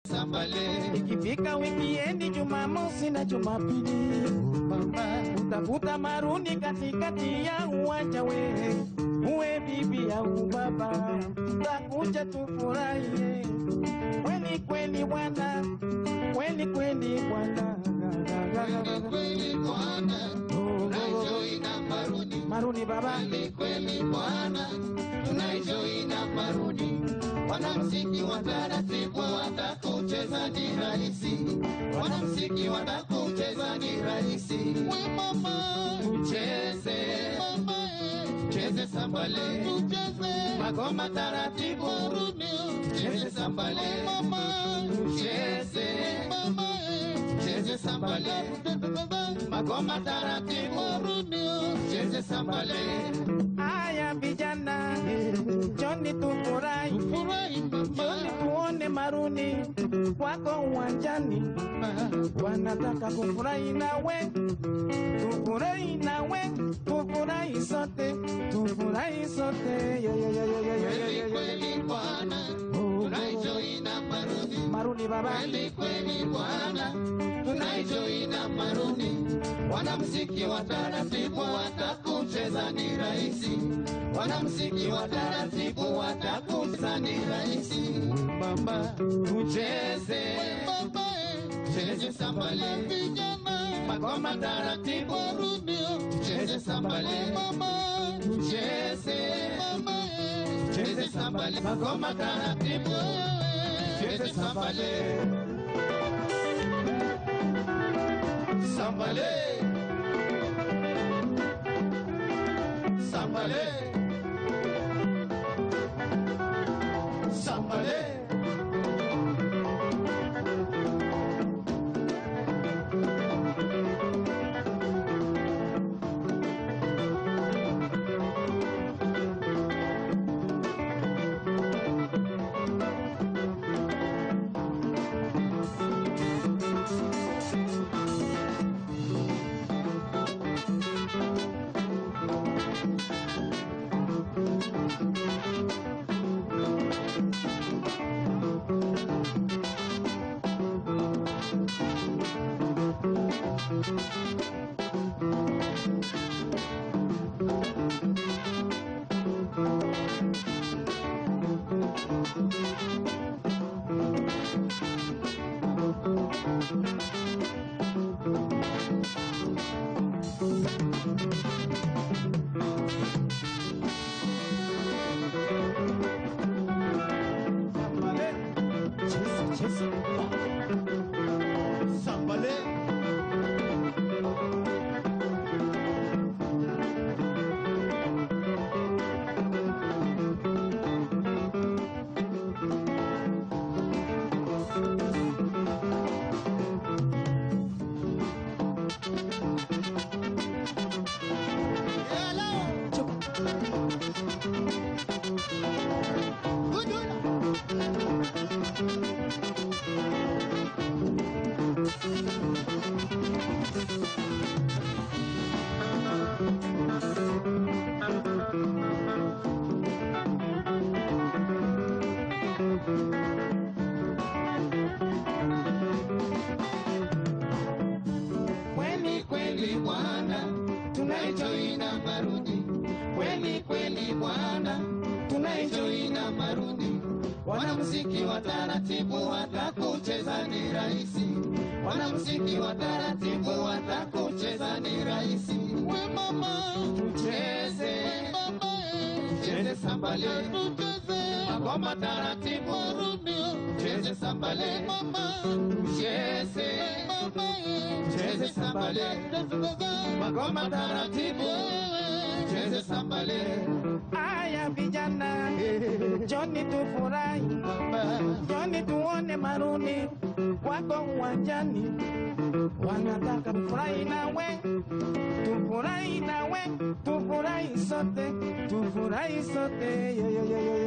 Sambale. Ikifika wikiendi Jumamosi na Jumapili, utakuta maruni katikati ya uwanja we. Uwe bibi au baba, takuja tufurahie. Kweli kweli bwana, kweli kweli bwana, Kweli bwana, tunaijoy na maruni. maruni baba. Kweli bwana, tunaijoy na maruni. Wanamuziki wa taratibu watakucheza ni rahisi. Wanamuziki watakucheza ni rahisi. We mama, Tucheze, mama, tucheze sambale. tucheze Magoma taratibu, maruni. tucheze sambale. Mama, Tucheze, mama, tucheze sambale. Magoma taratibu, maruni. tucheze sambale. Aya vijana, Johnny tufurahi, Furahi Johnny mama, tuone maruni wako uwanjani. Wanataka kufurahi nawe, tufurahi nawe, tufurahi sote, tufurahi sote. Kweli kweli bwana, tunaijoy na maruni. Maruni baba. Kweli kweli bwana, tunaijoy na maruni. Wanamuziki wa taratibu watakucheza ni rahisi. Wanamuziki wa taratibu watakucheza ni rahisi. mama, Tucheze, mama, tucheze sambale. vijana Magoma taratibu, maruni. tucheze sambale. Mama, Tucheze, mama, tucheze sambale. Magoma taratibu, tucheze sambale. Sambale. Sambale. Sambale. Kweli kweli bwana, tunaijoy na maruni. Kweli kweli bwana, tunaijoy na maruni. Wanamuziki wa taratibu watakucheza ni rahisi. Wanamuziki wa taratibu watakucheza ni rahisi. we mama, Tucheze, mama, tucheze sambale. tucheze Magoma taratibu, maruni. tucheze sambale. Mama, Tucheze, mama, tucheze sambale. Magoma taratibu, tucheze sambale. Aya vijana, Johnny tufurahi, Johnny tuone maruni wako uwanjani. Wanataka kufurahi nawe, tufurahi nawe, tufurahi sote, tufurahi sote.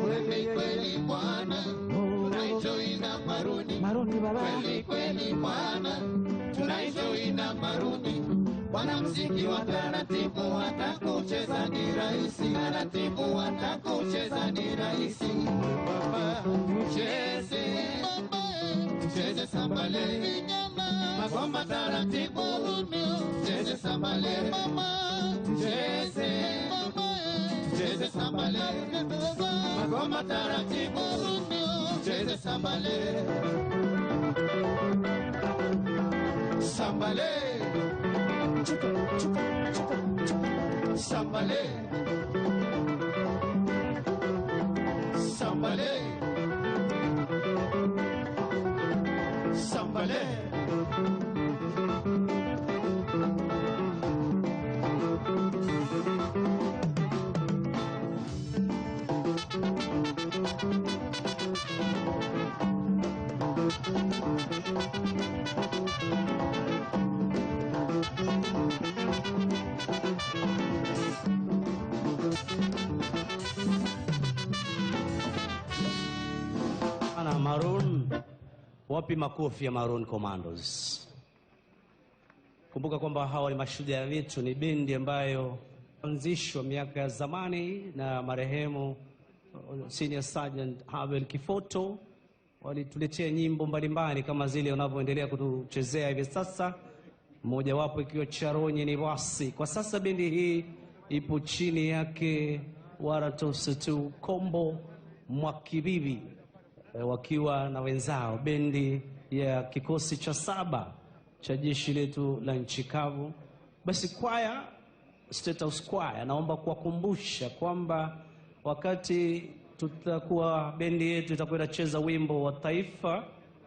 Kweli kweli bwana, tunaijoy na maruni. Maruni baba. Kweli kweli bwana, tunaijoy na maruni. Wanamuziki wa taratibu watakucheza ni rahisi. Taratibu watakucheza ni rahisi. Tucheze, cheze sambale. Magoma taratibu, cheze sambale. Cheze sambale. Magoma taratibu, cheze sambale. Sambale. Sambale. Sambale. Sambale. Ana Maroon, wapi makofi ya Maroon Commandos? Kumbuka kwamba hawa ni mashujaa wetu, ni bendi ambayo anzishwa miaka ya zamani na marehemu Senior Sergeant Abel Kifoto. Walituletea nyimbo mbalimbali kama zile wanavyoendelea kutuchezea hivi sasa, mmoja wapo ikiwa Charonye ni Wasi. Kwa sasa bendi hii ipo chini yake Waratosetu Kombo Mwakibibi, wakiwa na wenzao, bendi ya kikosi cha 7 cha jeshi letu la nchi kavu. Basi kwaya, State House Choir, naomba kuwakumbusha kwamba wakati tutakuwa bendi yetu itakwenda cheza wimbo wa taifa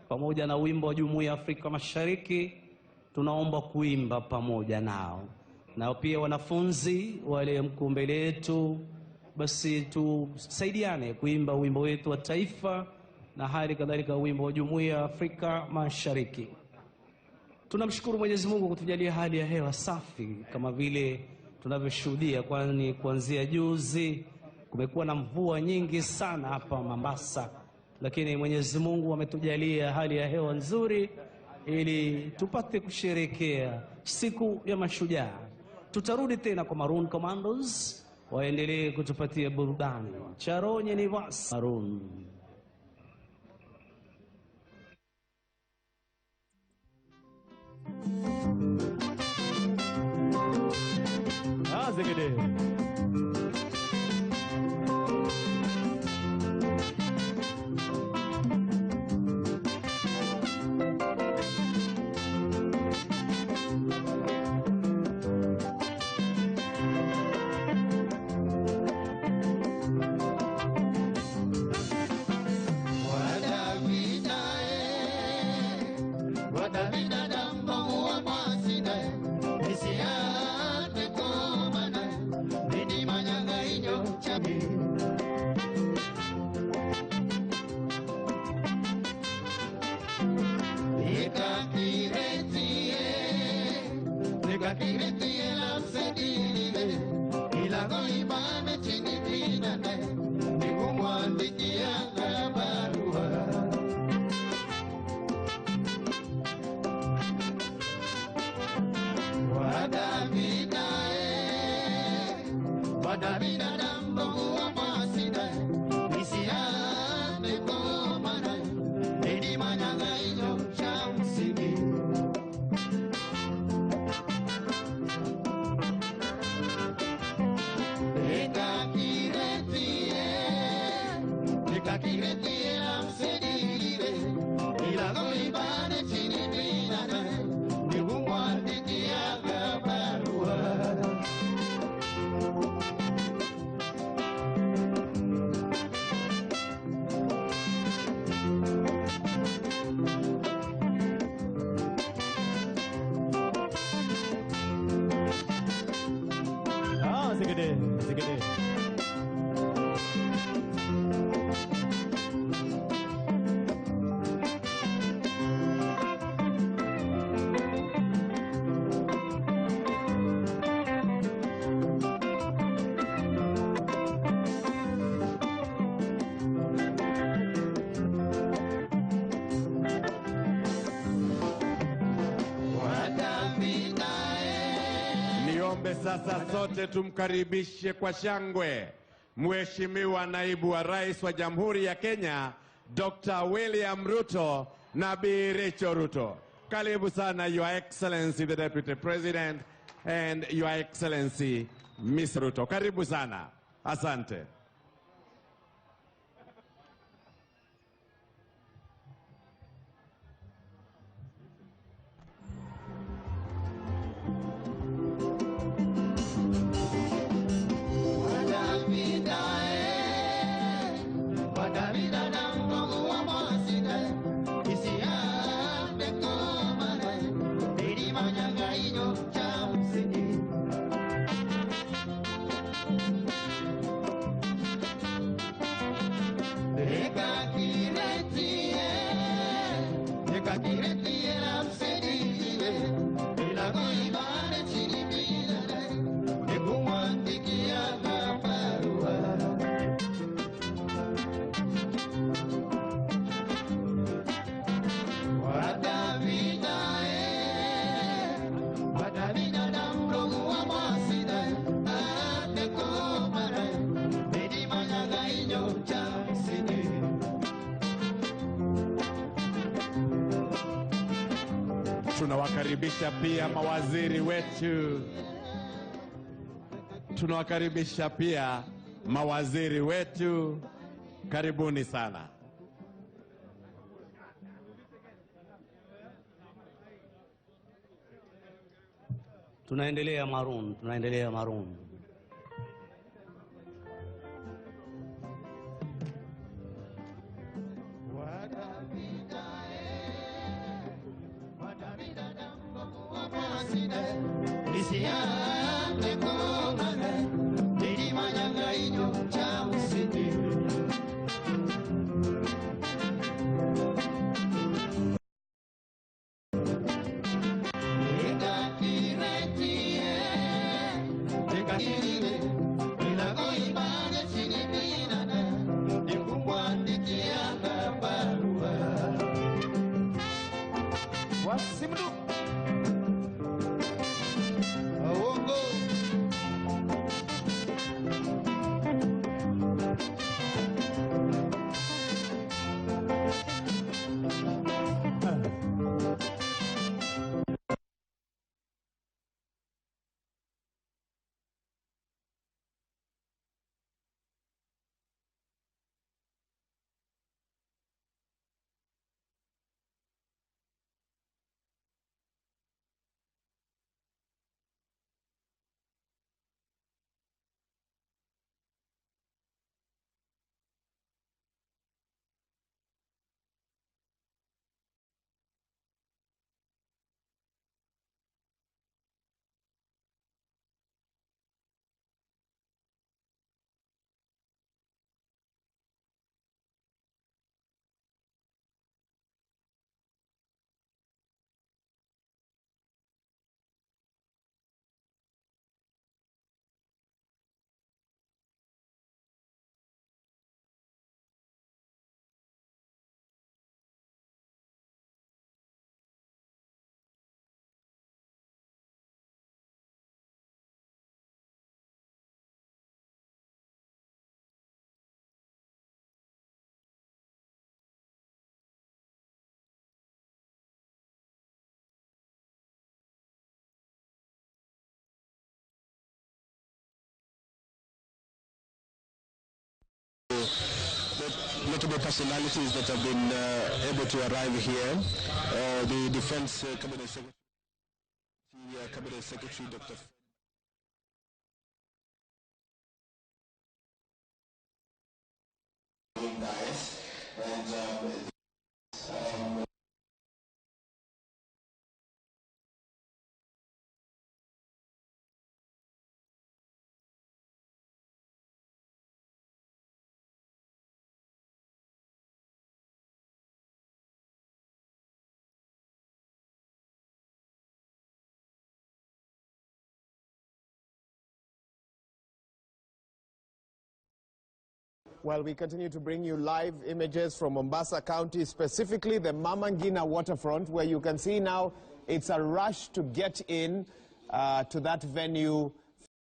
pamoja na wimbo wa Jumuiya ya Afrika Mashariki, tunaomba kuimba pamoja nao. Na pia wanafunzi wale mko mbele yetu, basi tusaidiane kuimba wimbo wetu wa taifa na hali kadhalika wimbo wa Jumuiya ya Afrika Mashariki. Tunamshukuru Mwenyezi Mungu kutujalia hali ya hewa safi kama vile tunavyoshuhudia, kwani kuanzia juzi kumekuwa na mvua nyingi sana hapa Mombasa, lakini Mwenyezi Mungu ametujalia hali ya hewa nzuri ili tupate kusherehekea siku ya mashujaa. Tutarudi tena kwa Maroon Commandos waendelee kutupatia burudani. Charonye ni Wasi, Maroon. Zigede. Sasa sote tumkaribishe kwa shangwe Mheshimiwa Naibu wa Rais wa Jamhuri ya Kenya, Dr. William Ruto, Nabii Rachel Ruto. Karibu sana, Your Excellency the Deputy President and Your Excellency Miss Ruto. Karibu sana. Asante. Tunawakaribisha pia mawaziri wetu. Tunawakaribisha pia mawaziri wetu. Karibuni sana. Tunaendelea Maroon. Notable personalities that have been able to arrive here. The Defense Cabinet Secretary, Dr. Well, we continue to bring you live images from Mombasa County, specifically the Mama Ngina waterfront, where you can see now it's a rush to get in to that venue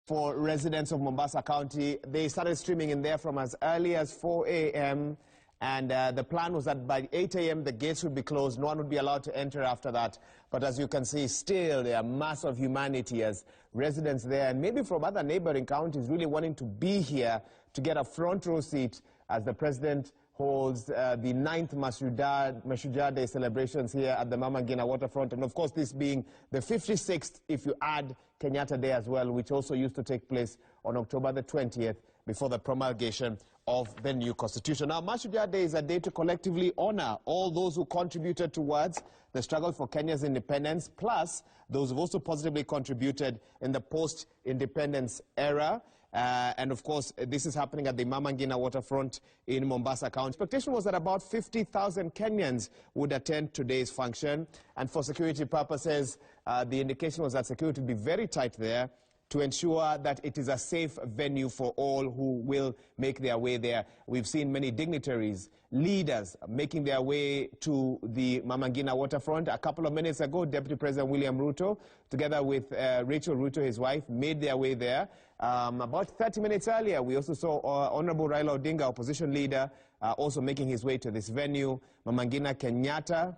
for residents of Mombasa County. They started streaming in there from as early as 4 a.m. And the plan was that by 8 a.m. the gates would be closed. No one would be allowed to enter after that. But as you can see, still there are mass of humanity as residents there, and maybe from other neighboring counties, really wanting to be here to get a front row seat as the president holds the 9th Mashujaa Day celebrations here at the Mama Ngina waterfront. And of course, this being the 56th, if you add Kenyatta Day as well, which also used to take place on October the 20th before the promulgation of the new constitution. Now, Mashujaa Day is a day to collectively honor all those who contributed towards the struggle for Kenya's independence, plus those who've also positively contributed in the post-independence era. And of course, this is happening at the Mama Ngina waterfront in Mombasa County. Expectation was that about 50,000 Kenyans would attend today's function. And for security purposes, the indication was that security would be very tight there to ensure that it is a safe venue for all who will make their way there. We've seen many dignitaries, leaders making their way to the Mama Ngina waterfront. A couple of minutes ago, Deputy President William Ruto, together with Rachel Ruto, his wife, made their way there. About 30 minutes earlier, we also saw Honorable Raila Odinga, opposition leader, also making his way to this venue. Mama Ngina Kenyatta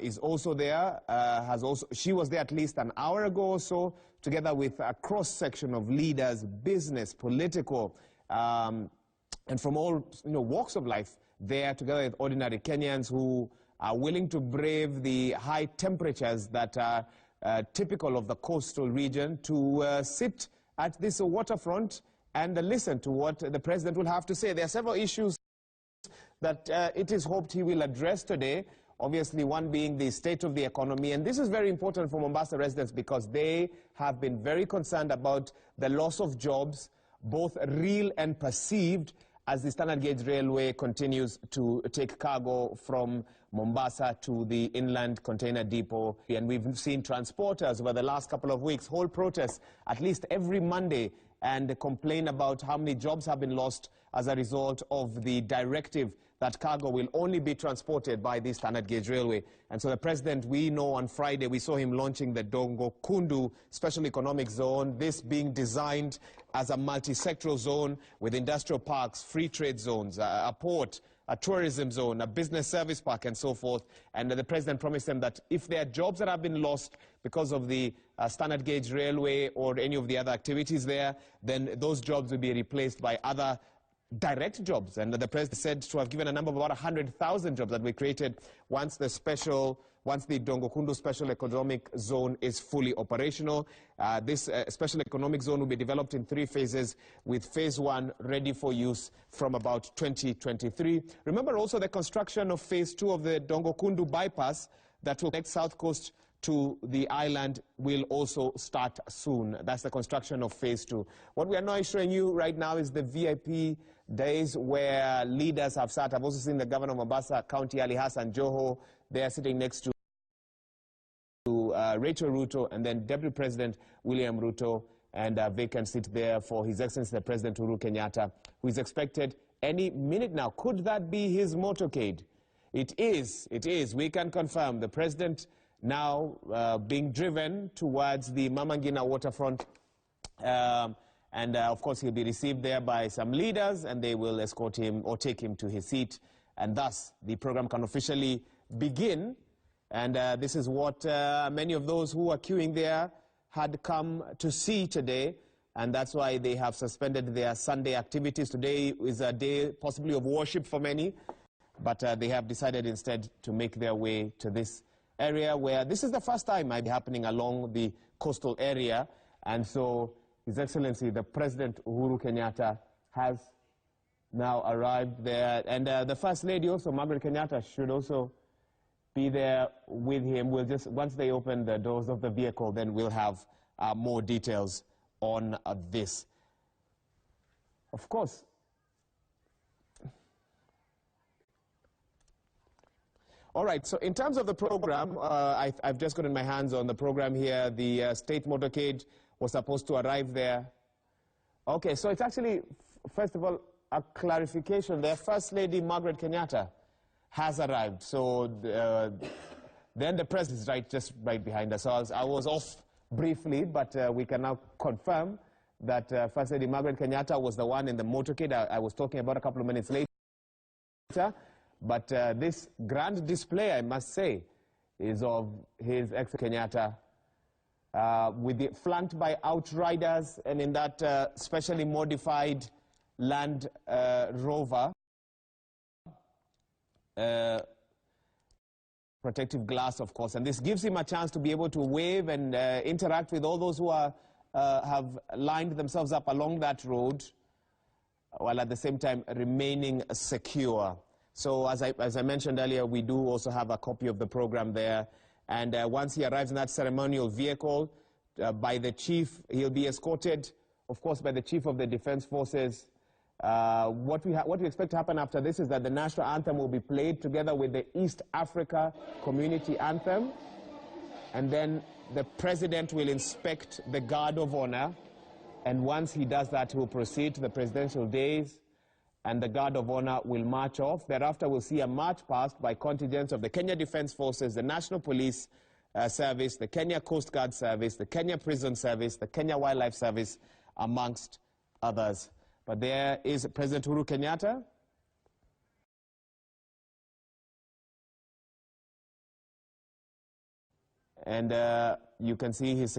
is also there. She was there at least an hour ago or so, together with a cross-section of leaders, business, political, and from all walks of life there, together with ordinary Kenyans who are willing to brave the high temperatures that are typical of the coastal region to sit at this waterfront and listen to what the president will have to say. There are several issues that it is hoped he will address today. Obviously, one being the state of the economy. And this is very important for Mombasa residents because they have been very concerned about the loss of jobs, both real and perceived, as the standard gauge railway continues to take cargo from Mombasa to the inland container depot. And we've seen transporters over the last couple of weeks hold protests at least every Monday and complain about how many jobs have been lost as a result of the directive that cargo will only be transported by the standard gauge railway. And so the president, we know on Friday, we saw him launching the Dongo Kundu Special Economic Zone, this being designed as a multi-sectoral zone with industrial parks, free trade zones, a port, a tourism zone, a business service park, and so forth. And the president promised them that if there are jobs that have been lost because of the standard gauge railway or any of the other activities there, then those jobs will be replaced by other direct jobs. And the president said to have given a number of about 100,000 jobs that were created once the Dongo Kundu Special Economic Zone is fully operational. This Special Economic Zone will be developed in 3 phases, with phase 1 ready for use from about 2023. Remember also the construction of phase 2 of the Dongo Kundu bypass that will connect South Coast to the island will also start soon. That's the construction of phase 2. What we are now showing you right now is the VIP days where leaders have sat. I've also seen the governor of Mombasa County, Ali Hassan Joho. They are sitting next to Rachel Ruto, and then Deputy President William Ruto, and a vacant seat there for His Excellency the President Uhuru Kenyatta, who is expected any minute now. Could that be his motorcade? It is. We can confirm the president now being driven towards the Mama Ngina waterfront. And of course, he'll be received there by some leaders, and they will escort him or take him to his seat. And thus, the program can officially begin. And this is what many of those who are queuing there had come to see today. And that's why they have suspended their Sunday activities. Today is a day possibly of worship for many. But they have decided instead to make their way to this area where this is the first time might be happening along the coastal area. And so His Excellency, the President Uhuru Kenyatta, has now arrived there. And the First Lady also, Margaret Kenyatta, should also be there with him. We'll just, once they open the doors of the vehicle, then we'll have more details on this. Of course, all right, so in terms of the program, I've just got in my hands on the program here. The state motorcade was supposed to arrive there. Okay, so it's actually, first of all, a clarification there. First Lady Margaret Kenyatta has arrived. So then the press is just right behind us. So I was off briefly, but we can now confirm that First Lady Margaret Kenyatta was the one in the motorcade I was talking about a couple of minutes later. But this grand display, I must say, is of His Excellency Kenyatta, flanked by outriders, and in that specially modified Land Rover, protective glass, of course. And this gives him a chance to be able to wave and interact with all those who have lined themselves up along that road, while at the same time remaining secure. So as I mentioned earlier, we do also have a copy of the program there. And once he arrives in that ceremonial vehicle, by the chief, he'll be escorted, of course, by the chief of the Defense Forces. What we expect to happen after this is that the national anthem will be played together with the East Africa Community Anthem. And then the president will inspect the Guard of Honor. And once he does that, he will proceed to the presidential days, and the Guard of Honor will march off. Thereafter, we'll see a march past by contingents of the Kenya Defense Forces, the National Police Service, the Kenya Coast Guard Service, the Kenya Prison Service, the Kenya Wildlife Service, amongst others. But there is President Uhuru Kenyatta. And you can see his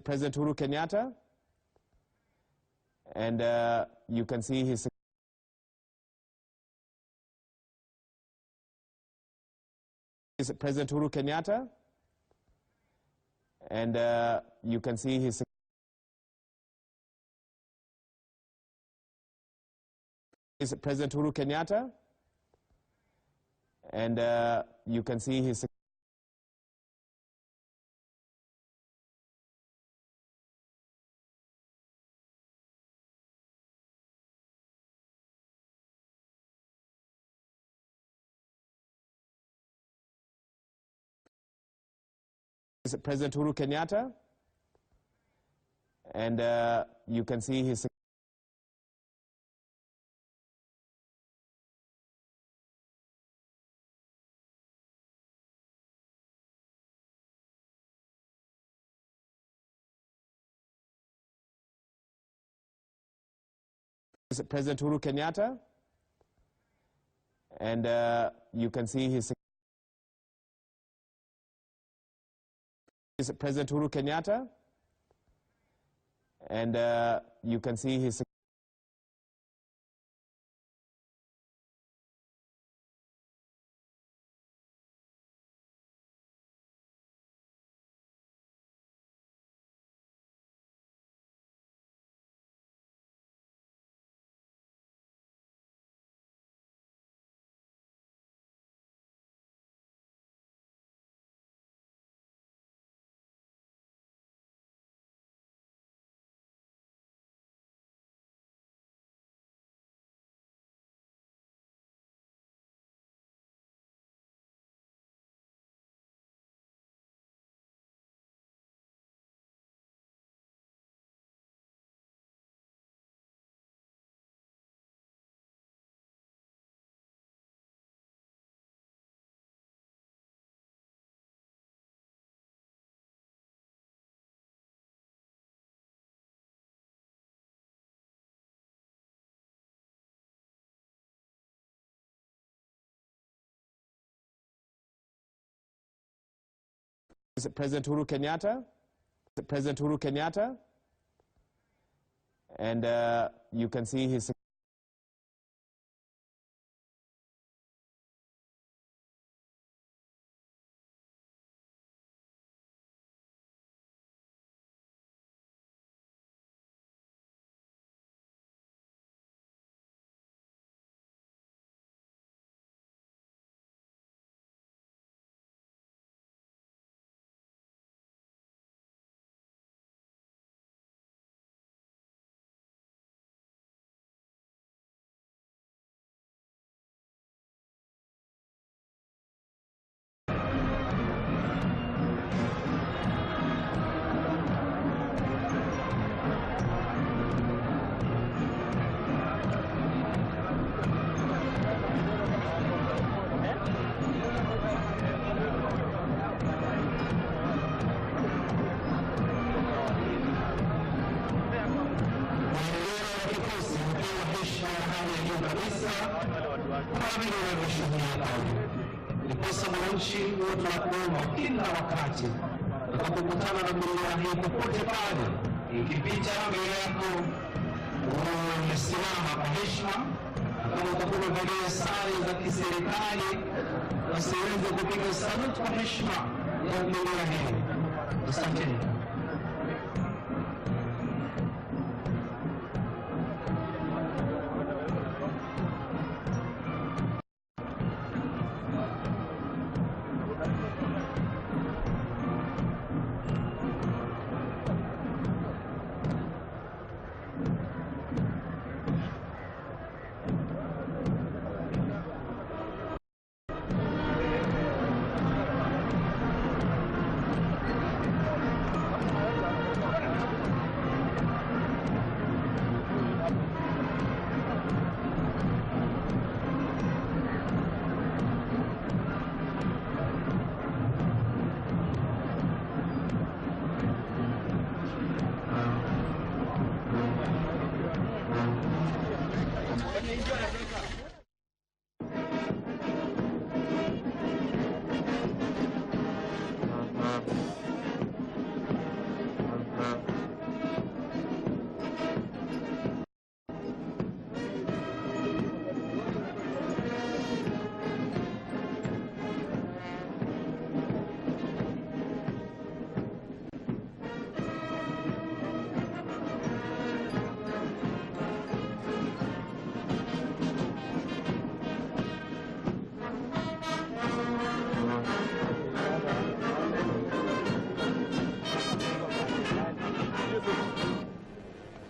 President Uhuru Kenyatta. And you can see his President Uhuru Kenyatta. And you can see his President Uhuru Kenyatta. And you can see his President Uhuru Kenyatta. And you can see his President Uhuru Kenyatta. And you can see his President Uhuru Kenyatta. And you can see his President Uhuru Kenyatta. And you can see his President Uhuru Kenyatta. President Uhuru Kenyatta. And you can see his ndiposa mwananchi wote wanakuomba kila wakati utakapokutana na bendera hii popote pale ikipita mbele yako umesimama kwa heshima, na kama utakuwa umevalia sare za kiserikali basi uweze kupiga saluti kwa heshima ya bendera hii. Asanteni.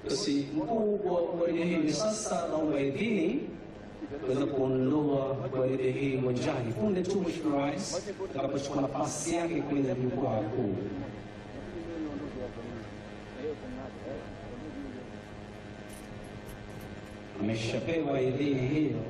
Basi mkuu wa gwaride hili sasa naomba idhini kuweza kuondoa gwaride hii uwanjani punde tu Mheshimiwa Rais atakapochukua nafasi yake kwenye jukwaa kuu. Ameshapewa idhini hiyo.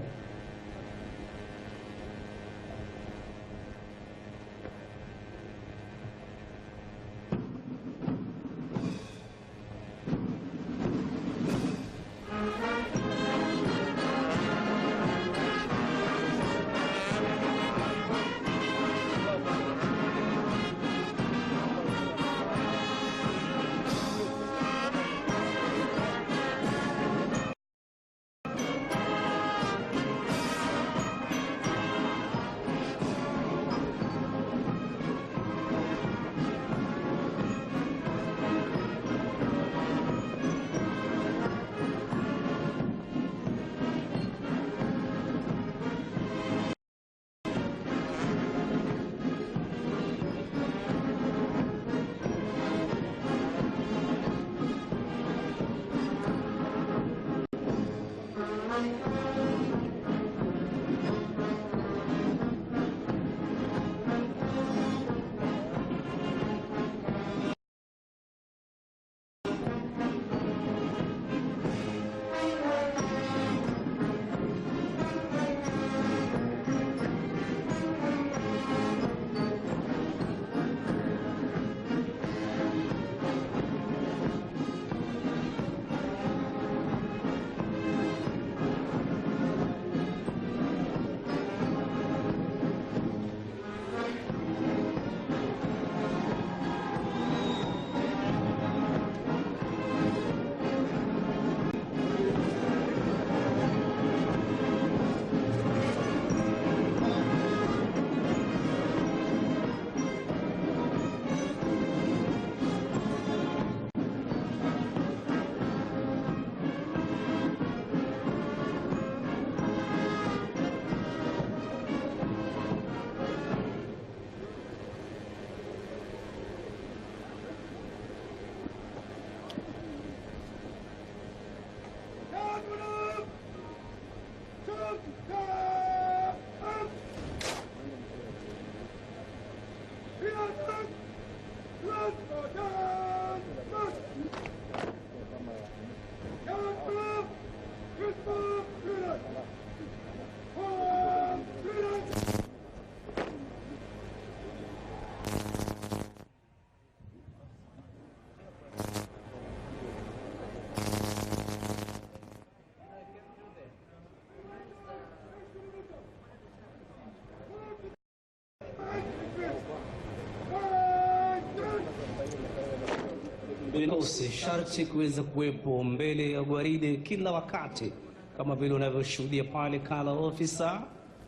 Binafsi sharti kuweza kuwepo mbele ya gwaride kila wakati, kama vile unavyoshuhudia pale kala officer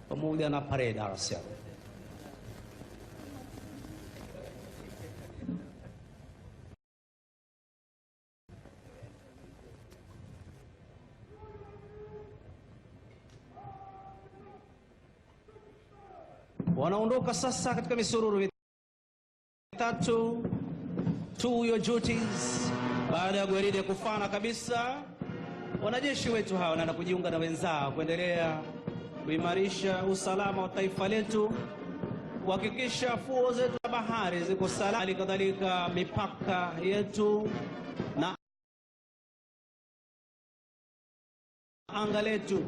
pamoja na parade RCR. Wanaondoka sasa katika misururu mitatu. To your duties. Baada ya gwaride kufana kabisa, wanajeshi wetu hawa wanaenda kujiunga na wenzao kuendelea kuimarisha usalama wa taifa letu, kuhakikisha fuo zetu za bahari ziko salama, kadhalika mipaka yetu na anga letu.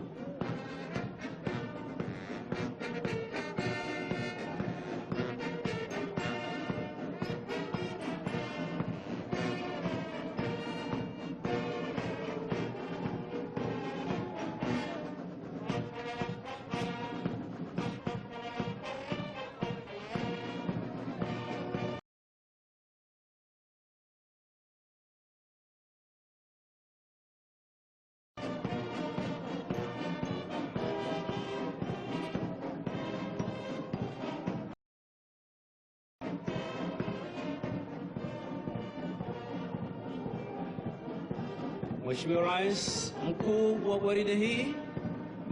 Mheshimiwa Rais, mkuu wa gwaride hii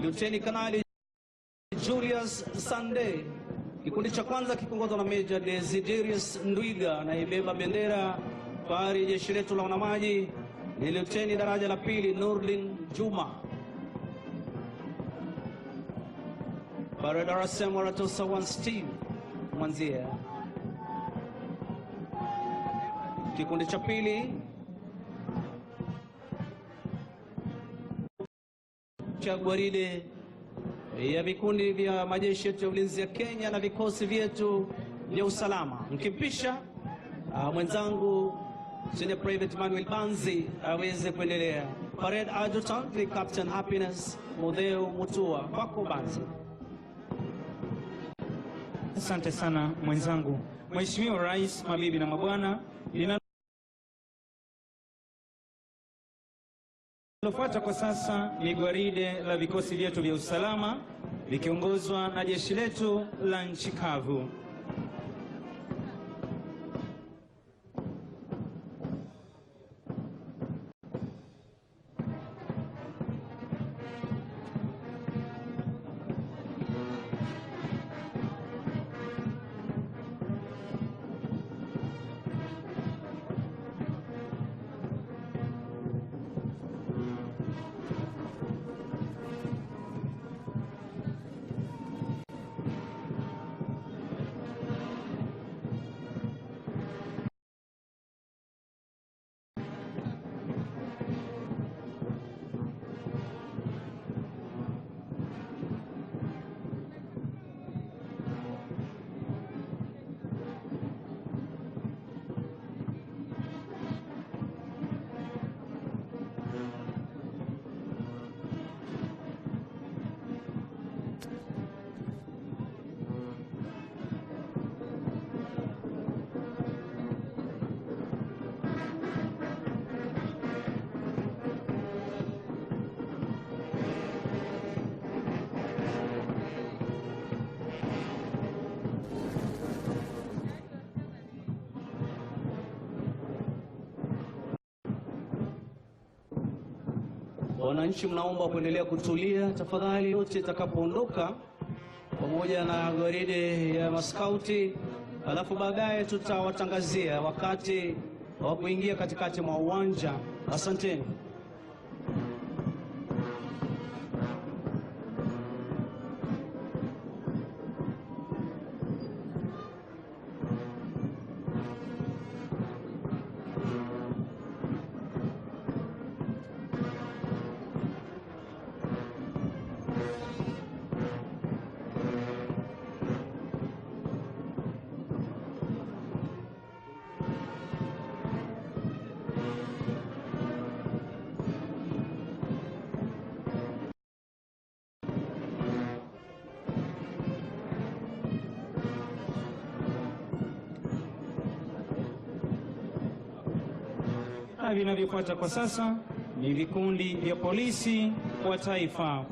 Luteni Kanali Julius Sunday, kikundi cha kwanza kikiongozwa na Meja Desiderius Ndwiga anaibeba bendera fahari jeshi letu la wanamaji ni Luteni daraja la pili Nurdin Juma. Parade RCR Moratosa 1 Steve Mwanzia. Kikundi cha pili cha gwaride ya vikundi vya majeshi yetu ya ulinzi ya Kenya na vikosi vyetu vya usalama. Mkimpisha mwenzangu Senior Private Manuel Banzi aweze kuendelea. Parade Adjutant ni Captain Happiness Modeo Mutua. Kwako Banzi. Asante sana mwenzangu. Mheshimiwa Rais, mabibi na mabwana, linalofuata kwa sasa ni gwaride la vikosi vyetu vya usalama vikiongozwa na jeshi letu la nchi kavu. Wananchi mnaomba kuendelea kutulia tafadhali, yote itakapoondoka pamoja na gwaride ya maskauti, alafu baadaye tutawatangazia wakati wa kuingia katikati mwa uwanja. Asanteni. Na vinavyofuata kwa sasa ni vikundi vya polisi wa taifa.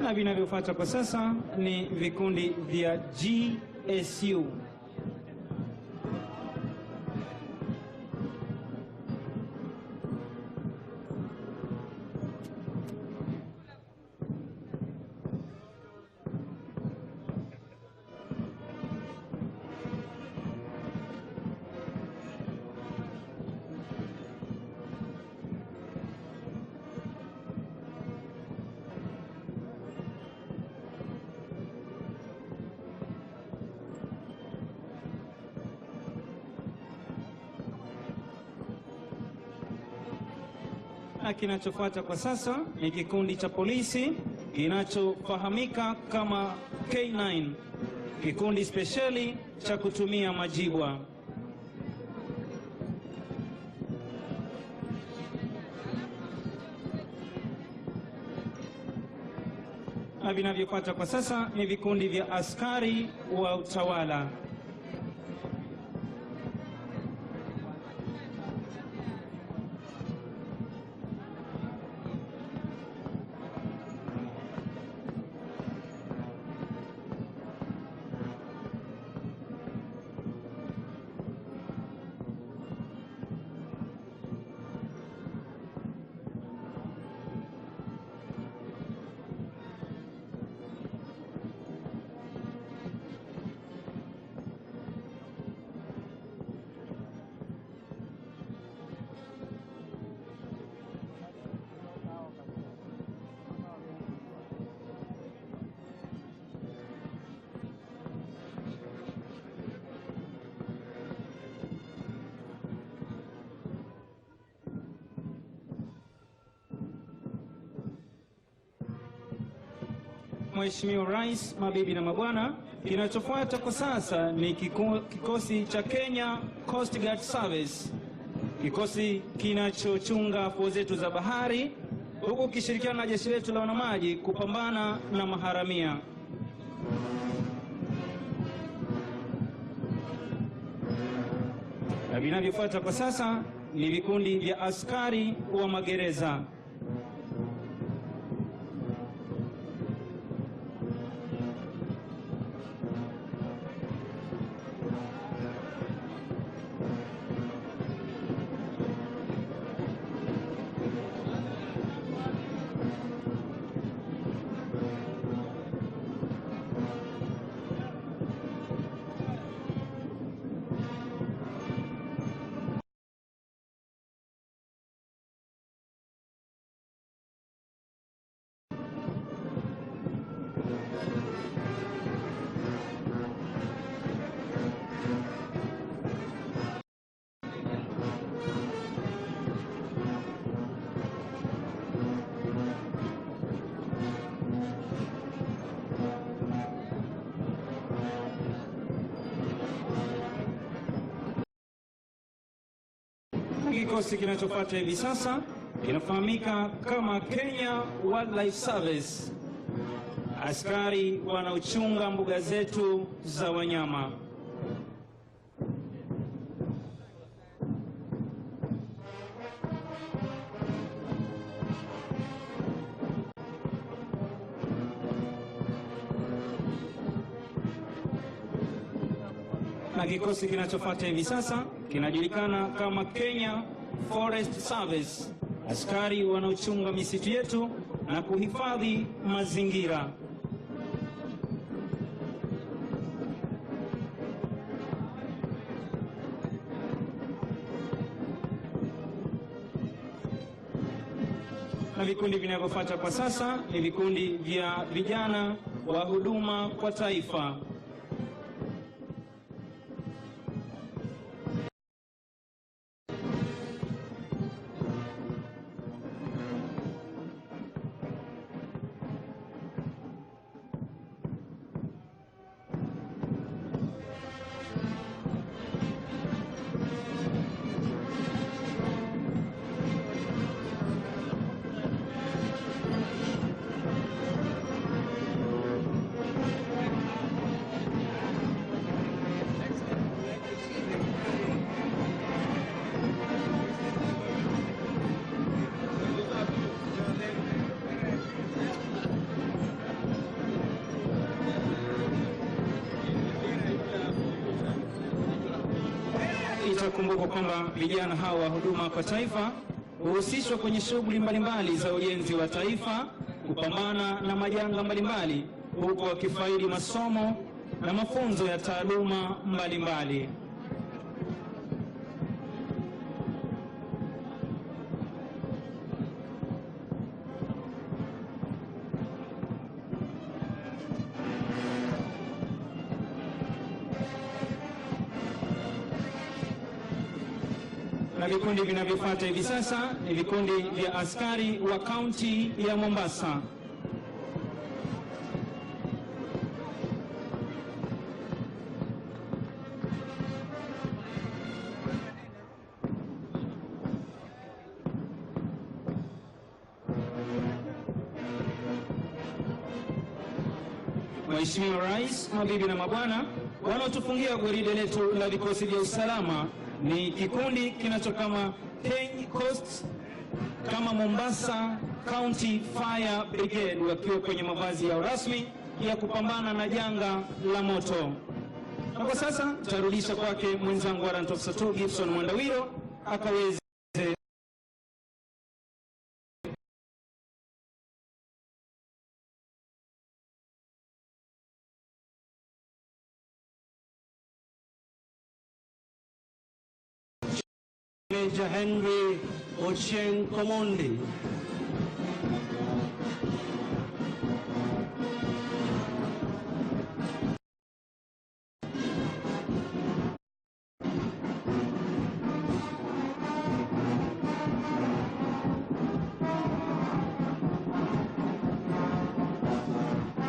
Na vinavyofuata kwa sasa ni vikundi vya GSU. Na kinachofuata kwa sasa ni kikundi cha polisi kinachofahamika kama K9, kikundi spesheli cha kutumia majibwa. Na vinavyofuata kwa sasa ni vikundi vya askari wa utawala. Mheshimiwa Rais, mabibi na mabwana, kinachofuata kwa sasa ni kikosi cha Kenya Coast Guard Service, kikosi kinachochunga fuo zetu za bahari, huku kishirikiana na jeshi letu la wanamaji kupambana na maharamia. Na vinavyofuata kwa sasa ni vikundi vya askari wa magereza. Kikosi kinachofuata hivi sasa kinafahamika kama Kenya Wildlife Service, askari wanaochunga mbuga zetu za wanyama. Na kikosi kinachofuata hivi sasa kinajulikana kama Kenya Forest Service, askari wanaochunga misitu yetu na kuhifadhi mazingira. Na vikundi vinavyofuata kwa sasa ni vikundi vya vijana wa huduma kwa taifa. Itakumbukwa kwamba vijana hawa wa huduma kwa taifa huhusishwa kwenye shughuli mbalimbali za ujenzi wa taifa, kupambana na majanga mbalimbali, huku wakifaidi masomo na mafunzo ya taaluma mbalimbali. Na vikundi vinavyofuata hivi sasa ni vikundi vya askari wa kaunti ya Mombasa. Mheshimiwa Rais, mabibi na mabwana, wanaotufungia gwaride letu la vikosi vya usalama ni kikundi kinachokama Coast kama Mombasa County Fire Brigade, wakiwa kwenye mavazi yao rasmi ya kupambana na janga la moto. Na kwa sasa tutarudisha kwake mwenzangu Warrant Officer 2 Gibson Mwandawiro akaweze Major Henry Ochieng Komondi.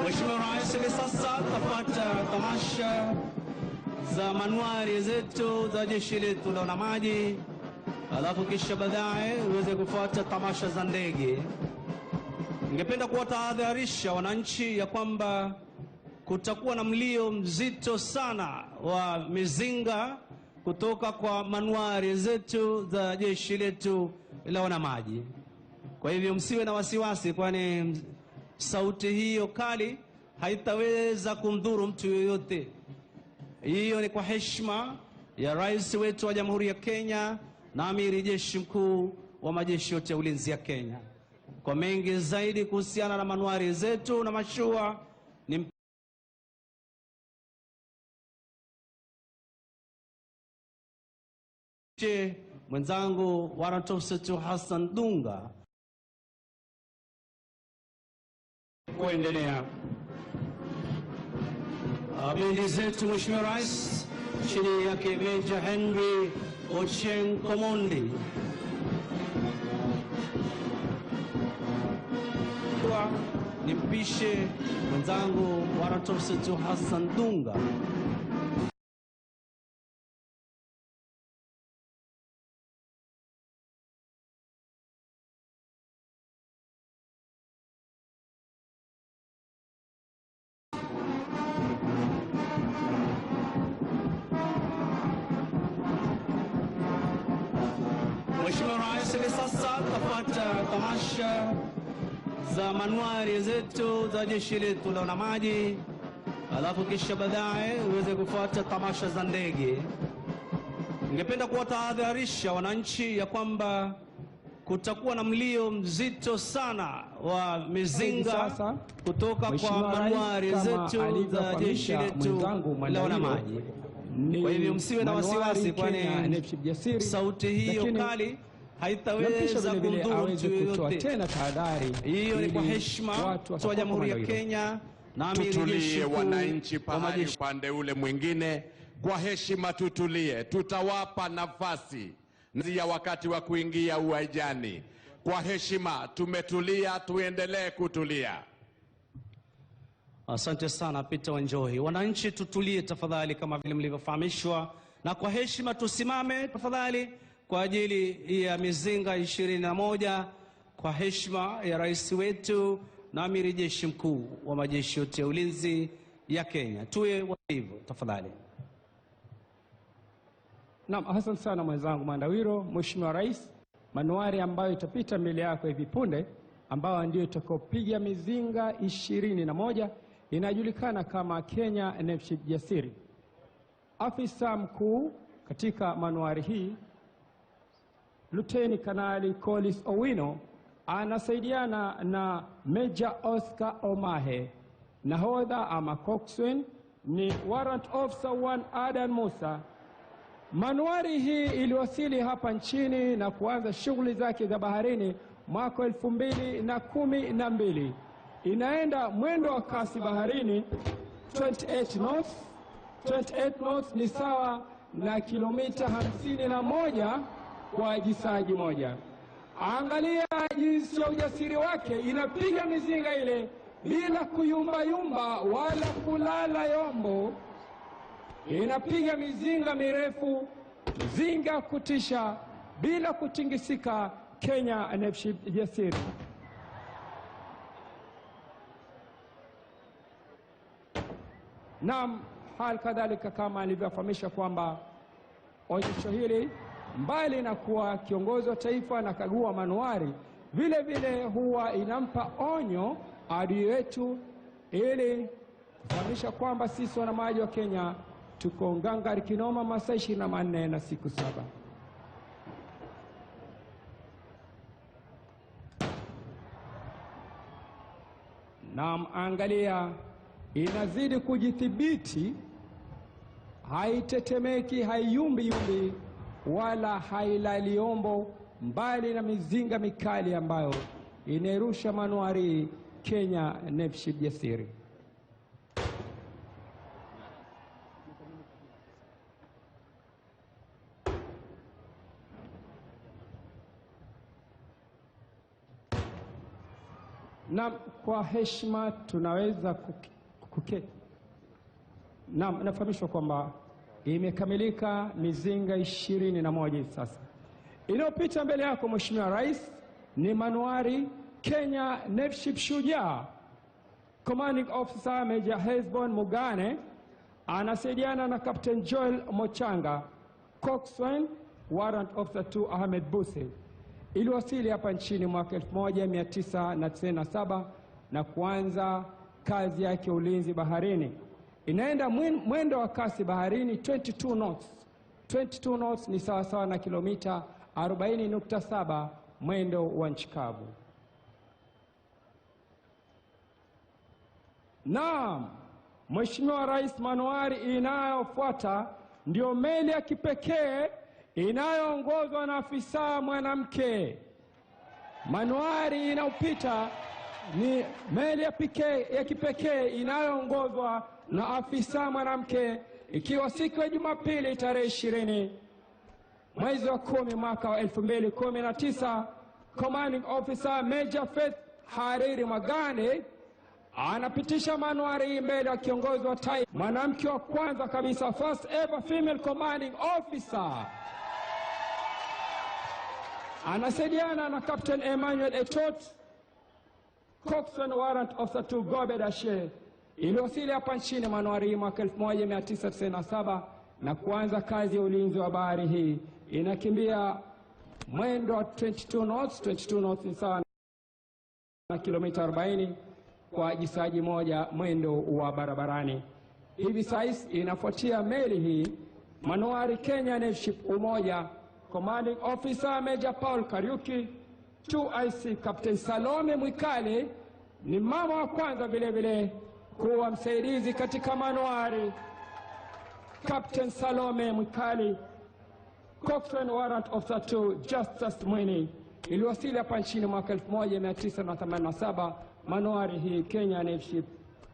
Mheshimiwa Rais, hivi sasa tafuata tamasha za manuari zetu za jeshi letu la wanamaji, alafu kisha baadaye uweze kufuata tamasha za ndege. Ningependa kuwatahadharisha wananchi ya kwamba kutakuwa na mlio mzito sana wa mizinga kutoka kwa manuari zetu za jeshi letu la wanamaji. Kwa hivyo msiwe na wasiwasi, kwani sauti hiyo kali haitaweza kumdhuru mtu yoyote. Hiyo ni kwa heshima ya rais wetu wa Jamhuri ya Kenya na amiri jeshi mkuu wa majeshi yote ya ulinzi ya Kenya. Kwa mengi zaidi kuhusiana na manuari zetu na mashua ni mwenzangu Warrant Officer 2 Hassan Dunga kuendelea. Bendi zetu Mheshimiwa Rais, chini yake Major Henry Ochieng Komondi. Nimpishe mwenzangu Warrant Officer 2 Hassan Dunga. Mheshimiwa Rais, hivi sasa tafuata tamasha za manuari zetu za jeshi letu la wanamaji, alafu kisha baadaye uweze kufuata tamasha za ndege. Ningependa kuwatahadharisha wananchi ya kwamba kutakuwa na mlio mzito sana wa mizinga kutoka kwa manuari zetu za jeshi letu la wanamaji. Kwa hivyo msiwe na wasiwasi, kwani sauti hiyo kali haitaweza kumdhuru mtu yoyote. Tena tahadhari. Hiyo ni kwa heshima wa Jamhuri ya Kenya na amiri jeshi mkuu. Wananchi pahali upande ule mwingine, kwa heshima tutulie, tutawapa nafasi ya wakati wa kuingia uwanjani. Kwa heshima tumetulia, tuendelee kutulia. Asante sana Peter Wanjohi. Wananchi tutulie tafadhali kama vile mlivyofahamishwa, na kwa heshima tusimame tafadhali kwa ajili ya mizinga 21 kwa heshima ya rais wetu na amiri jeshi mkuu wa majeshi yote ya ulinzi ya Kenya. Tuwe watulivu tafadhali. Naam, asante sana mwenzangu Mandawiro. Mheshimiwa Rais, manuari ambayo itapita mbele yako hivi punde, ambao ndio itakayopiga mizinga 21, inajulikana kama Kenya Navship Jasiri. Afisa mkuu katika manuari hii, Luteni Kanali Collins Owino, anasaidiana na Major Oscar Omahe. Nahodha ama coxswain ni Warrant Officer 1 Adan Musa. Manuari hii iliwasili hapa nchini na kuanza shughuli zake za baharini mwaka 2012. Inaenda mwendo wa kasi baharini 28 knots. 28 knots ni sawa na kilomita 51 kwa jisaji moja. Angalia jinsi ya ujasiri wake, inapiga mizinga ile bila kuyumba wala kulala yombo. Inapiga mizinga mirefu, mizinga kutisha bila kutingisika. Kenya Navship Jasiri. Naam, hali kadhalika kama alivyofahamisha kwamba onyesho hili mbali na kuwa kiongozi wa taifa na kagua manuari, vile vile huwa inampa onyo adui wetu, ili kufahamisha kwamba sisi wanamaji wa Kenya tuko ngangari kinoma masaa 24 na siku 7. Naam, angalia, inazidi kujithibiti, haitetemeki, haiyumbi wala hailaliombo, mbali na mizinga mikali ambayo inerusha manuari Kenya Navship Jasiri. Na kwa heshima tunaweza kuketi. Naam, nafahamishwa kwamba imekamilika mizinga 21 sasa. Inayopita mbele yako Mheshimiwa Rais ni manuari Kenya Navship Shujaa. Commanding Officer Major Hesbon Mugane anasaidiana na Captain Joel Mochanga. Coxswain Warrant Officer 2 Ahmed Buse. Iliwasili hapa nchini mwaka 1997 na kuanza kazi yake ulinzi baharini. Inaenda mwendo wa kasi baharini 22 knots. 22 knots ni sawa na kilomita 40.7 mwendo wa nchi kavu. Naam, Mheshimiwa Rais, manuari inayofuata ndio meli ya kipekee inayoongozwa na afisa mwanamke. Manuari inayopita ni meli ya kipekee inayoongozwa na afisa mwanamke, ikiwa siku ya Jumapili tarehe 20 mwezi wa 10 mwaka wa 2019. Commanding Officer Major Faith Hariri Magane anapitisha manuari mbele ya kiongozi wa taifa, mwanamke wa kwanza kabisa, first ever female commanding officer. Anasaidiana na Captain Emmanuel Etot. Coxswain Warrant Officer 2 Gobe Dashe. Iliwasili hapa nchini manuari mwaka 1997 na kuanza kazi ya ulinzi wa bahari hii. Inakimbia mwendo wa 22 knots. 22 knots ni sawa na kilomita 40 kwa jisaji moja mwendo wa barabarani. Hivi sasa inafuatia meli hii manuari Kenya Navship Umoja. Commanding Officer Major Paul Kariuki. 2IC Captain Salome Mwikali ni mama wa kwanza vile kuwa msaidizi katika manuari. Captain Salome Mwikali Cochrane Warrant Officer 2 Justice Mwini iliwasili hapa nchini mwaka 1987 Manuari hii Kenya Navship.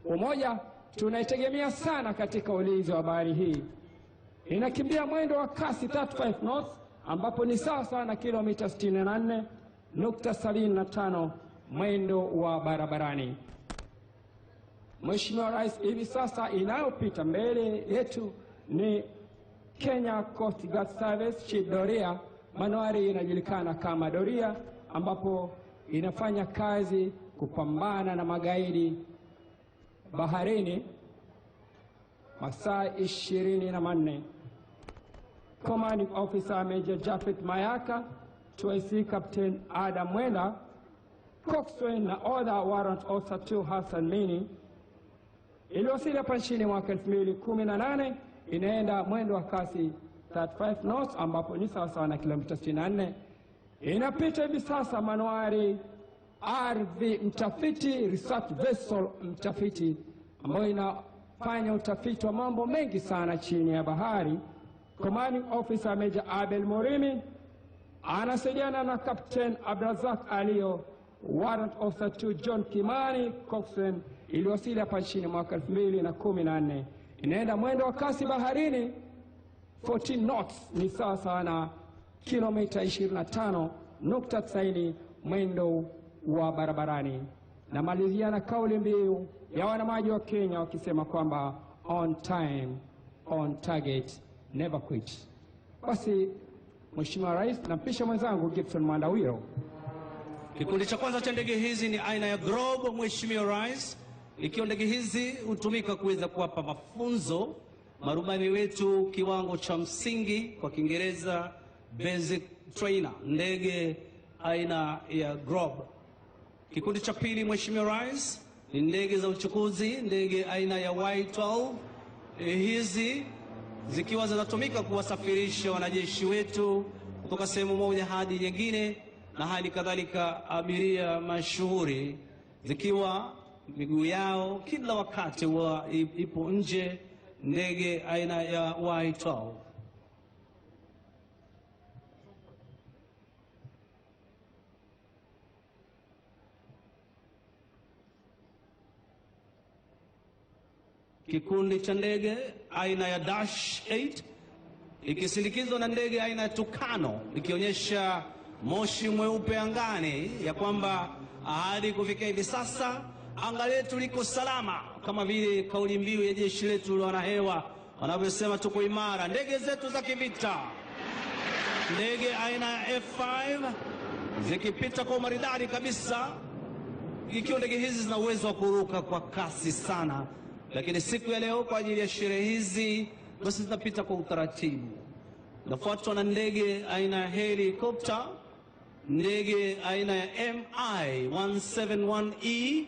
Umoja tunaitegemea sana katika ulinzi wa bahari hii. Inakimbia mwendo wa kasi 35 knots ambapo ni sawa na kilomita 64.75 mwendo wa barabarani. Mheshimiwa Rais, hivi sasa inayopita mbele yetu ni Kenya Coast Guard Service Ship Doria. Manuari inajulikana kama Doria, ambapo inafanya kazi kupambana na magaidi baharini masaa 24. Commanding Officer Major Japhet Mayaka, 2IC Captain Adam Mwenda, Cochrane na Other Warrant Officer 2 Hassan Mini. Iliwasili hapa nchini mwaka 2018, inaenda mwendo wa kasi 35 knots ambapo ni sawa na kilomita 64. Inapita hivi sasa Manuari RV mtafiti, research vessel mtafiti, ambayo inafanya utafiti wa mambo mengi sana chini ya bahari. Commanding Officer Major Abel Morimi anasaidiana na Captain Abdrazak Alio. Warrant Officer 2 John Kimani Cochrane iliwasili hapa nchini mwaka 2014. Inaenda mwendo wa kasi baharini 14 knots, ni sawa na kilomita 25.90 mwendo wa barabarani. Na maliziana kauli mbiu ya wanamaji wa Kenya wakisema kwamba on time, on target, never quit. Basi Mheshimiwa Rais, nampisha mwenzangu Gibson Mandawiro. Kikundi cha kwanza cha ndege hizi ni aina ya Globe, Mheshimiwa Rais. Ikiwa ndege hizi hutumika kuweza kuwapa mafunzo marubani wetu kiwango cha msingi, kwa Kiingereza basic trainer, ndege aina ya Globe. Kikundi cha pili, Mheshimiwa Rais, ni ndege za uchukuzi, ndege aina ya Y12. Hizi zikiwa zinatumika kuwasafirisha wanajeshi wetu kutoka sehemu moja hadi nyingine, na hali kadhalika abiria mashuhuri, zikiwa miguu yao kila wakati ipo nje, ndege aina ya Y12. Kikundi cha ndege aina ya Dash 8 ikisindikizwa na ndege aina ya Tucano, ikionyesha moshi mweupe angani ya kwamba hadi kufikia hivi sasa anga letu liko salama, kama vile kauli mbiu ya jeshi letu la wanahewa wanavyosema, tuko imara. Ndege zetu za kivita, ndege aina ya F5 zikipita kwa maridadi kabisa, ikiwa ndege hizi zina uwezo wa kuruka kwa kasi sana. Lakini siku ya leo kwa ajili ya sherehe hizi basi zinapita kwa utaratibu. Nafuatwa na ndege aina ya helicopter, ndege aina ya MI-171E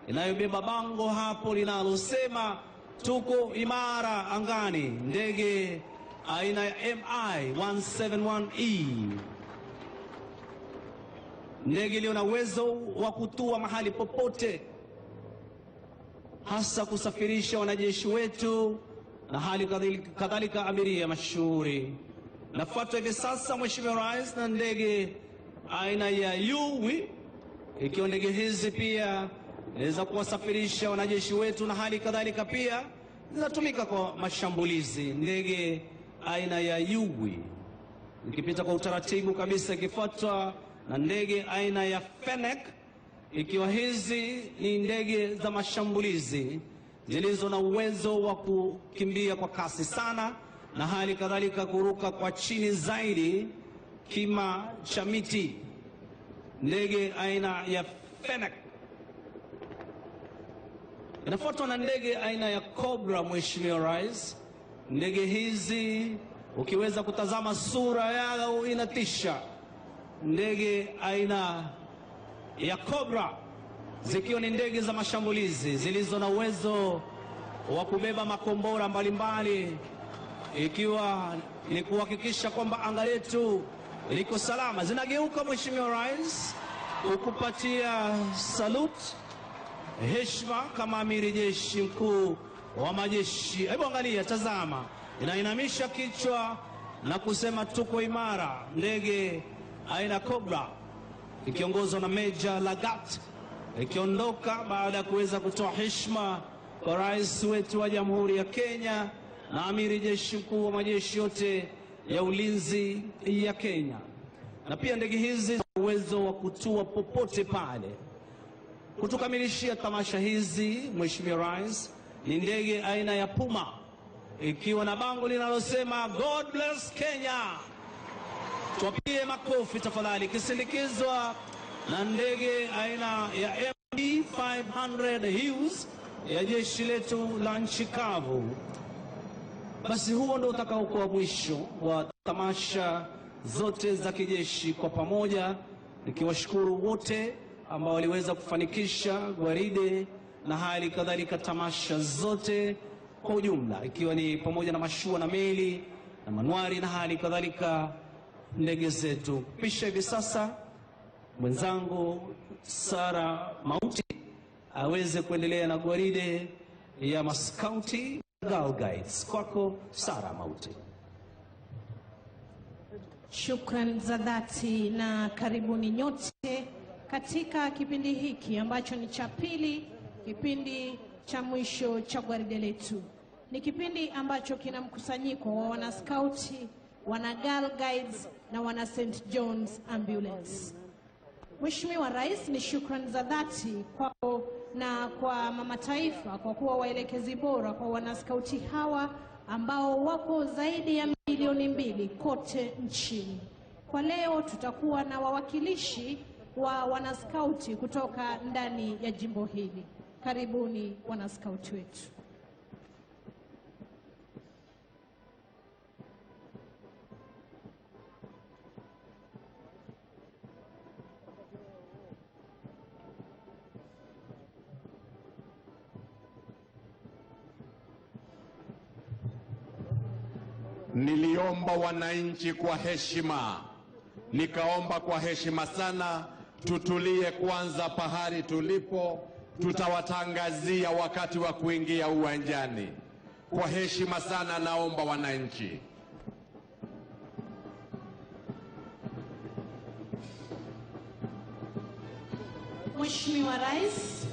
inayobeba bango hapo linalosema tuko imara angani, ndege aina ya MI-171E. Ndege iliyo na uwezo wa kutua mahali popote, hasa kusafirisha wanajeshi wetu na hali kadhalika abiria mashuhuri. Nafuatwa hivi sasa, Mheshimiwa Rais, na ndege aina ya UWI, ikiwa ndege hizi pia inaweza kuwasafirisha wanajeshi wetu na hali kadhalika pia zinatumika kwa mashambulizi. Ndege aina ya UWI ikipita kwa utaratibu kabisa, ikifuatwa na ndege aina ya Fennec, ikiwa hizi ni ndege za mashambulizi zilizo na uwezo wa kukimbia kwa kasi sana na hali kadhalika kuruka kwa chini zaidi kima cha miti. Ndege aina ya Fennec inafuatwa na ndege aina ya Cobra, Mheshimiwa Rais. Ndege hizi ukiweza kutazama sura yao inatisha. Ndege aina ya Cobra zikiwa ni ndege za mashambulizi zilizo na uwezo wa kubeba makombora mbalimbali, ikiwa ni kuhakikisha kwamba anga letu liko salama. Zinageuka, Mheshimiwa Rais, kukupatia salute, heshima kama amiri jeshi mkuu wa majeshi. Hebu angalia, tazama, inainamisha kichwa na kusema tuko imara. Ndege aina Cobra ikiongozwa na Meja Lagat ikiondoka baada ya kuweza kutoa heshima kwa rais wetu wa Jamhuri ya Kenya na amiri jeshi mkuu wa majeshi yote ya ulinzi ya Kenya. Na pia ndege hizi zina uwezo wa kutua popote pale. Kutukamilishia tamasha hizi, Mheshimiwa Rais, ni ndege aina ya Puma ikiwa na bango linalosema God bless Kenya. Tuwapie makofi tafadhali, kisindikizwa na ndege aina ya MD-500 Hughes ya jeshi letu la nchi kavu. Basi huo ndio utakaokuwa mwisho wa tamasha zote za kijeshi kwa pamoja, nikiwashukuru wote ambao waliweza kufanikisha gwaride na hali kadhalika tamasha zote kwa ujumla, ikiwa ni pamoja na mashua na meli na manuari na hali kadhalika ndege zetu. Kisha hivi sasa mwenzangu Sara Mauti aweze kuendelea na gwaride ya maskauti Girl Guides. Kwako Sara Mauti. Shukran za dhati na karibuni nyote katika kipindi hiki ambacho ni cha pili, kipindi cha mwisho cha gwaride letu. Ni kipindi ambacho kina mkusanyiko wa wanaskauti, wana Girl Guides na wana St. John's Ambulance. Mheshimiwa Rais, ni shukrani za dhati kwao na kwa Mama Taifa kwa kuwa waelekezi bora kwa wanaskauti hawa ambao wako zaidi ya milioni 2 kote nchini. Kwa leo tutakuwa na wawakilishi wa wanaskauti kutoka ndani ya jimbo hili. Karibuni wanaskauti wetu. Niliomba wananchi kwa heshima, nikaomba kwa heshima sana, tutulie kwanza pahali tulipo, tutawatangazia wakati wa kuingia uwanjani. Kwa heshima sana naomba wananchi. Mheshimiwa Rais,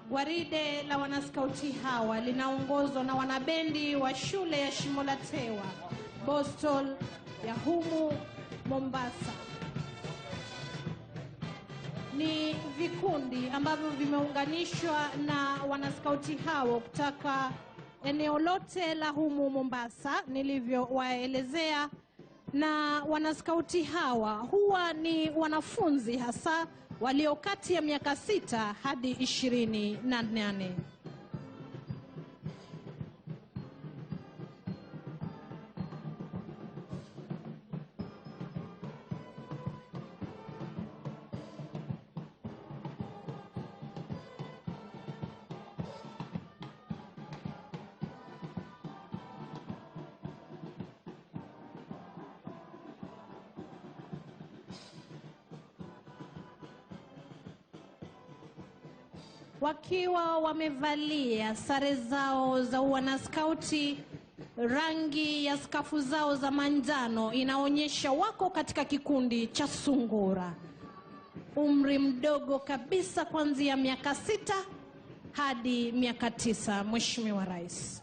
gwaride la wanaskauti hawa linaongozwa na wanabendi wa shule ya Shimo la Tewa, Boston ya humu Mombasa. Ni vikundi ambavyo vimeunganishwa na wanaskauti hao kutoka eneo lote la humu Mombasa nilivyowaelezea, na wanaskauti hawa huwa ni wanafunzi hasa walio kati ya miaka 6 hadi 28. Wakiwa wamevalia sare zao za wanaskauti, rangi ya skafu zao za manjano inaonyesha wako katika kikundi cha sungura. Umri mdogo kabisa, kuanzia miaka 6 hadi miaka 9. Mheshimiwa Rais.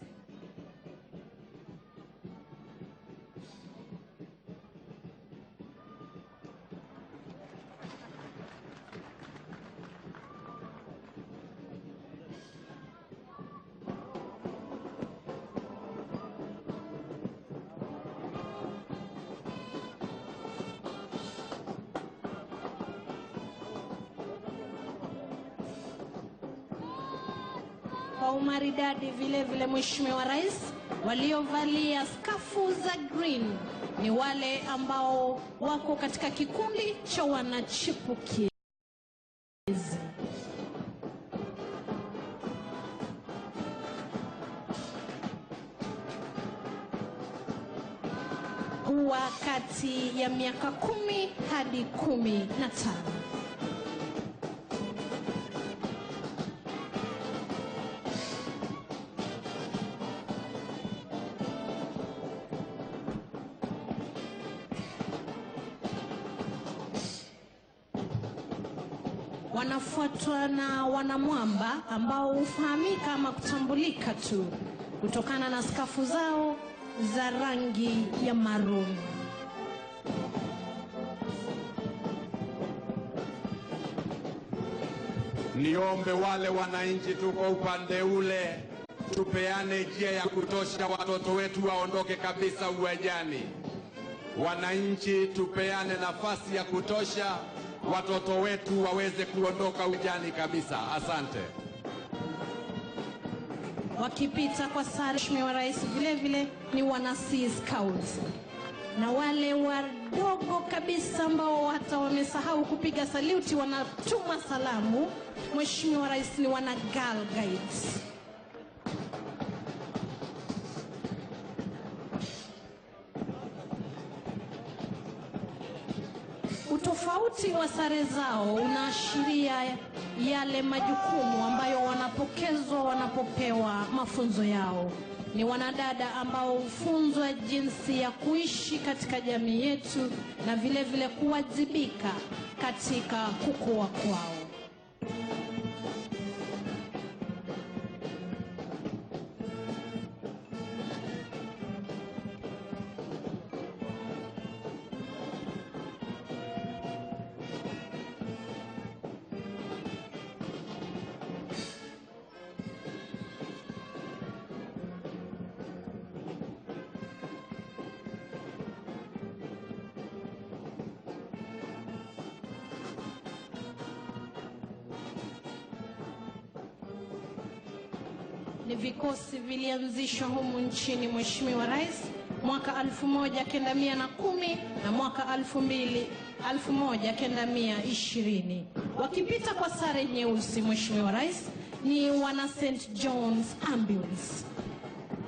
Kwa umaridadi vile vile, Mheshimiwa Rais, waliovalia skafu za green ni wale ambao wako katika kikundi cha wanachipukizi. kuwa kati ya miaka 10 hadi 15. Wanafuatwa na wanamwamba ambao hufahamika ama kutambulika tu kutokana na skafu zao za rangi ya maroon. Niombe wale wananchi tuko upande ule, tupeane njia ya kutosha, watoto wetu waondoke kabisa uwanjani. Wananchi tupeane nafasi ya kutosha, watoto wetu waweze kuondoka uwanjani kabisa. Asante. Wakipita kwa sare Mheshimiwa Rais vile vile ni wana Sea Scouts. Na wale wadogo kabisa ambao hata wamesahau kupiga saluti wanatuma salamu Mheshimiwa Rais ni wana Girl Guides. Utofauti wa sare zao unaashiria yale majukumu ambayo wanapokezwa wanapopewa mafunzo yao. Ni wanadada ambao hufunzwa jinsi ya kuishi katika jamii yetu na vile vile kuwajibika katika kukua kwao. Ni vikosi vilianzishwa humu nchini Mheshimiwa Rais mwaka 1910 na mwaka 1920. Wakipita kwa sare nyeusi Mheshimiwa Rais ni wana St. John's Ambulance.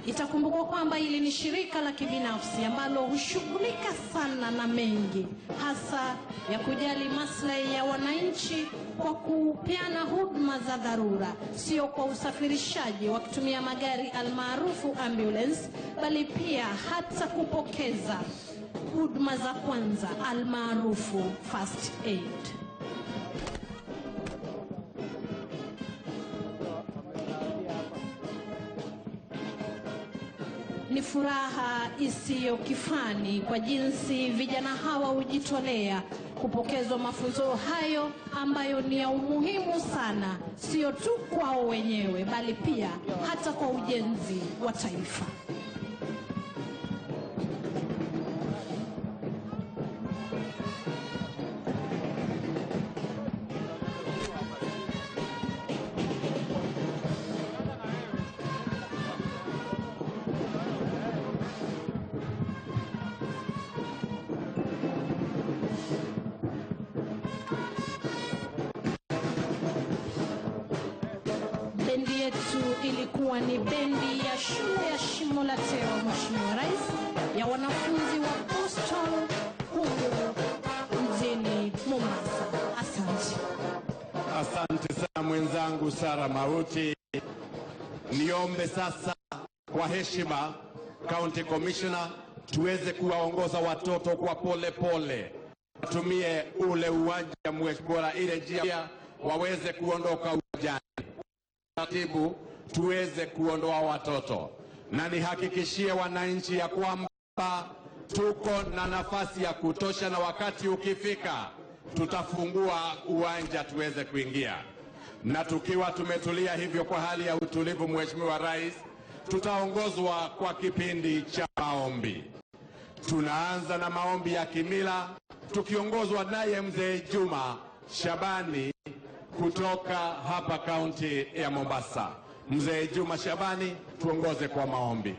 Itakumbukwa kwamba hili ni shirika la kibinafsi ambalo hushughulika sana na mengi, hasa ya kujali maslahi ya wananchi kwa kupeana huduma za dharura, sio kwa usafirishaji wa kutumia magari almaarufu ambulance, bali pia hata kupokeza huduma za kwanza almaarufu first aid. Ni furaha isiyo kifani kwa jinsi vijana hawa hujitolea kupokezwa mafunzo hayo ambayo ni ya umuhimu sana, sio tu kwao wenyewe bali pia hata kwa ujenzi wa taifa. Bendi yetu ilikuwa ni bendi ya shule ya Shimo la Tewa Mheshimiwa Rais, ya wanafunzi wa Boston humu mjini Mombasa. Asante. Asante sana mwenzangu Sara Mauti. Niombe sasa kwa heshima County Commissioner tuweze kuwaongoza watoto kwa pole pole. Tumie ule uwanja Mheshimiwa, ile njia waweze kuondoka uwanjani. Taratibu tuweze kuondoa watoto, na nihakikishie wananchi ya kwamba tuko na nafasi ya kutosha, na wakati ukifika tutafungua uwanja tuweze kuingia. Na tukiwa tumetulia hivyo kwa hali ya utulivu, Mheshimiwa Rais, tutaongozwa kwa kipindi cha maombi. Tunaanza na maombi ya kimila tukiongozwa naye Mzee Juma Shabani kutoka hapa kaunti ya Mombasa. Mzee Juma Shabani, tuongoze kwa maombi.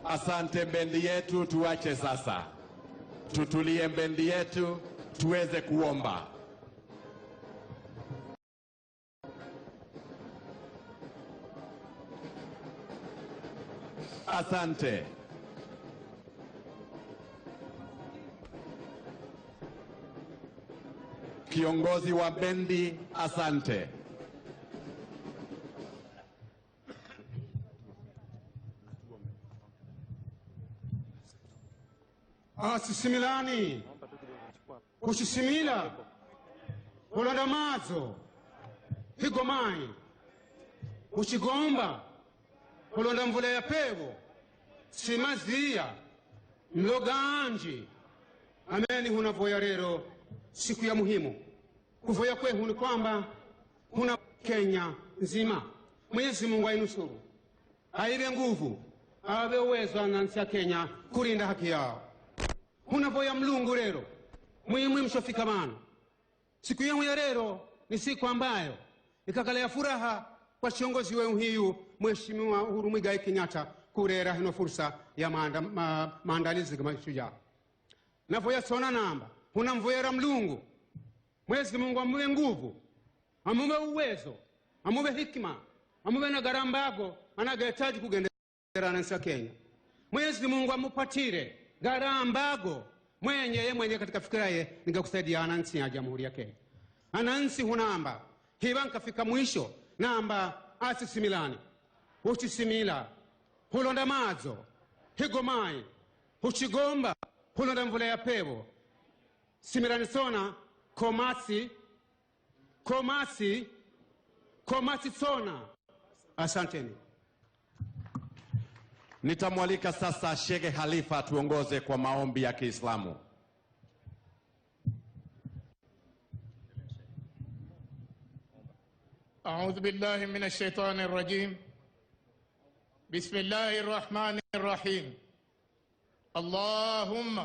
Asante bendi yetu, tuache sasa. Tutulie bendi yetu tuweze kuomba. Asante. Kiongozi wa bendi, asante. Sisimilani kushisimila kulondamazo higomai kuchigomba kulonda mvula ya pevo simazia mloganji ameni hunavoya rero siku ya muhimu kuvoya kwehu ni kwamba huna Kenya nzima. Mwenyezi Mungu ainusuru, aive nguvu, awe uwezo anansi ya Kenya kurinda haki yao. Hunavoya mlungu rero muhimu mshofikamana. Siku ya rero ni siku ambayo ikakala ya furaha kwa kiongozi wenu hiyu Mheshimiwa Uhuru Muigai Kenyatta kurera hino fursa ya maandalizi kama Mashujaa. Navoya sona namba hunamvoyera mlungu. Mwenyezi Mungu amuwe nguvu, amuwe uwezo, amuwe hikima, amuwe na garambago anagahitaji kugendera nchi ya Kenya. Mwenyezi Mungu amupatire garambago mwenye katika fikira ye ningakusaidia anansi ya Jamhuri ya Kenya. Anansi hunamba hiva nkafika mwisho namba asisimilani uchisimila hulonda mazo higomai uchigomba hulonda mvula ya pevo simirani sona komasi sona. Asanteni. Nitamwalika sasa Sheikh Khalifa tuongoze kwa maombi ya Kiislamu. أعوذ بالله من الشيطان الرجيم. بسم الله الرحمن الرحيم. اللهم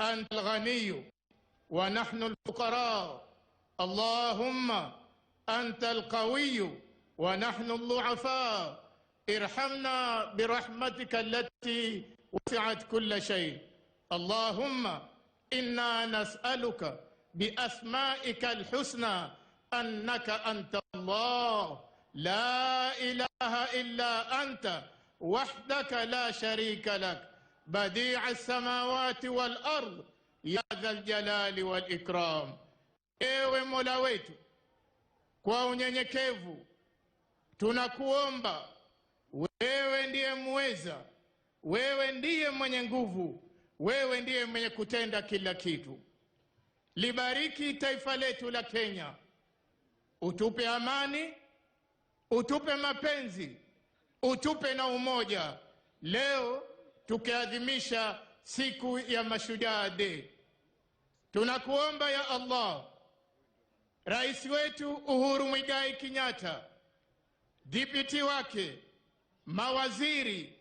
أنت الغني ونحن الفقراء. اللهم أنت القوي ونحن الضعفاء. ارحمنا برحمتك التي وسعت كل شيء. اللهم إنا نسألك بأسمائك الحسنى أنك أنت الله لا إله إلا أنت وحدك لا شريك لك بديع السماوات والأرض يا ذا الجلال والإكرام. Ewe Mola wetu, kwa unyenyekevu tunakuomba, wewe ndiye muweza, wewe ndiye mwenye nguvu, wewe ndiye mwenye kutenda kila kitu. Libariki taifa letu la Kenya, utupe amani, utupe mapenzi, utupe na umoja. Leo tukiadhimisha siku ya Mashujaa Day, tunakuomba ya Allah, Rais wetu Uhuru Muigai Kenyatta, deputy wake, mawaziri,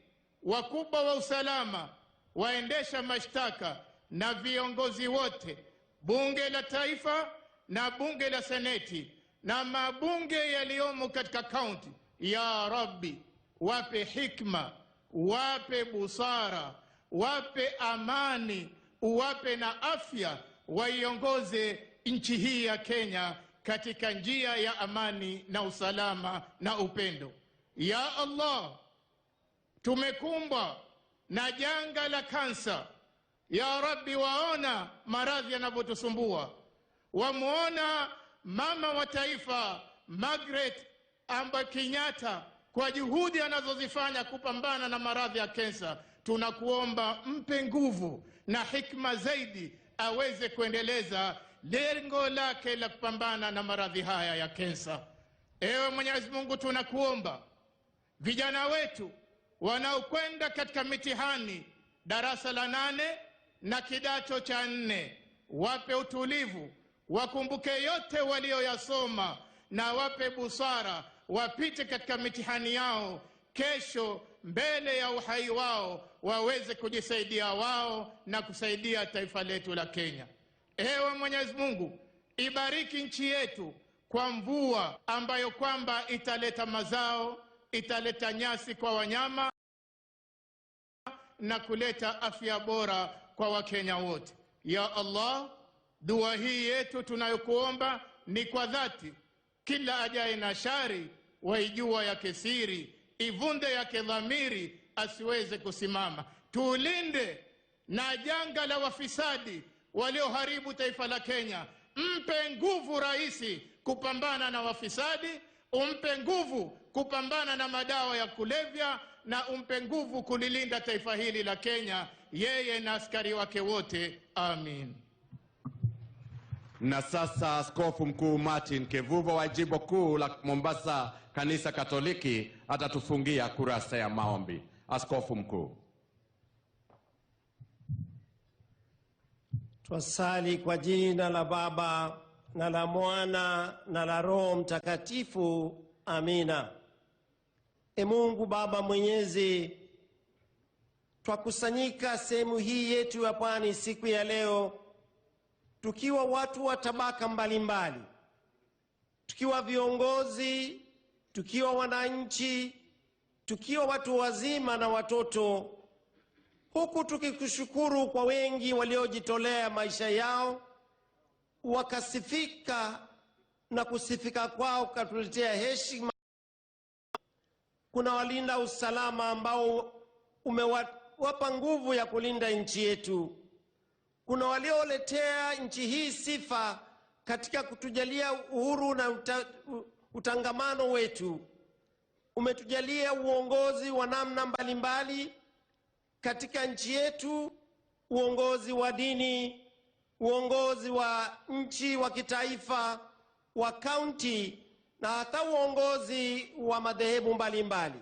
wakubwa wa usalama, waendesha mashtaka na viongozi wote, bunge la taifa na bunge la seneti na mabunge yaliyomo katika kaunti, ya Rabbi, wape hikma, wape busara, wape amani, uwape na afya, waiongoze nchi hii ya Kenya katika njia ya amani na usalama na upendo. Ya Allah, tumekumbwa na janga la kansa. Ya Rabbi, waona maradhi yanavyotusumbua. Wamuona mama wa taifa Margaret Amba Kenyatta kwa juhudi anazozifanya kupambana na maradhi ya kansa. Tunakuomba mpe nguvu na hikma zaidi aweze kuendeleza lengo lake la kupambana na maradhi haya ya kansa. Ewe Mwenyezi Mungu, tunakuomba vijana wetu wanaokwenda katika mitihani darasa la 8 na kidato cha 4, wape utulivu, wakumbuke yote walioyasoma na wape busara, wapite katika mitihani yao kesho mbele ya uhai wao, waweze kujisaidia wao na kusaidia taifa letu la Kenya. Ewe Mwenyezi Mungu, ibariki nchi yetu kwa mvua ambayo kwamba italeta mazao, italeta nyasi kwa wanyama na kuleta afya bora kwa Wakenya wote. Ya Allah, dua hii yetu tunayokuomba ni kwa dhati. Kila ajaye na shari waijua yake siri, ivunde yake dhamiri, asiweze kusimama. Tulinde na janga la wafisadi walioharibu taifa la Kenya. Mpe nguvu rais kupambana na wafisadi, umpe nguvu kupambana na madawa ya kulevya, na umpe nguvu kulilinda taifa hili la Kenya, yeye na askari wake wote. Amin. Na sasa Askofu Mkuu Martin Kevuvo wa Jimbo Kuu la Mombasa Kanisa Katoliki atatufungia kurasa ya maombi. Askofu Mkuu. Twasali kwa jina la Baba na la Mwana na la Roho Mtakatifu. Amina. Mungu Baba Mwenyezi, twakusanyika sehemu hii yetu ya pwani siku ya leo tukiwa watu wa tabaka mbalimbali, tukiwa viongozi, tukiwa wananchi, tukiwa watu wazima na watoto, huku tukikushukuru kwa wengi waliojitolea maisha yao wakasifika, na kusifika kwao katuletea heshima. Kuna walinda usalama ambao umewapa nguvu ya kulinda nchi yetu. Kuna walioletea nchi hii sifa katika kutujalia uhuru na utangamano wetu. Umetujalia uongozi wa namna mbalimbali katika nchi yetu, uongozi wa dini, uongozi wa nchi wa kitaifa, wa kaunti, na hata uongozi wa madhehebu mbalimbali.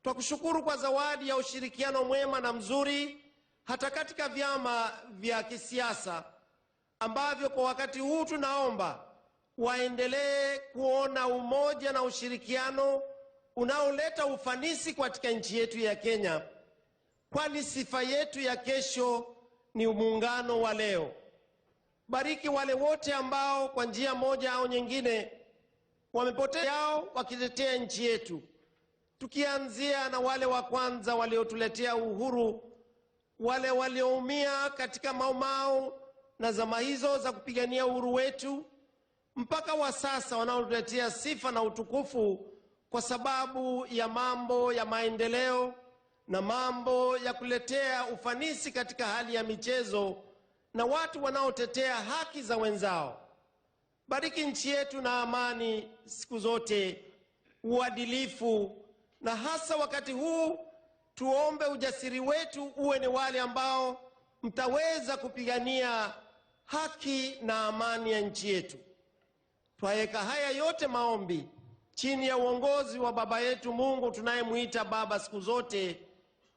Twakushukuru kwa zawadi ya ushirikiano mwema na mzuri hata katika vyama vya kisiasa ambavyo kwa wakati huu tunaomba waendelee kuona umoja na ushirikiano unaoleta ufanisi katika nchi yetu ya Kenya, kwani sifa yetu ya kesho ni muungano wa leo. Bariki wale wote ambao kwa njia moja au nyingine wamepotea yao wakitetea nchi yetu, tukianzia na wale wa kwanza waliotuletea uhuru, wale walioumia katika maumau na zama hizo za kupigania uhuru wetu, mpaka wa sasa wanaotuletea sifa na utukufu kwa sababu ya mambo ya maendeleo na mambo ya kuletea ufanisi katika hali ya michezo, na watu wanaotetea haki za wenzao. Bariki nchi yetu na amani siku zote, uadilifu, na hasa wakati huu tuombe ujasiri wetu uwe ni wale ambao mtaweza kupigania haki na amani ya nchi yetu. Twaweka haya yote maombi chini ya uongozi wa Baba yetu Mungu tunayemuita Baba siku zote,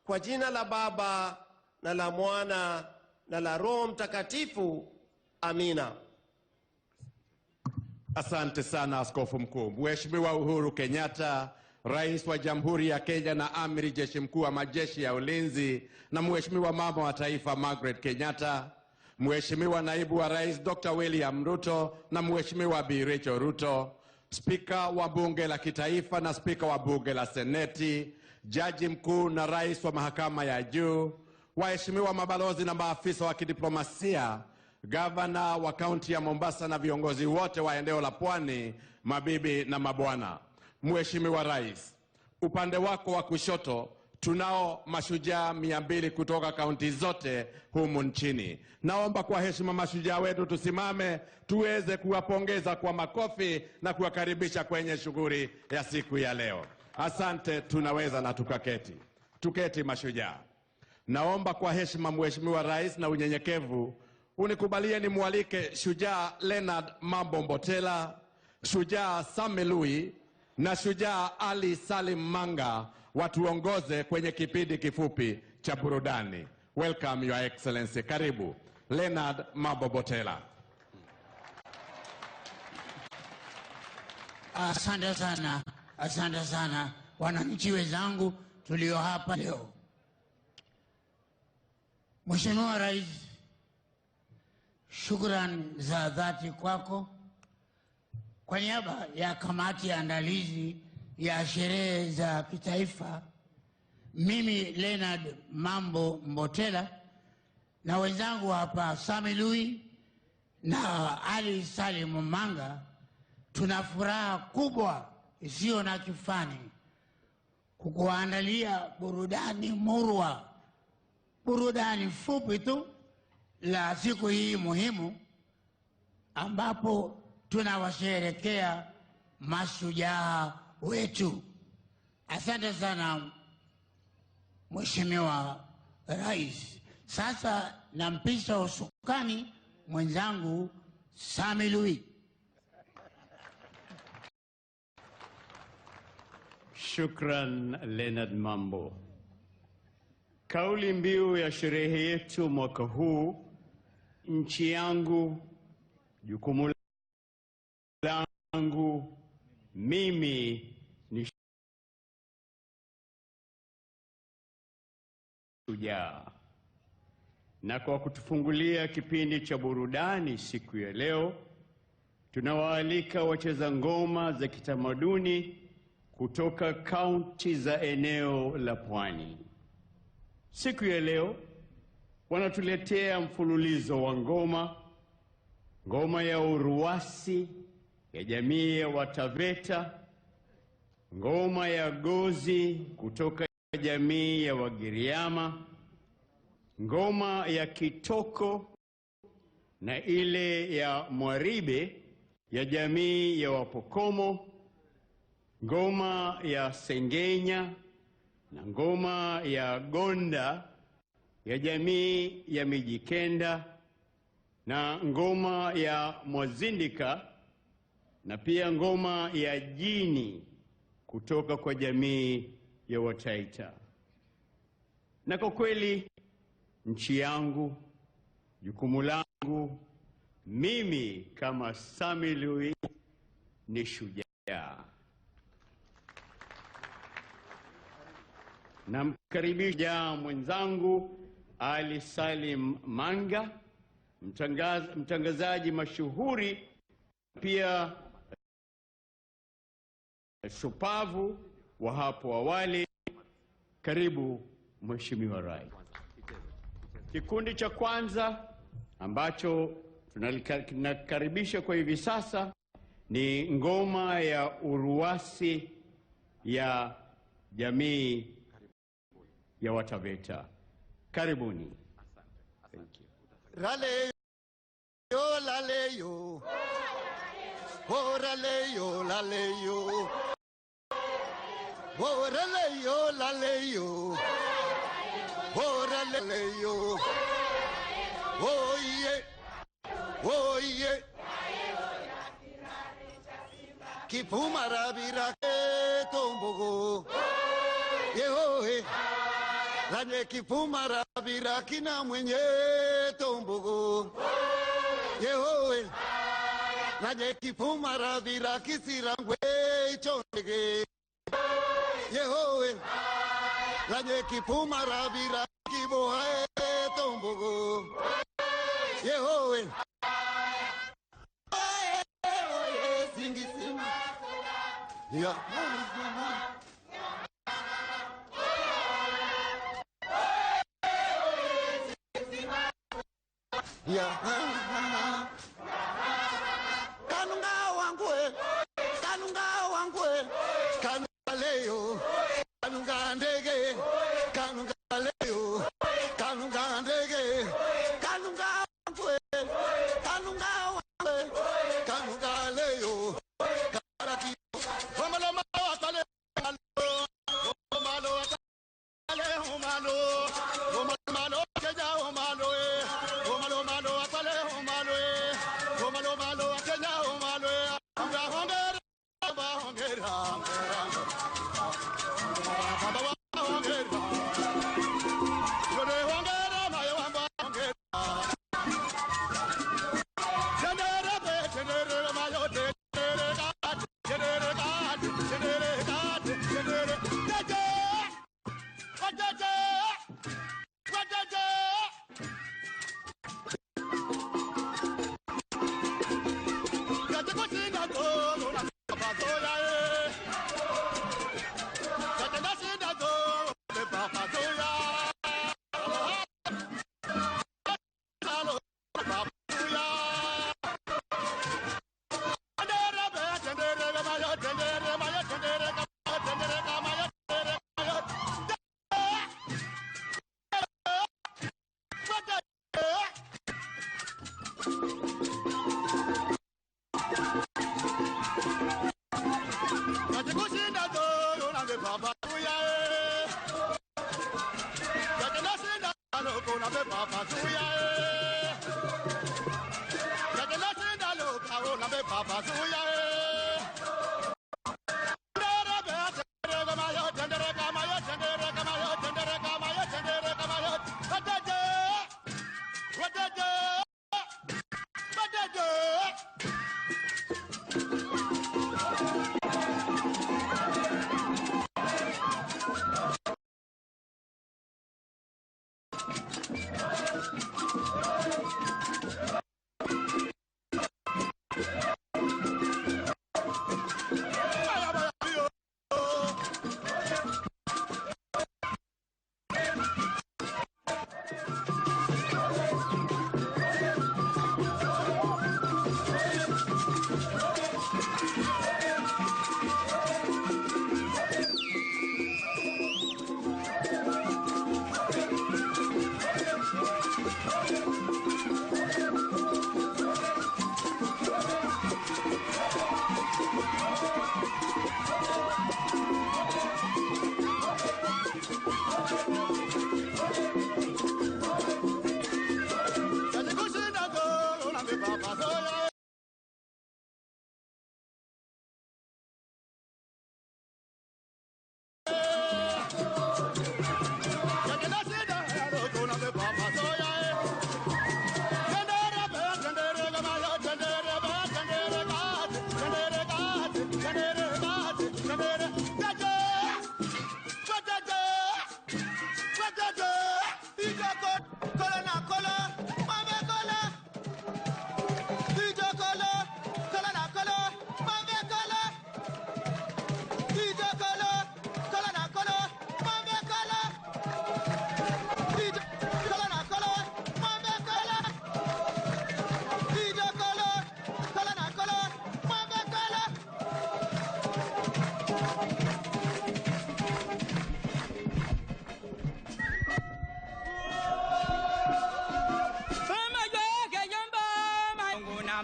kwa jina la Baba na la Mwana na la Roho Mtakatifu. Amina. Asante sana Askofu Mkuu. Mheshimiwa Uhuru Kenyatta, Rais wa Jamhuri ya Kenya na Amiri Jeshi Mkuu wa Majeshi ya Ulinzi, na Mheshimiwa Mama wa Taifa Margaret Kenyatta, Mheshimiwa Naibu wa Rais Dr. William Ruto na Mheshimiwa Bi Rachel Ruto, Spika wa Bunge la Kitaifa na Spika wa Bunge la Seneti, Jaji Mkuu na Rais wa Mahakama ya Juu, waheshimiwa mabalozi na maafisa wa kidiplomasia, Gavana wa kaunti ya Mombasa na viongozi wote wa eneo la Pwani, mabibi na mabwana. Mheshimiwa Rais, upande wako wa kushoto tunao mashujaa 200 kutoka kaunti zote humu nchini. Naomba kwa heshima mashujaa wetu tusimame tuweze kuwapongeza kwa makofi na kuwakaribisha kwenye shughuli ya siku ya leo. Asante, tunaweza na tukaketi. Tuketi mashujaa. Naomba kwa heshima Mheshimiwa Rais na unyenyekevu unikubalie nimwalike shujaa Leonard Mambo Mbotela, shujaa Samelui na shujaa Ali Salim Manga watuongoze kwenye kipindi kifupi cha burudani. Welcome Your Excellency. Karibu Leonard Mambo Mbotela. Asante sana wananchi wenzangu tulio hapa leo. Mheshimiwa Rais, shukrani za dhati kwako. Kwa niaba ya kamati ya andalizi ya sherehe za kitaifa, mimi Leonard Mambo Mbotela na wenzangu hapa Samelui na Ali Salim Manga tuna furaha kubwa isiyo na kifani kukuandalia burudani murwa, burudani fupi tu la siku hii muhimu ambapo tunawasherehekea mashujaa wetu. Asante sana Mheshimiwa Rais. Sasa nampisha usukani mwenzangu Sami Lui. Shukran Leonard Mambo. Kauli mbiu ya sherehe yetu mwaka huu, nchi yangu, jukumu langu, mimi ni shujaa. Na kwa kutufungulia kipindi cha burudani siku ya leo, tunawaalika wacheza ngoma za kitamaduni kutoka kaunti za eneo la Pwani. Siku ya leo wanatuletea mfululizo wa ngoma, ngoma ya uruwasi ya jamii ya Wataveta, ngoma ya gozi kutoka jamii ya Wagiriama, ngoma ya kitoko na ile ya Mwaribe ya jamii ya Wapokomo, ngoma ya Sengenya na ngoma ya Gonda ya jamii ya Mijikenda, na ngoma ya Mwazindika na pia ngoma ya Jini kutoka kwa jamii ya Wataita. Na kwa kweli nchi yangu, jukumu langu, mimi kama Sami Lui ni shujaa. Namkaribisha mwenzangu Ali Salim Manga, mtangazaji mashuhuri pia shupavu wa hapo awali. Karibu Mheshimiwa Rais. Kikundi cha kwanza ambacho tunakaribisha kwa hivi sasa ni ngoma ya uruwasi ya jamii ya Wataveta. Karibuni. Thank you. Rale yo lale yo, oh rale yo lale yo, oh rale yo lale yo, oh rale yo, oh yeah, kipuma rabira tombogo, yehoe. Lanye kipuma rabira kina mwenye tombogo, yehoe. Lanye kipuma rabira kisirangwe chondege, yehoe. Lanye kipuma rabira kibohae tombogo, yehoe. Singi sima, ya. Yeah. Kanunga wangwe, kanunga leo, kanunga ndege, kanunga leo, kanunga ndege, kanunga wangwe, kanunga leo, karaki, wamalo wakale, wamalo wakale, wamalo keja, wamalo.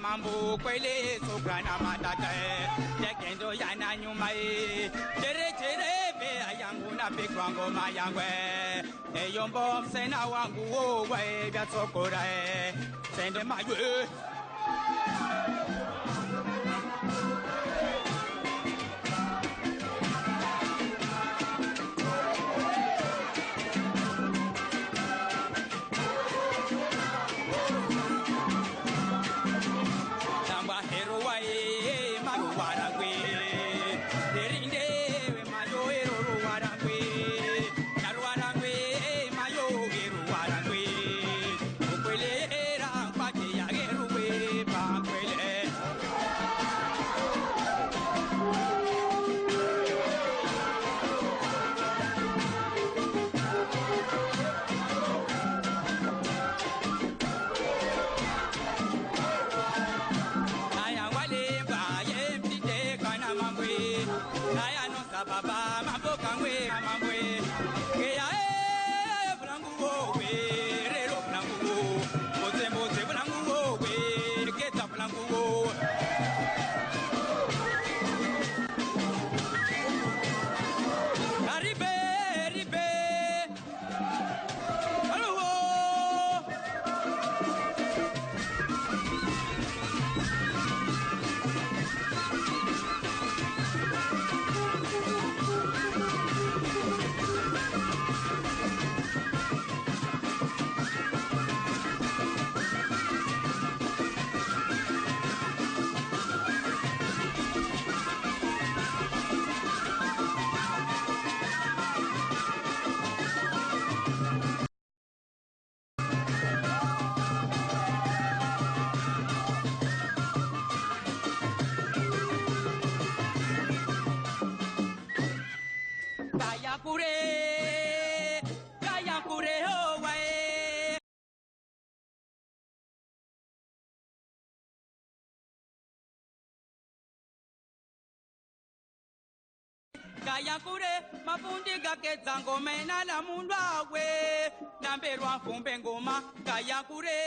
mambo kwele sokana matata tekendo yana nyuma chere chere be ayangu na pikwango mayangwe eyombo msena wangu wowe bya sokora sende maywe Kaya kure mafundi gakeza ngoma na mundu awe namberwa mfumbe ngoma kaya kure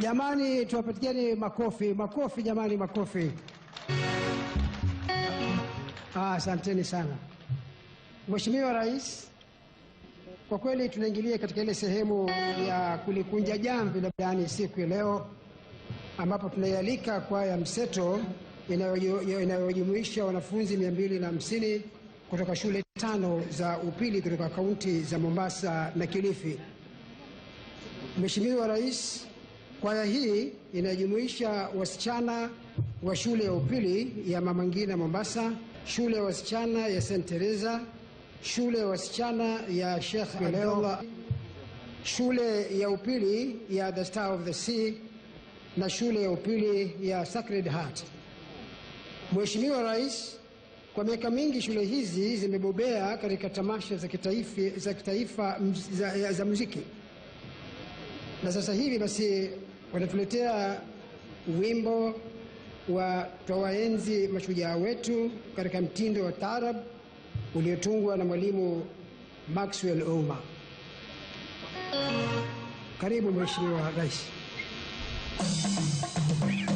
Jamani, tuwapatieni makofi, makofi jamani, makofi. Asanteni sana. Mheshimiwa Rais, kwa kweli tunaingilia katika ile sehemu ya kulikunja jamvi la baraani siku ya leo, ambapo tunaialika kwaya mseto inayojumuisha wanafunzi 250 kutoka shule 5 za upili kutoka kaunti za Mombasa na Kilifi. Mheshimiwa Rais, kwaya hii inajumuisha wasichana wa shule ya upili ya Mama Ngina Mombasa, shule ya wasichana ya St. Teresa, shule ya wasichana ya Sheikh Abdullah, shule ya upili ya The Star of the Sea na shule ya upili ya Sacred Heart. Mheshimiwa Rais, kwa miaka mingi shule hizi zimebobea katika tamasha za kitaifa za muziki. Na sasa hivi basi wanatuletea wimbo wa twawaenzi mashujaa wetu katika mtindo wa taarab uliotungwa na mwalimu Maxwell Ouma. Karibu Mheshimiwa Rais. Moja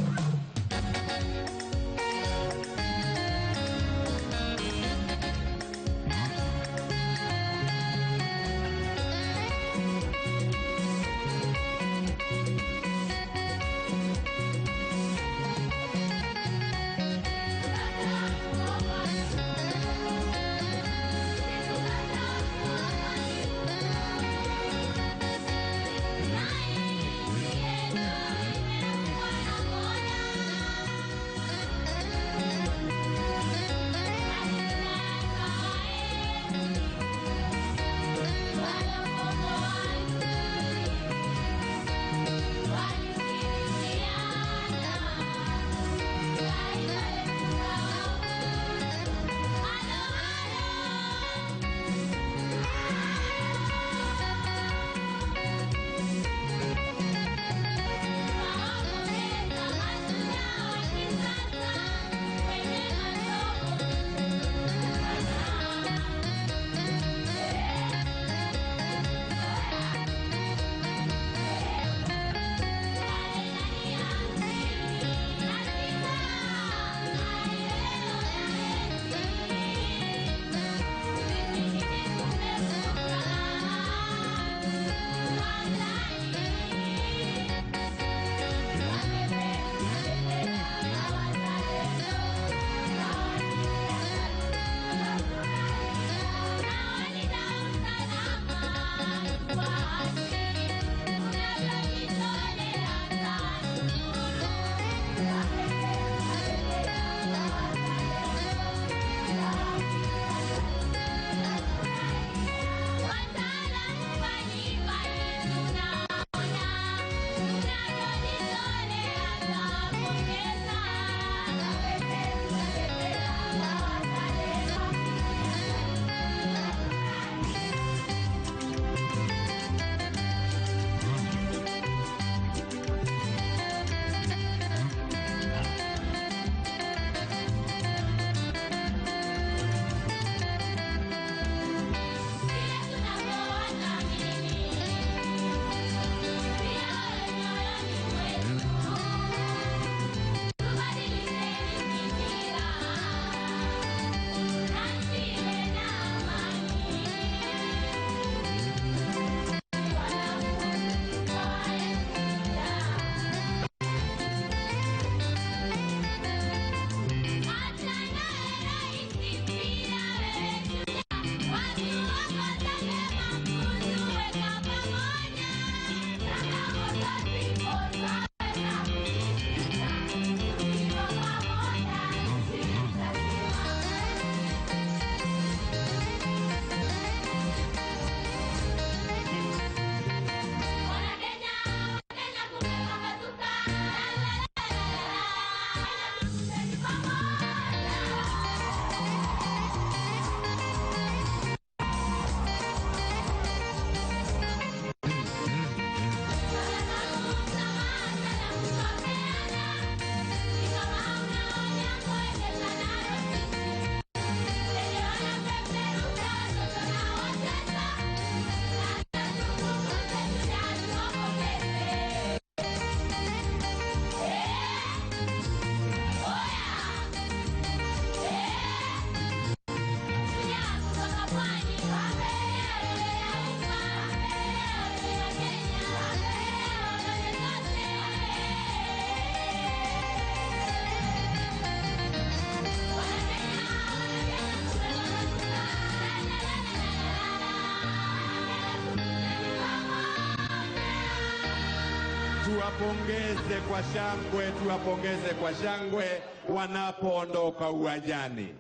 tuwapongeze kwa shangwe wanapoondoka uwanjani.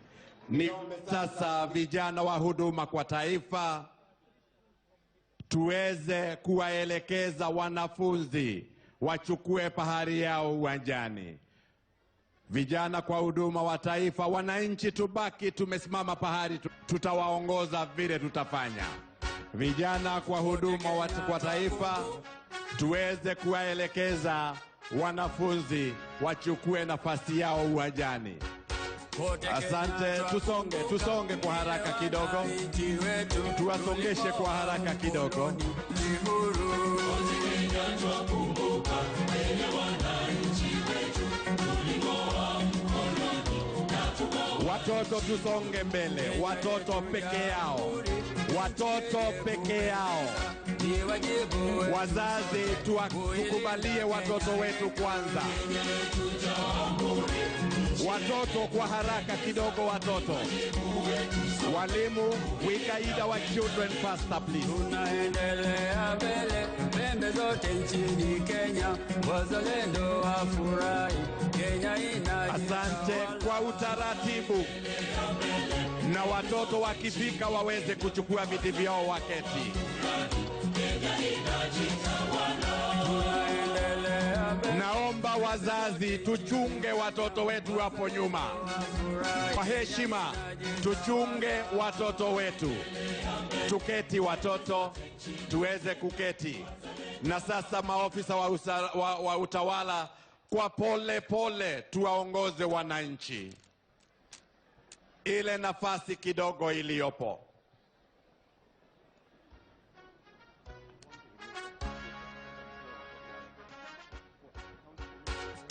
Ni sasa vijana wa huduma kwa taifa tuweze kuwaelekeza wanafunzi wachukue pahari yao uwanjani. Vijana kwa huduma wa taifa, wananchi tubaki tumesimama pahari, tutawaongoza vile tutafanya. Vijana kwa huduma kwa taifa tuweze kuwaelekeza wanafunzi wachukue nafasi yao uwanjani. Asante, tusonge kwa haraka kidogo. Tuwasongeshe kwa haraka kidogo. Watoto tusonge mbele, watoto peke yao. Wazazi tukubalie watoto wetu kwanza. Watoto kwa haraka kidogo, watoto. Walimu, we guide our children faster, please. Tunaendelea mbele, pembe zote nchini Kenya, wazalendo wafurahi, Kenya ina. Asante kwa utaratibu. Na watoto wakifika waweze kuchukua viti vyao waketi. Naomba wazazi tuchunge watoto wetu hapo nyuma. Kwa heshima tuchunge watoto wetu. Tuketi watoto, tuweze kuketi. Na sasa maofisa wa utawala, kwa pole pole tuwaongoze wananchi ile nafasi kidogo iliyopo.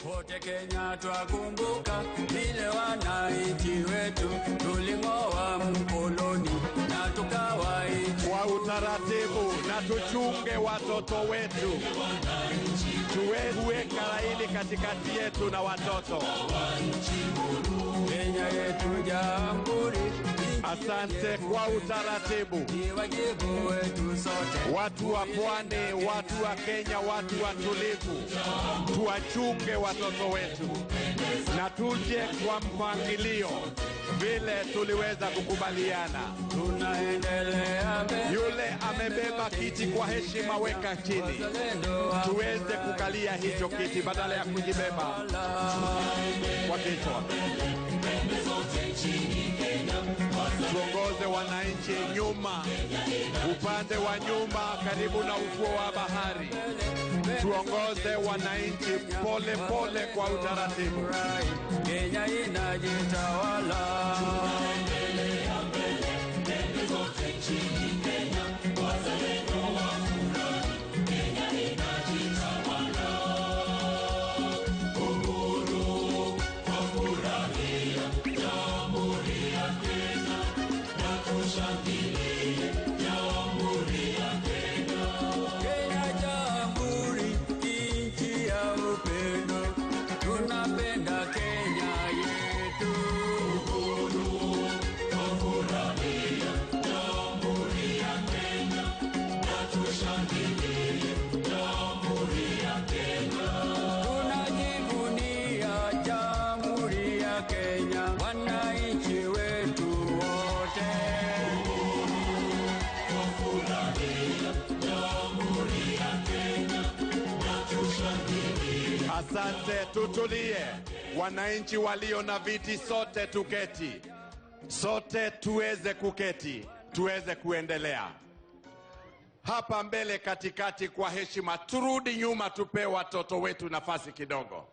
Wote Kenya twakumbuka vile wananchi wetu tuling'oa mkoloni na tukawaita. Kwa utaratibu na tuchunge watoto wetu. Tuweke laini katikati yetu na watoto. Kenya yetu jamhuri. Asante kwa utaratibu. Watu wa pwani, watu wa Kenya, watu watulivu, tuwachunge watoto wetu na tuje kwa mpangilio vile tuliweza kukubaliana. Tunaendelea mbele. Yule amebeba kiti kwa heshima, weka chini. Tuweze kukalia hicho kiti badala ya kujibeba kwa kichwa. Tuongoze wananchi nyuma, upande wa nyuma karibu na ufuo wa bahari. Tuongoze wananchi pole pole kwa utaratibu. Kenya inajitawala. Asante, tutulie. Wananchi walio na viti sote tuketi. Sote tuweze kuketi, tuweze kuendelea. Hapa mbele katikati kwa heshima, turudi nyuma tupe watoto wetu nafasi kidogo.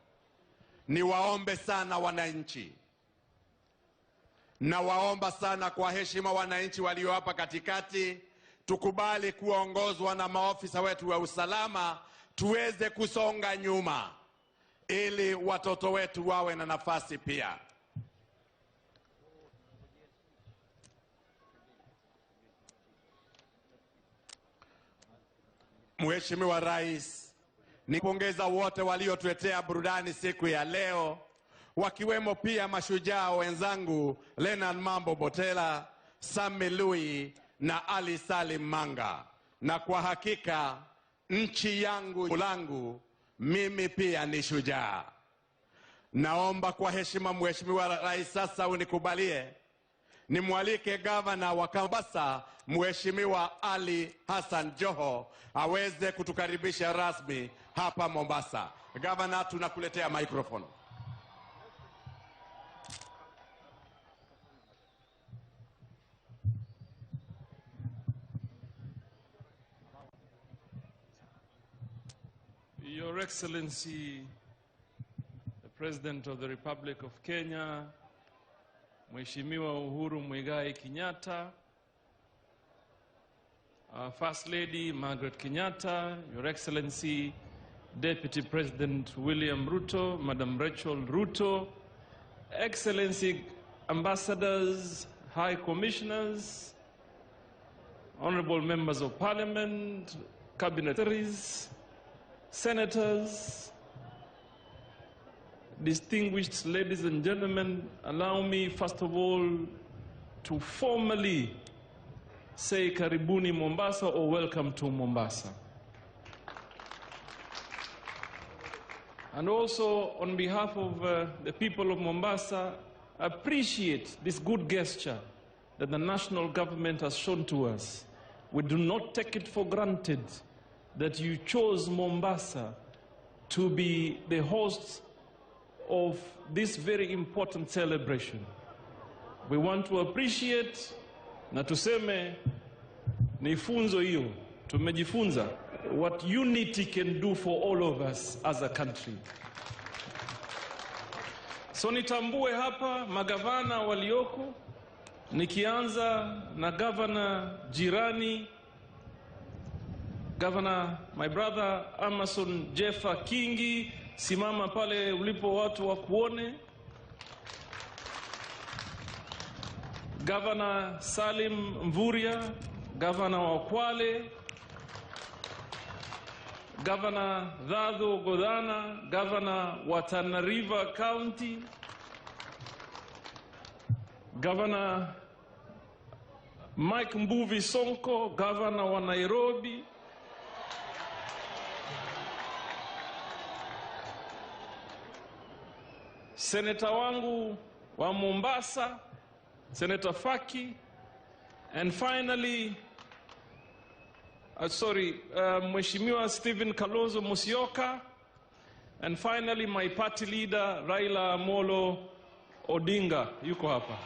Niwaombe sana wananchi. Na waomba sana kwa heshima wananchi walio hapa katikati, tukubali kuongozwa na maofisa wetu wa usalama, tuweze kusonga nyuma ili watoto wetu wawe na nafasi pia. Mheshimiwa Rais, nipongeza wote waliotuletea burudani siku ya leo, wakiwemo pia mashujaa wenzangu Leonard Mambo Botela, Sami Lui na Ali Salim Manga. Na kwa hakika nchi yangu langu mimi pia ni shujaa. Naomba kwa heshima Mheshimiwa Rais sasa unikubalie nimwalike gavana wa Mombasa Mheshimiwa Ali Hassan Joho aweze kutukaribisha rasmi hapa Mombasa. Gavana, tunakuletea microphone. Your Excellency, the President of the Republic of Kenya, Mheshimiwa Uhuru Muigai Kenyatta, First Lady Margaret Kenyatta, Your Excellency, Deputy President William Ruto, Madam Rachel Ruto, Excellency Ambassadors, High Commissioners, Honorable Members of Parliament, Cabinet Secretaries, Senators, distinguished ladies and gentlemen, allow me first of all to formally say Karibuni Mombasa, or welcome to Mombasa. And also on behalf of the people of Mombasa, appreciate this good gesture that the national government has shown to us. We do not take it for granted that you chose Mombasa to be the host of this very important celebration. We want to appreciate na tuseme ni funzo hiyo tumejifunza what unity can do for all of us as a country. So nitambue hapa magavana walioko, nikianza na gavana jirani, Governor, my brother Amason Jeffa Kingi, simama pale ulipo watu wakuone. Governor Salim Mvurya, Governor wa Kwale, Governor Dhadho Godana, Governor wa Tana River County, Governor Mike Mbuvi Sonko, Governor wa Nairobi, Senator wangu wa Mombasa, Senator Faki, and finally, Mheshimiwa Stephen Kalonzo Musyoka, and finally my party leader Raila Amolo Odinga, yuko hapa.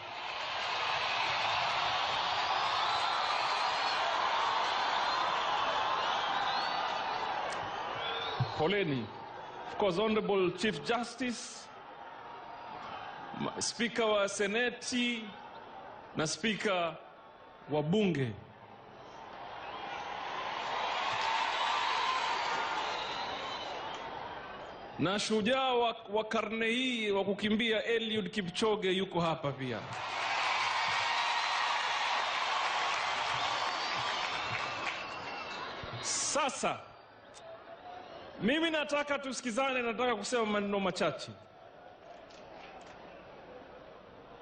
Poleni. Of course, Honorable Chief Justice, Speaker wa Seneti na Speaker wa Bunge. Na shujaa wa karne hii wa kukimbia Eliud Kipchoge yuko hapa pia. Sasa mimi nataka tusikizane, nataka kusema maneno machache.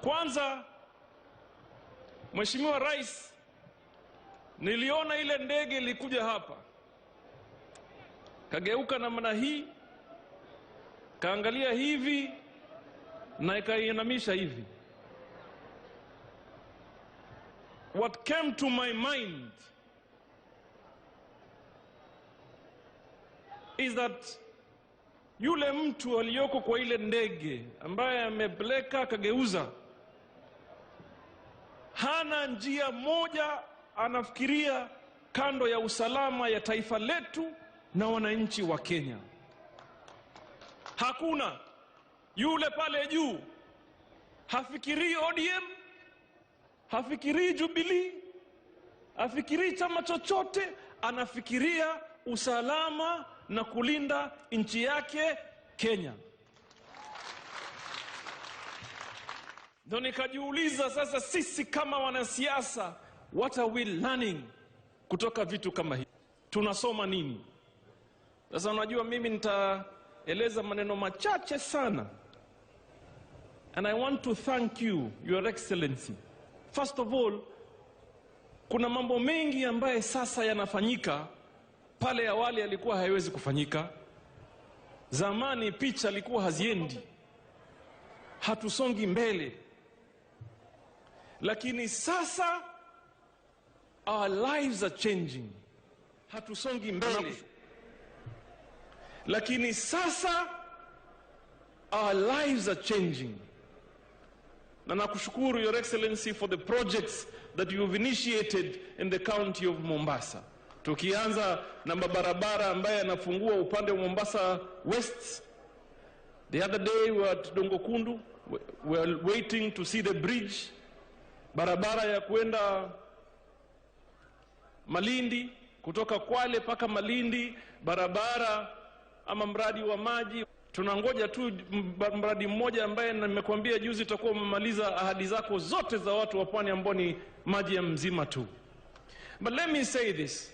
Kwanza, Mheshimiwa Rais, niliona ile ndege ilikuja hapa, kageuka namna hii, kaangalia hivi na ikainamisha hivi. What came to my mind is that yule mtu aliyoko kwa ile ndege ambaye amepeleka kageuza, hana njia moja anafikiria kando ya usalama ya taifa letu na wananchi wa Kenya. Hakuna. Yule pale juu hafikiri ODM, hafikiri Jubilee, hafikiri chama chochote, anafikiria usalama na kulinda nchi yake Kenya. Ndio nikajiuliza sasa, sisi kama wanasiasa, what are we learning kutoka vitu kama hivi? Tunasoma nini? Sasa unajua mimi nitaeleza maneno machache sana. And I want to thank you, Your Excellency. First of all, kuna mambo mengi ambaye sasa yanafanyika pale awali yalikuwa hayawezi kufanyika. Zamani picha ilikuwa haziendi, hatusongi mbele, lakini sasa our lives are changing. Hatusongi mbele, lakini sasa our lives are changing. Na nakushukuru Your Excellency for the projects that you've initiated in the county of Mombasa. Tukianza na mabarabara ambaye yanafungua upande wa Mombasa West. The other day we were at Dongokundu, we were waiting to see the bridge. Barabara ya kwenda Malindi, kutoka Kwale paka Malindi, barabara ama mradi wa maji. Tunangoja tu mradi mmoja ambaye nimekuambia juzi utakuwa umemaliza ahadi zako zote za watu wa pwani ambao ni maji ya mzima tu. But let me say this.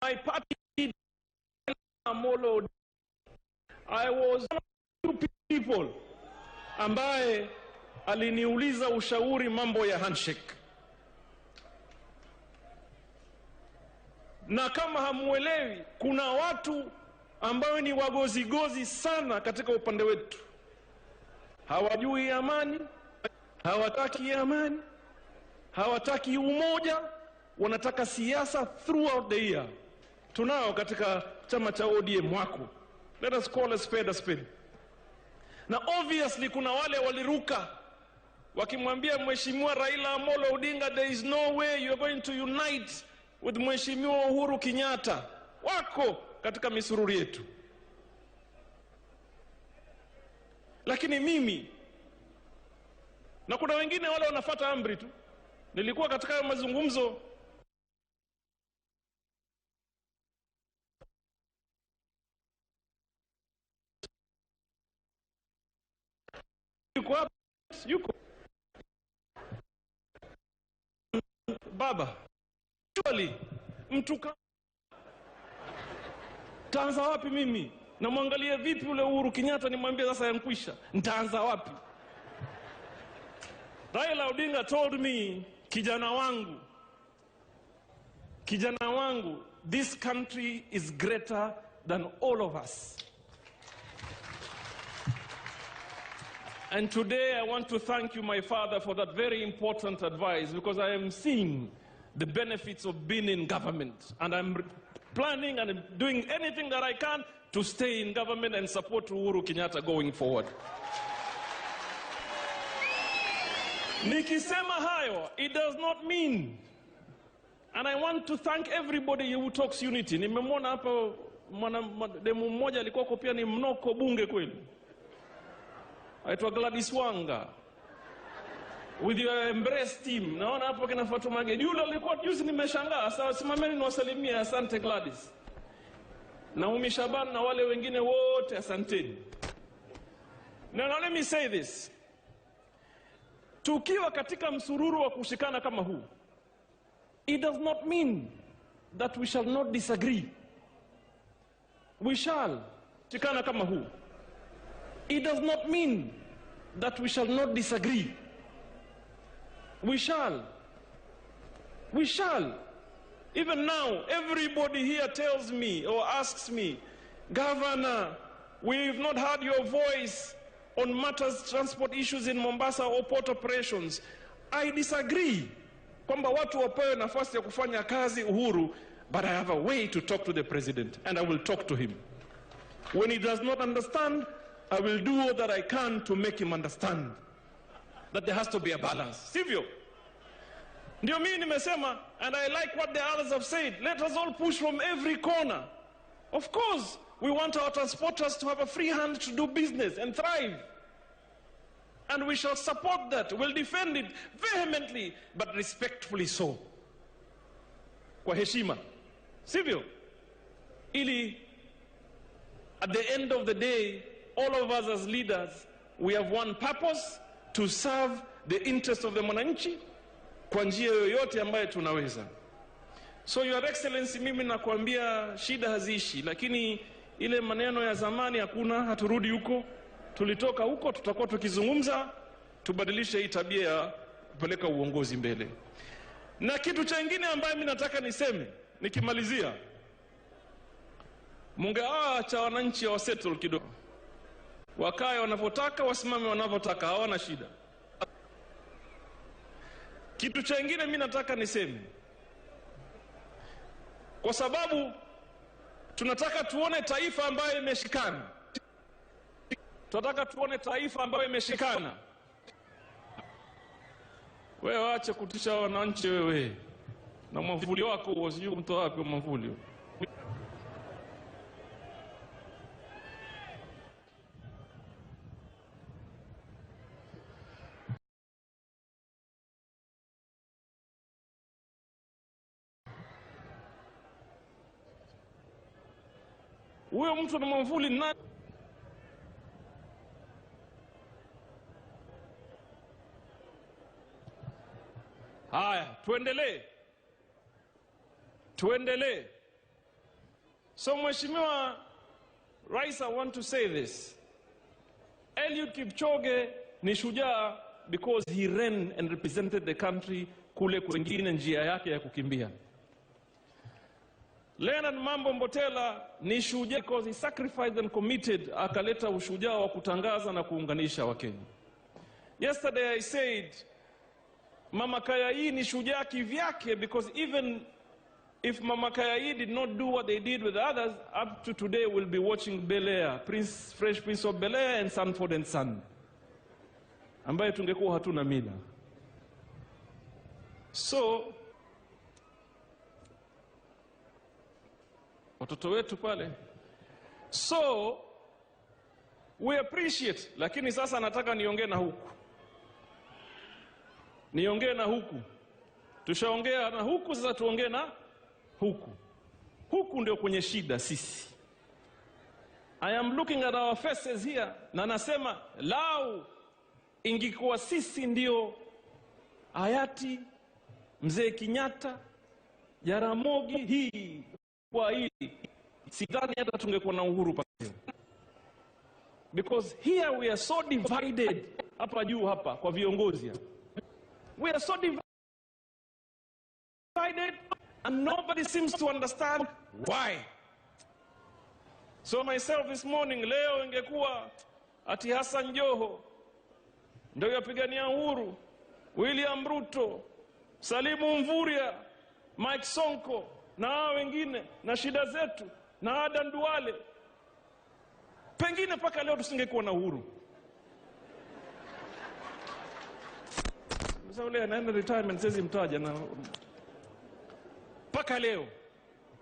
My party, I was one of the people ambaye aliniuliza ushauri mambo ya handshake. Na kama hamuelewi, kuna watu ambao ni wagozigozi sana katika upande wetu. Hawajui amani, hawataki amani, hawataki umoja, wanataka siasa throughout the year. Tunao katika chama cha ODM wako. Let us call a spade a spade. Na obviously kuna wale waliruka wakimwambia Mheshimiwa Raila Amolo Odinga, there is no way you are going to unite with Mheshimiwa Uhuru Kenyatta. Wako katika misururi yetu. Lakini mimi na kuna wengine wale wanafuata amri tu. Nilikuwa katika mazungumzo yuko baba actually mtu taanza wapi mimi? Na muangalie vipi ule Uhuru Kenyatta nimwambie sasa yankwisha, nitaanza wapi? Raila Odinga told me, kijana wangu, this country is greater than all of us. And today I want to thank you, my father, for that very important advice, because I am seeing the benefits of being in government. And I'm planning and I'm doing anything that I can to stay in government and support Uhuru Kenyatta going forward. Nikisema hayo, it does not mean, and I want to thank everybody who talks unity. Nimemwona hapo demu mmoja alikuwa pia ni mnoko bunge kweli. Aitwa Gladys Wanga with your embrace team. Naona hapo kina Fatuma Gedi. Yule alikuwa juzi, nimeshangaa. Sasa simameni niwasalimie, asante Gladys. Naomi Shaban na wale wengine wote asanteni. Now let me say this. Tukiwa katika msururu wa kushikana kama huu, it does not mean that we shall not disagree. We shall shikana kama huu. It does not mean that we shall not disagree. We shall. Even now, everybody here tells me or asks me, Governor, we've not heard your voice on matters, transport issues in Mombasa or port operations. I disagree. Kwamba watu wapewe nafasi ya kufanya kazi uhuru, but I have a way to talk to the president, and I will talk to him. When he does not understand, I will do all that I can to make him understand that there has to be a balance. Sivyo? Ndio mimi nimesema, and I like what the others have said, let us all push from every corner. Of course, we want our transporters to have a free hand to do business and thrive. And we shall support that. We'll defend it vehemently, but respectfully so. Kwa heshima. Sivyo? Ili, at the end of the day, all of us as leaders, we have one purpose: to serve the interest of the mwananchi kwa njia yoyote ambayo tunaweza. So Your Excellency, mimi nakwambia shida haziishi, lakini ile maneno ya zamani hakuna, haturudi huko. Tulitoka huko, tutakuwa tukizungumza tubadilishe hii tabia ya kupeleka uongozi mbele. Na kitu chengine ambaye mimi nataka niseme nikimalizia, mungeacha wananchi wa settle kidogo, wakae wanavyotaka, wasimame wanavyotaka, hawana shida. Kitu chengine mimi nataka niseme, kwa sababu tunataka tuone taifa ambayo imeshikana. Tunataka tuone taifa ambayo imeshikana. Wewe waache kutisha wananchi wewe. Na mwavuli wako usijui mtoa wapi mwavuli. Huyo mtu na mwavuli nani? Haya, tuendelee. So Mheshimiwa Rais, I want to say this. Eliud Kipchoge ni shujaa because he ran and represented the country kule kwingine njia yake ya kukimbia. Leonard Mambo Mbotela ni shujaa because he sacrificed and committed, akaleta ushujaa wa kutangaza na kuunganisha Wakenya. Yesterday I said Mama Kayai ni shujaa kivyake because even if Mama Kayai did not do what they did with others, up to today we'll be watching Bel Air, Fresh Prince of Bel Air and Sanford and Son, ambaye tungekuwa hatuna mila. So watoto wetu pale, so we appreciate. Lakini sasa nataka niongee na huku. Tushaongea na huku, sasa tuongee na huku ndio kwenye shida sisi. I am looking at our faces here na nasema lau ingekuwa sisi ndio hayati Mzee Kenyatta, Jaramogi, hii kwa hii sidhani hata tungekuwa na uhuru pale. Because here we are so divided hapa juu hapa kwa viongozi. We are so divided and nobody seems to understand why. So myself this morning, leo ingekuwa ati Hassan Joho ndio yapigania uhuru, William Ruto, Salimu Mvurya, Mike Sonko na hao wengine na shida zetu na Adan Duale, pengine paka leo tusingekuwa na uhuru. Sasa ule anaenda retirement sasa mtaja na paka leo.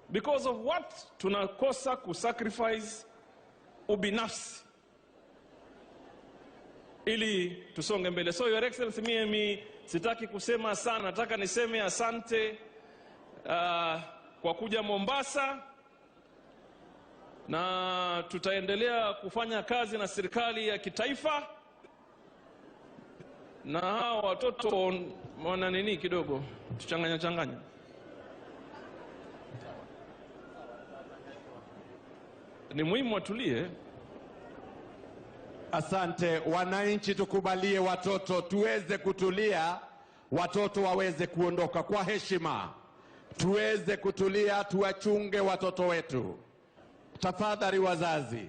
Because of what? Tunakosa kusacrifice ubinafsi ili tusonge mbele. So Your Excellency, mimi sitaki kusema sana, nataka niseme asante kwa kuja Mombasa, na tutaendelea kufanya kazi na serikali ya kitaifa na hao watoto wana nini kidogo tuchanganya. Ni muhimu watulie. Asante wananchi, tukubalie watoto tuweze kutulia, watoto waweze kuondoka kwa heshima. Tuweze kutulia, tuwachunge watoto wetu. Tafadhali wazazi.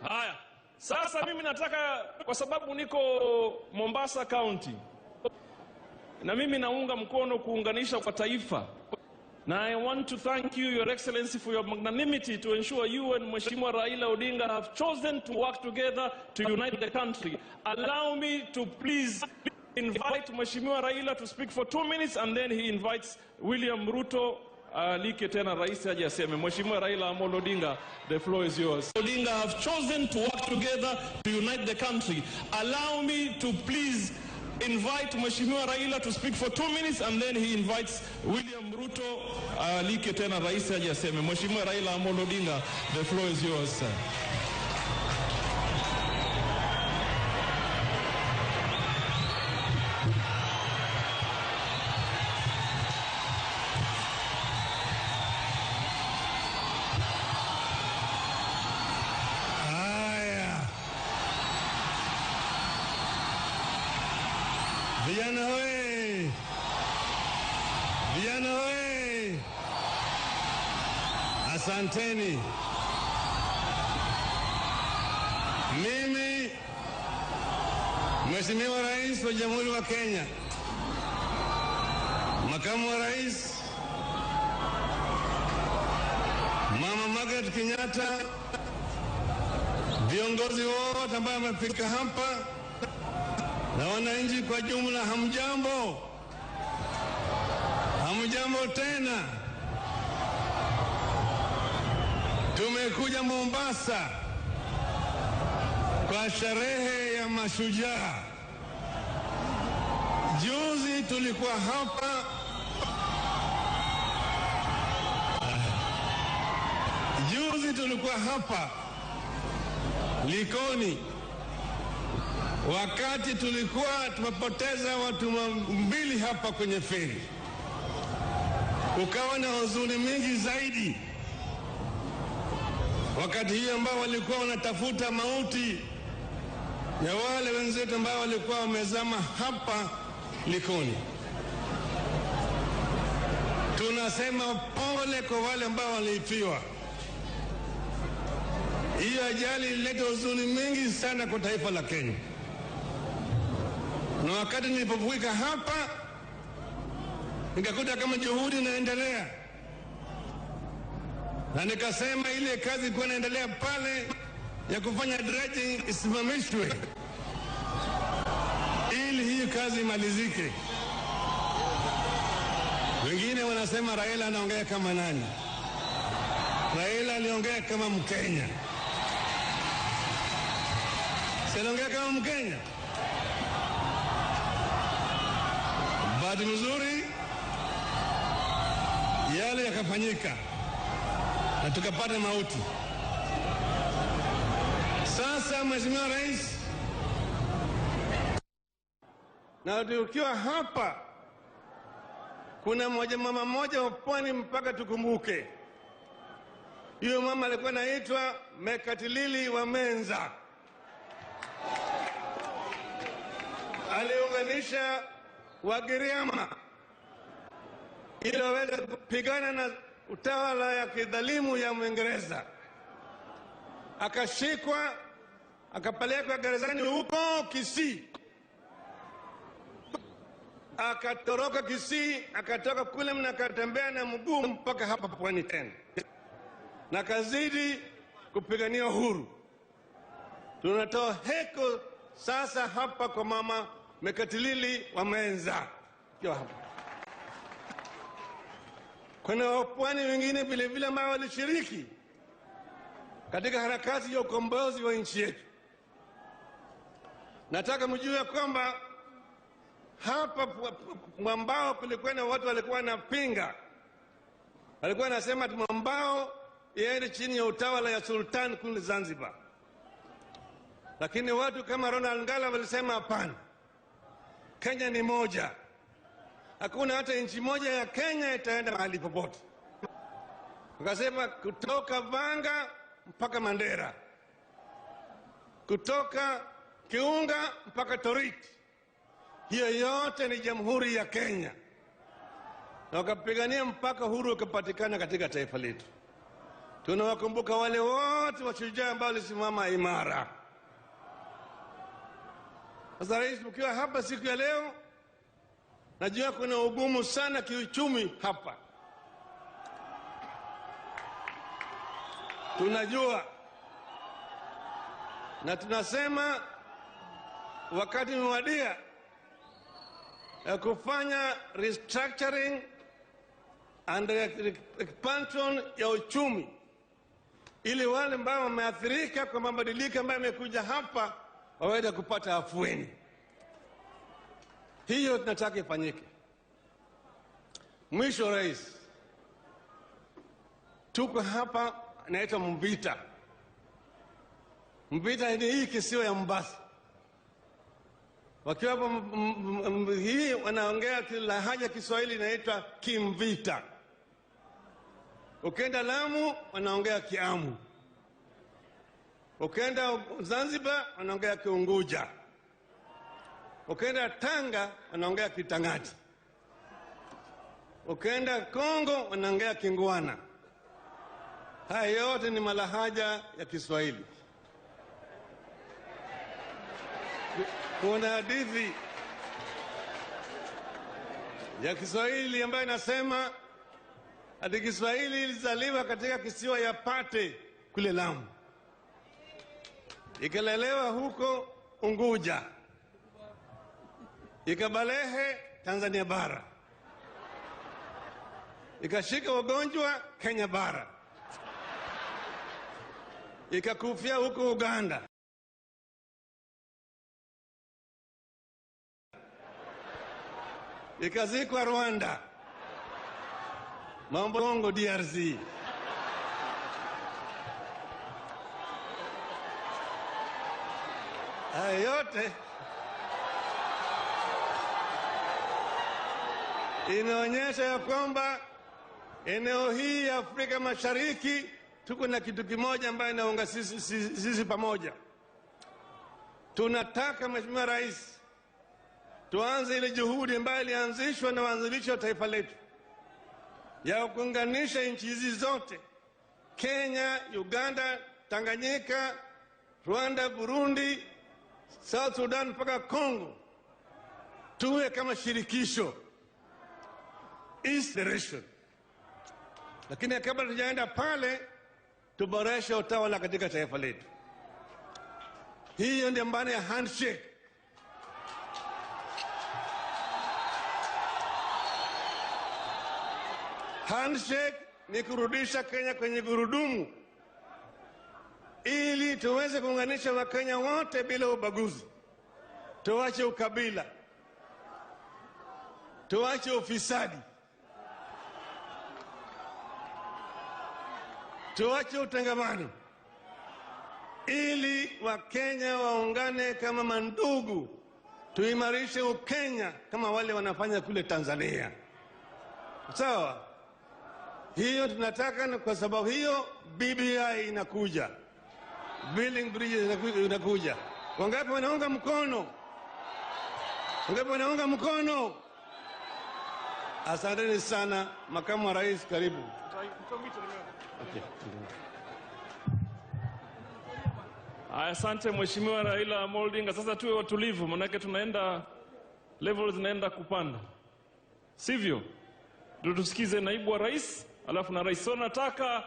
Haya, sasa mimi nataka, kwa sababu niko Mombasa County na mimi naunga mkono kuunganisha kwa taifa, na I want to thank you, Your Excellency, for your magnanimity to ensure you and Mheshimiwa Raila Odinga have chosen to work together to unite the country. Allow me to please invite Mheshimiwa Raila to speak for 2 minutes, and then he invites William Ruto like tena rais aje aseme. Mheshimiwa Raila Amolo Odinga, the floor is yours. Odinga have chosen to work together to unite the country. Allow me to please invite Mheshimiwa Raila to speak for 2 minutes, and then he invites William Ruto like tena rais aje aseme. Mheshimiwa Raila Amolo Odinga, the floor is yours, sir. Vijana hoye! Vijana hoye! Asanteni. Mimi Mheshimiwa Rais wa Jamhuri wa Kenya, Makamu wa Rais Mama Margaret Kenyatta, viongozi wote ambao wamefika hapa na wananchi kwa jumla, hamjambo? Hamjambo tena. Tumekuja Mombasa kwa sherehe ya Mashujaa. Juzi tulikuwa hapa Likoni, wakati tulikuwa tumepoteza watu 2 hapa kwenye feri. Kukawa na huzuni mingi zaidi wakati hiyo ambao walikuwa wanatafuta mauti ya wale wenzetu ambao walikuwa wamezama hapa Likoni. Tunasema pole kwa wale ambao walifiwa. Hiyo ajali ilileta huzuni mingi sana kwa taifa la Kenya. Na wakati nilipofika hapa, nikakuta kama juhudi inaendelea, na nikasema ile kazi ilikuwa inaendelea pale ya kufanya dredging isimamishwe ili hii kazi imalizike. Wengine wanasema Raila anaongea kama nani? Raila aliongea kama Mkenya. Anaongea kama Mkenya. Bahati mzuri yale yakafanyika na tukapata mauti. Sasa Mheshimiwa Rais, na tukiwa hapa kuna mama mmoja wa pwani mpaka tukumbuke. Huyo mama alikuwa anaitwa Mekatilili wa Menza. Aliunganisha Wagiriama ili waweze kupigana na utawala ya kidhalimu ya Mwingereza. Akashikwa, akapelekwa gerezani huko Kisii. Akatoroka Kisii, akatoka kule na akatembea na mguu mpaka hapa pwani tena, na kazidi kupigania uhuru. Tunatoa heko sasa hapa kwa mama Mekatilili wa Menza. Kuna wapwani wengine vile vile ambao walishiriki katika harakati ya ukombozi wa nchi yetu. Nataka mjue kwamba hapa Mwambao kulikuwa na watu walikuwa wanapinga. Walikuwa wanasema Mwambao iende chini ya utawala ya Sultan kule Zanzibar. Lakini watu kama Ronald Ngala walisema hapana. Kenya ni moja. Hakuna hata nchi moja ya Kenya itaenda mahali popote. Wakasema kutoka Vanga mpaka Mandera, kutoka Kiunga mpaka Toriti, hiyo yote ni Jamhuri ya Kenya. Na wakapigania mpaka uhuru ukapatikana katika taifa letu. Tunawakumbuka wale wote washujaa ambao walisimama imara. Sasa Rais, mkiwa hapa siku ya leo, najua kuna ugumu sana kiuchumi hapa. Tunajua. Na tunasema wakati umewadia ya kufanya restructuring and expansion ya uchumi, ili wale ambao wameathirika kwa mabadiliko ambayo yamekuja hapa waweze kupata afueni. Hiyo tunataka ifanyike. Mwisho Rais, tuko hapa naitwa Mvita. Mvita ni hii kisiwa ya Mombasa. Wakiwa hapa hii wanaongea lahaja Kiswahili inaitwa Kimvita. Ukienda Lamu wanaongea Kiamu. Ukienda Zanzibar wanaongea Kiunguja. Ukienda Tanga wanaongea Kitangati. Ukienda Kongo wanaongea Kingwana. Haya yote ni malahaja ya Kiswahili. Kuna hadithi ya Kiswahili ambayo inasema hadi Kiswahili ilizaliwa katika kisiwa ya Pate kule Lamu, ikalelewa huko Unguja, ikabalehe Tanzania bara, ikashika ugonjwa Kenya bara, ikakufia huko Uganda, ikazikwa Rwanda, mambo Kongo DRC. Haya yote inaonyesha ya kwamba eneo hii ya Afrika Mashariki tuko na kitu kimoja ambayo inaunga sisi pamoja. Tunataka Mheshimiwa Rais tuanze ile juhudi ambayo ilianzishwa na waanzilishi wa taifa letu ya kuunganisha nchi hizi zote, Kenya, Uganda, Tanganyika, Rwanda, Burundi, South Sudan mpaka Congo, tuwe kama shirikisho, Cerebration. Lakini kabla tujaenda pale, tuboreshe utawala katika taifa letu. Hiyo ndio maana ya handshake. Handshake ni kurudisha Kenya kwenye gurudumu ili tuweze kuunganisha Wakenya wote bila ubaguzi. Tuache ukabila, tuache ufisadi, tuache utengamano, ili Wakenya waungane kama mandugu. Tuimarishe Ukenya kama wale wanafanya kule Tanzania. Sawa? Hiyo tunataka, na kwa sababu hiyo BBI inakuja, Building Bridges inakuja. Wangapi wanaunga mkono? Wangapi wanaunga mkono? Asanteni sana. Makamu wa Rais, karibu. Asante Mheshimiwa Raila Amolo Odinga. Sasa tuwe watulivu, manake tunaenda levels zinaenda kupanda, sivyo? Ndio tusikize naibu wa rais, alafu na rais. So nataka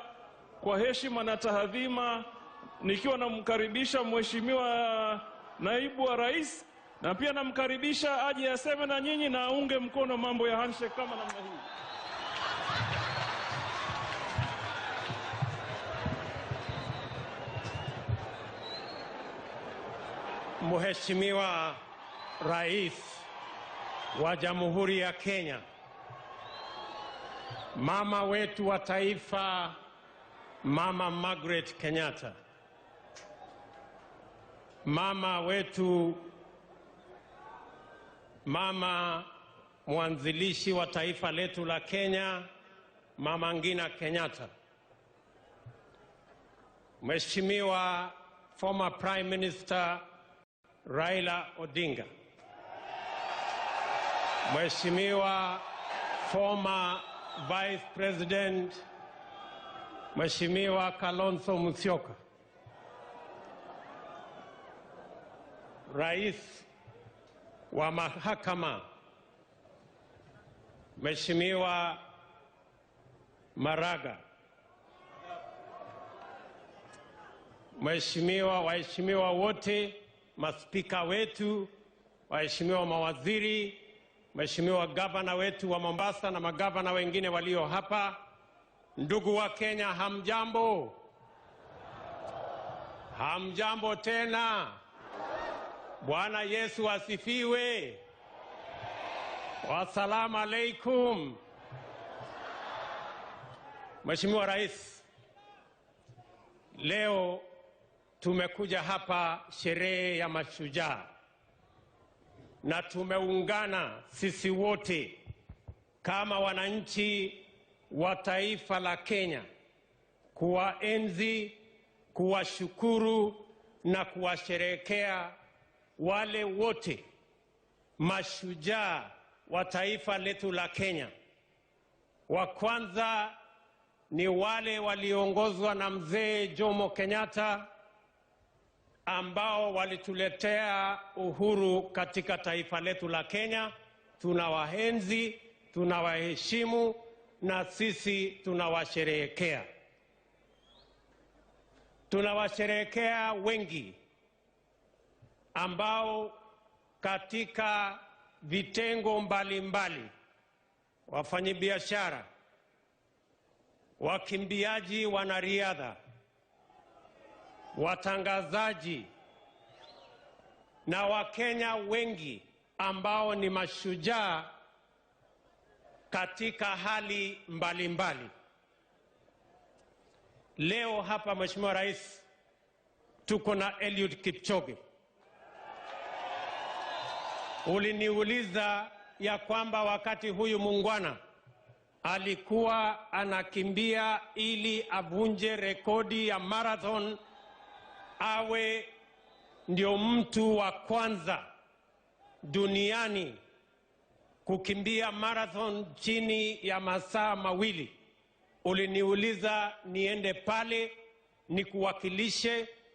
kwa heshima na tahadhima, nikiwa namkaribisha Mheshimiwa naibu wa rais, na pia namkaribisha aje aseme na nyinyi na aunge mkono mambo ya handshake kama namna hii. Mheshimiwa Rais wa Jamhuri ya Kenya, mama wetu wa taifa, Mama Margaret Kenyatta, mama wetu, mama mwanzilishi wa taifa letu la Kenya, Mama Ngina Kenyatta, Mheshimiwa former Prime Minister Raila Odinga, Mheshimiwa former Vice President Mheshimiwa Kalonzo Musyoka, Rais wa Mahakama Mheshimiwa Maraga, waheshimiwa wote, maspika wetu, waheshimiwa mawaziri, Mheshimiwa gavana wetu wa Mombasa na magavana wengine walio hapa, ndugu wa Kenya, hamjambo? Hamjambo tena. Bwana Yesu asifiwe. Wassalamu alaikum. Mheshimiwa Rais, leo tumekuja hapa sherehe ya Mashujaa, na tumeungana sisi wote kama wananchi wa taifa la Kenya kuwaenzi, kuwashukuru na kuwasherehekea wale wote mashujaa wa taifa letu la Kenya. Wa kwanza ni wale walioongozwa na mzee Jomo Kenyatta ambao walituletea uhuru katika taifa letu la Kenya. Tunawaenzi, tunawaheshimu na sisi tunawasherehekea. Tunawasherehekea wengi ambao katika vitengo mbalimbali, wafanyabiashara, wakimbiaji, wanariadha, watangazaji na Wakenya wengi ambao ni mashujaa katika hali mbalimbali. Leo hapa Mheshimiwa Rais, tuko na Eliud Kipchoge. Uliniuliza ya kwamba wakati huyu muungwana alikuwa anakimbia ili avunje rekodi ya marathon, awe ndio mtu wa kwanza duniani kukimbia marathon chini ya masaa mawili. Uliniuliza niende pale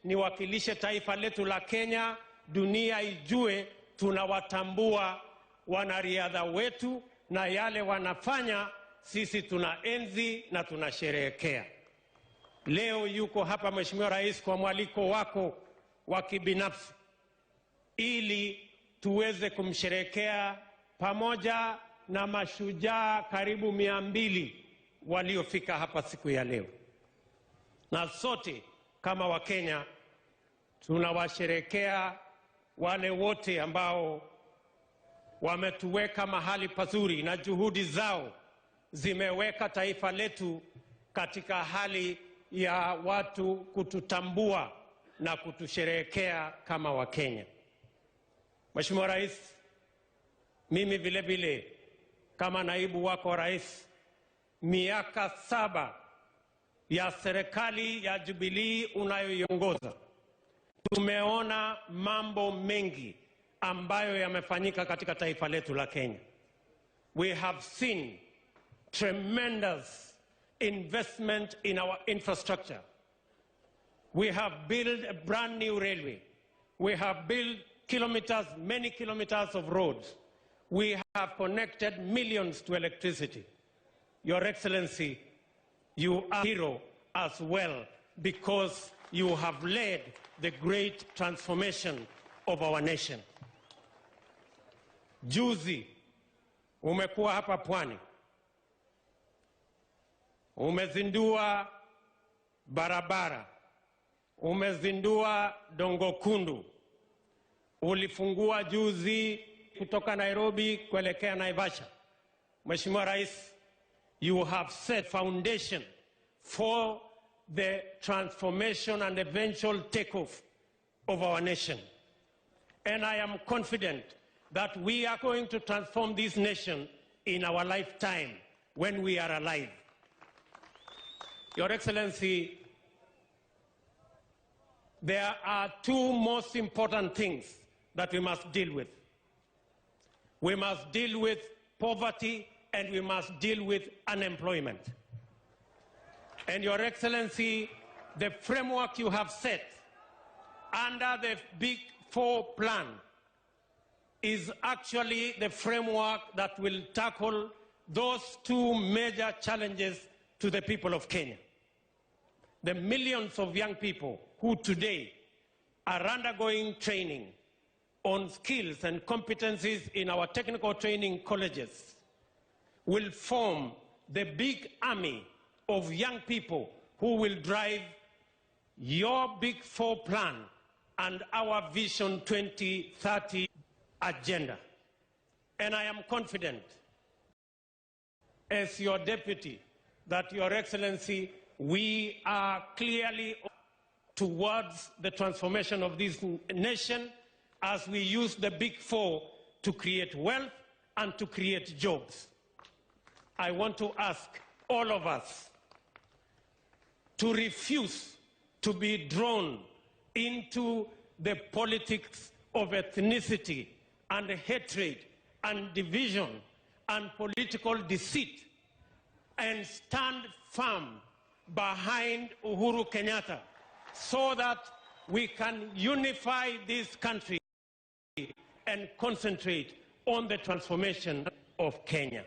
niwakilishe taifa letu la Kenya, dunia ijue tunawatambua wanariadha wetu na yale wanafanya, sisi tunaenzi na tunasherehekea. Leo yuko hapa Mheshimiwa Rais kwa mwaliko wako wa kibinafsi ili tuweze kumsherehekea pamoja na mashujaa karibu 200 waliofika hapa siku ya leo. Na sote kama Wakenya tunawasherehekea wale wote ambao wametuweka mahali pazuri na juhudi zao zimeweka taifa letu katika hali ya watu kututambua na kutusherehekea kama Wakenya. Mheshimiwa Rais, mimi vile vile kama naibu wako rais, miaka 7 ya serikali ya Jubilee unayoiongoza, tumeona mambo mengi ambayo yamefanyika katika taifa letu la Kenya. We have seen tremendous investment in our infrastructure. We have built a brand new railway. We have built many kilometers of roads. We have connected millions to electricity. Your Excellency, you are a hero as well because you have led the great transformation of our nation. Juzi, umekuwa hapa Pwani. Umezindua barabara. Umezindua Dongo Kundu. Ulifungua juzi kutoka Nairobi kuelekea Naivasha. Mheshimiwa Rais, you have set foundation for the transformation and eventual takeoff of our nation. And I am confident that we are going to transform this nation in our lifetime when we are alive. Your Excellency, there are 2 most important things that we must deal with. We must deal with poverty and we must deal with unemployment. And Your Excellency, the framework you have set under the Big 4 plan is actually the framework that will tackle those 2 major challenges to the people of Kenya. The millions of young people who today are undergoing training on skills and competencies in our technical training colleges will form the big army of young people who will drive your Big 4 plan and our Vision 2030 agenda. And I am confident, as your deputy, that Your Excellency, we are clearly towards the transformation of this nation as we use the Big 4 to create wealth and to create jobs. I want to ask all of us to refuse to be drawn into the politics of ethnicity and hatred and division and political deceit, and stand firm behind Uhuru Kenyatta so that we can unify this country and concentrate on the transformation of Kenya.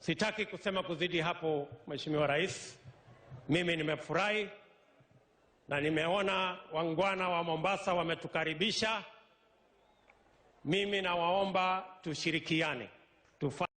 Sitaki kusema kuzidi hapo, Mheshimiwa Rais. Mimi nimefurahi na nimeona wangwana wa Mombasa wametukaribisha. Mimi nawaomba tushirikiane, tufanye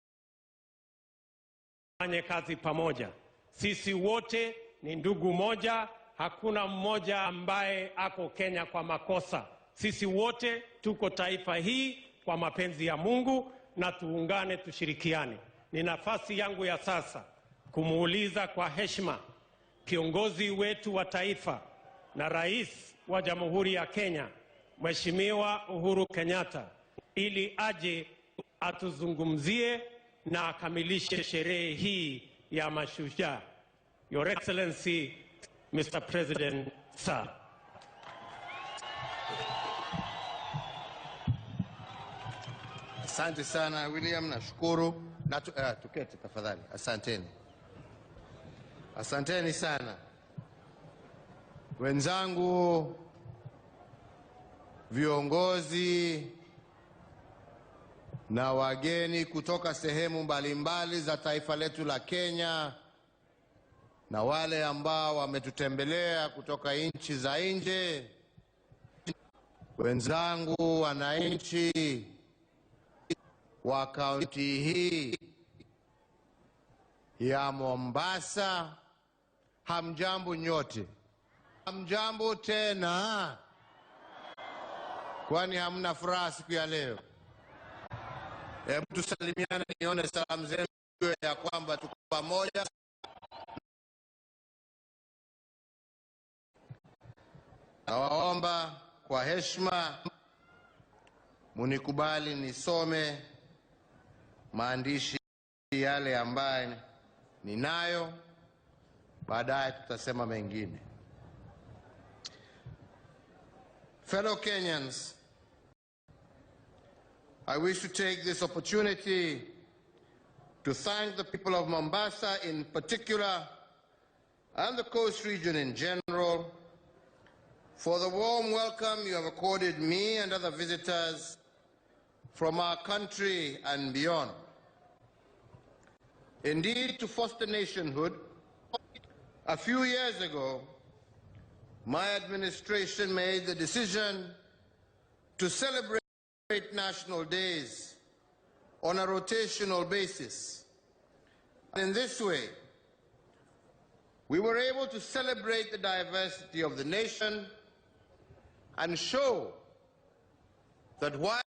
kazi pamoja. Sisi wote ni ndugu moja, hakuna mmoja ambaye ako Kenya kwa makosa. Sisi wote tuko taifa hii kwa mapenzi ya Mungu, na tuungane, tushirikiane. Ni nafasi yangu ya sasa kumuuliza kwa heshima kiongozi wetu wa taifa na rais wa Jamhuri ya Kenya, Mheshimiwa Uhuru Kenyatta, ili aje atuzungumzie na akamilishe sherehe hii ya Mashujaa. Your Excellency, Mr. President, sir. Asante sana William, nashukuru. Tuketi tafadhali. Asanteni. Asanteni sana wenzangu, viongozi na wageni kutoka sehemu mbalimbali za taifa letu la Kenya, na wale ambao wametutembelea kutoka nchi za nje. Wenzangu wananchi wa kaunti hii ya Mombasa, hamjambo nyote. Hamjambo tena. Kwani hamna furaha siku ya leo? Hebu tusalimiane, nione salamu zenu ya kwamba tuko pamoja. Nawaomba kwa heshima munikubali nisome maandishi yale ambaye ninayo, baadaye tutasema mengine. Fellow Kenyans, I wish to take this opportunity to thank the people of Mombasa in particular and the coast region in general for the warm welcome you have accorded me and other visitors from our country and beyond. Indeed, to foster nationhood, a few years ago, my administration made the decision to celebrate national days on a rotational basis. In this way, we were able to celebrate the diversity of the nation and show that while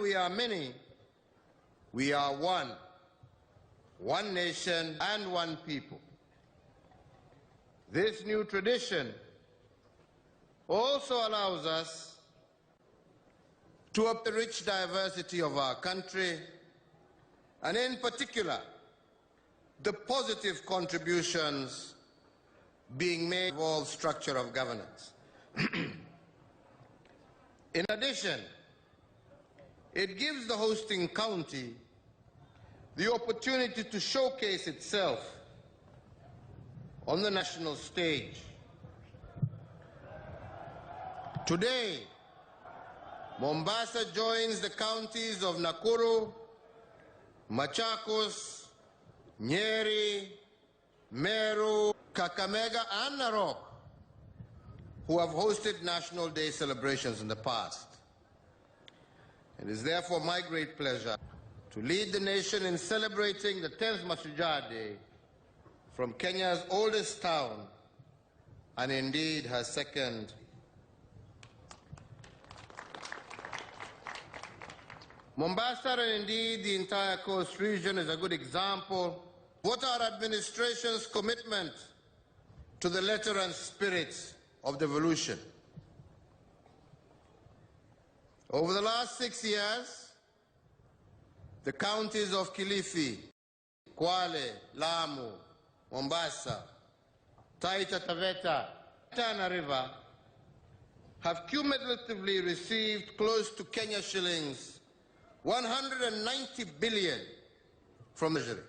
we are many, we are one. One nation and one people. This new tradition also allows us to up the rich diversity of our country, and in particular, the positive contributions being made of all structure of governance. In addition, it gives the hosting county the opportunity to showcase itself on the national stage. Today, Mombasa joins the counties of Nakuru, Machakos, Nyeri, Meru, Kakamega, and Narok, who have hosted National Day celebrations in the past. It is therefore my great pleasure to lead the nation in celebrating the 10th Mashujaa Day from Kenya's oldest town, and indeed her second. Mombasa, and indeed the entire coast region, is a good example of what our administration's commitment to the letter and spirit of devolution. Over the last 6 years, the counties of Kilifi, Kwale, Lamu, Mombasa, Taita Taveta, Tana River have cumulatively received close to Kenya shillings 190 billion from the Treasury.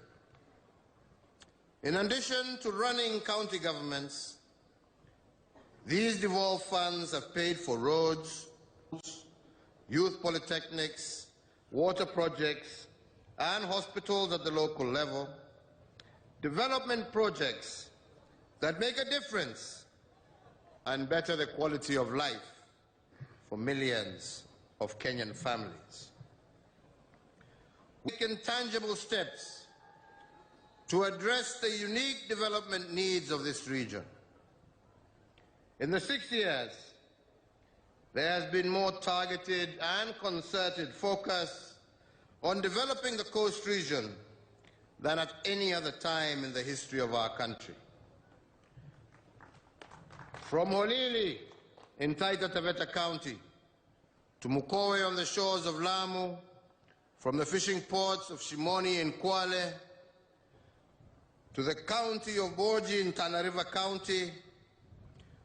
In addition to running county governments, these devolved funds have paid for roads, youth polytechnics, water projects, and hospitals at the local level, development projects that make a difference and better the quality of life for millions of Kenyan families. We've taken tangible steps to address the unique development needs of this region. In the 6 years, there has been more targeted and concerted focus on developing the coast region than at any other time in the history of our country. From Holili in Taita Taveta County to Mukowe on the shores of Lamu, from the fishing ports of Shimoni and Kwale to the county of Boji in Tana River County,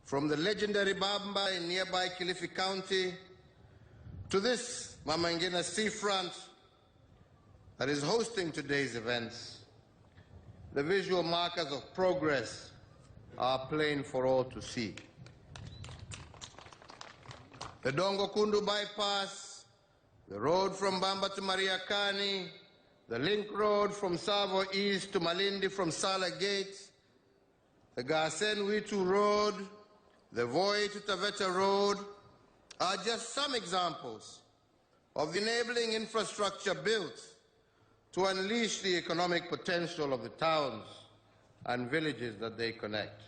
from the legendary Bamba in nearby Kilifi County to this Mama Ngina seafront that is hosting today's events, the visual markers of progress are plain for all to see. The Dongo Kundu bypass, the road from Bamba to Mariakani, the link road from Savo East to Malindi from Sala Gate, the Gasen Witu Road, the Voi to Taveta Road are just some examples of the enabling infrastructure built to unleash the economic potential of the towns and villages that they connect.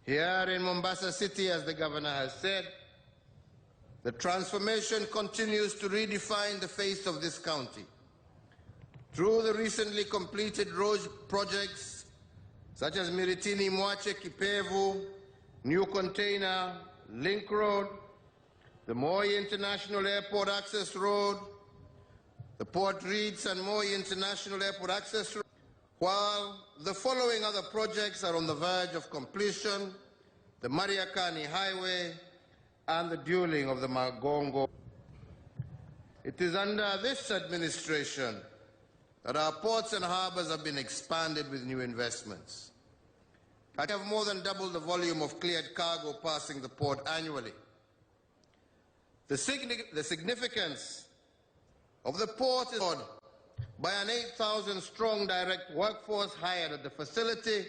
Here in Mombasa City, as the governor has said, the transformation continues to redefine the face of this county through the recently completed road projects such as Miritini Mwache Kipevu, New Container, Link Road, the Moi International Airport Access Road, the Port Reeds and Moi International Airport Access Road, while the following other projects are on the verge of completion: the Mariakani Highway and the dualling of the Magongo. It is under this administration that our ports and harbors have been expanded with new investments. I have more than doubled the volume of cleared cargo passing the port annually. The significance of the port is by an 8,000-strong direct workforce hired at the facility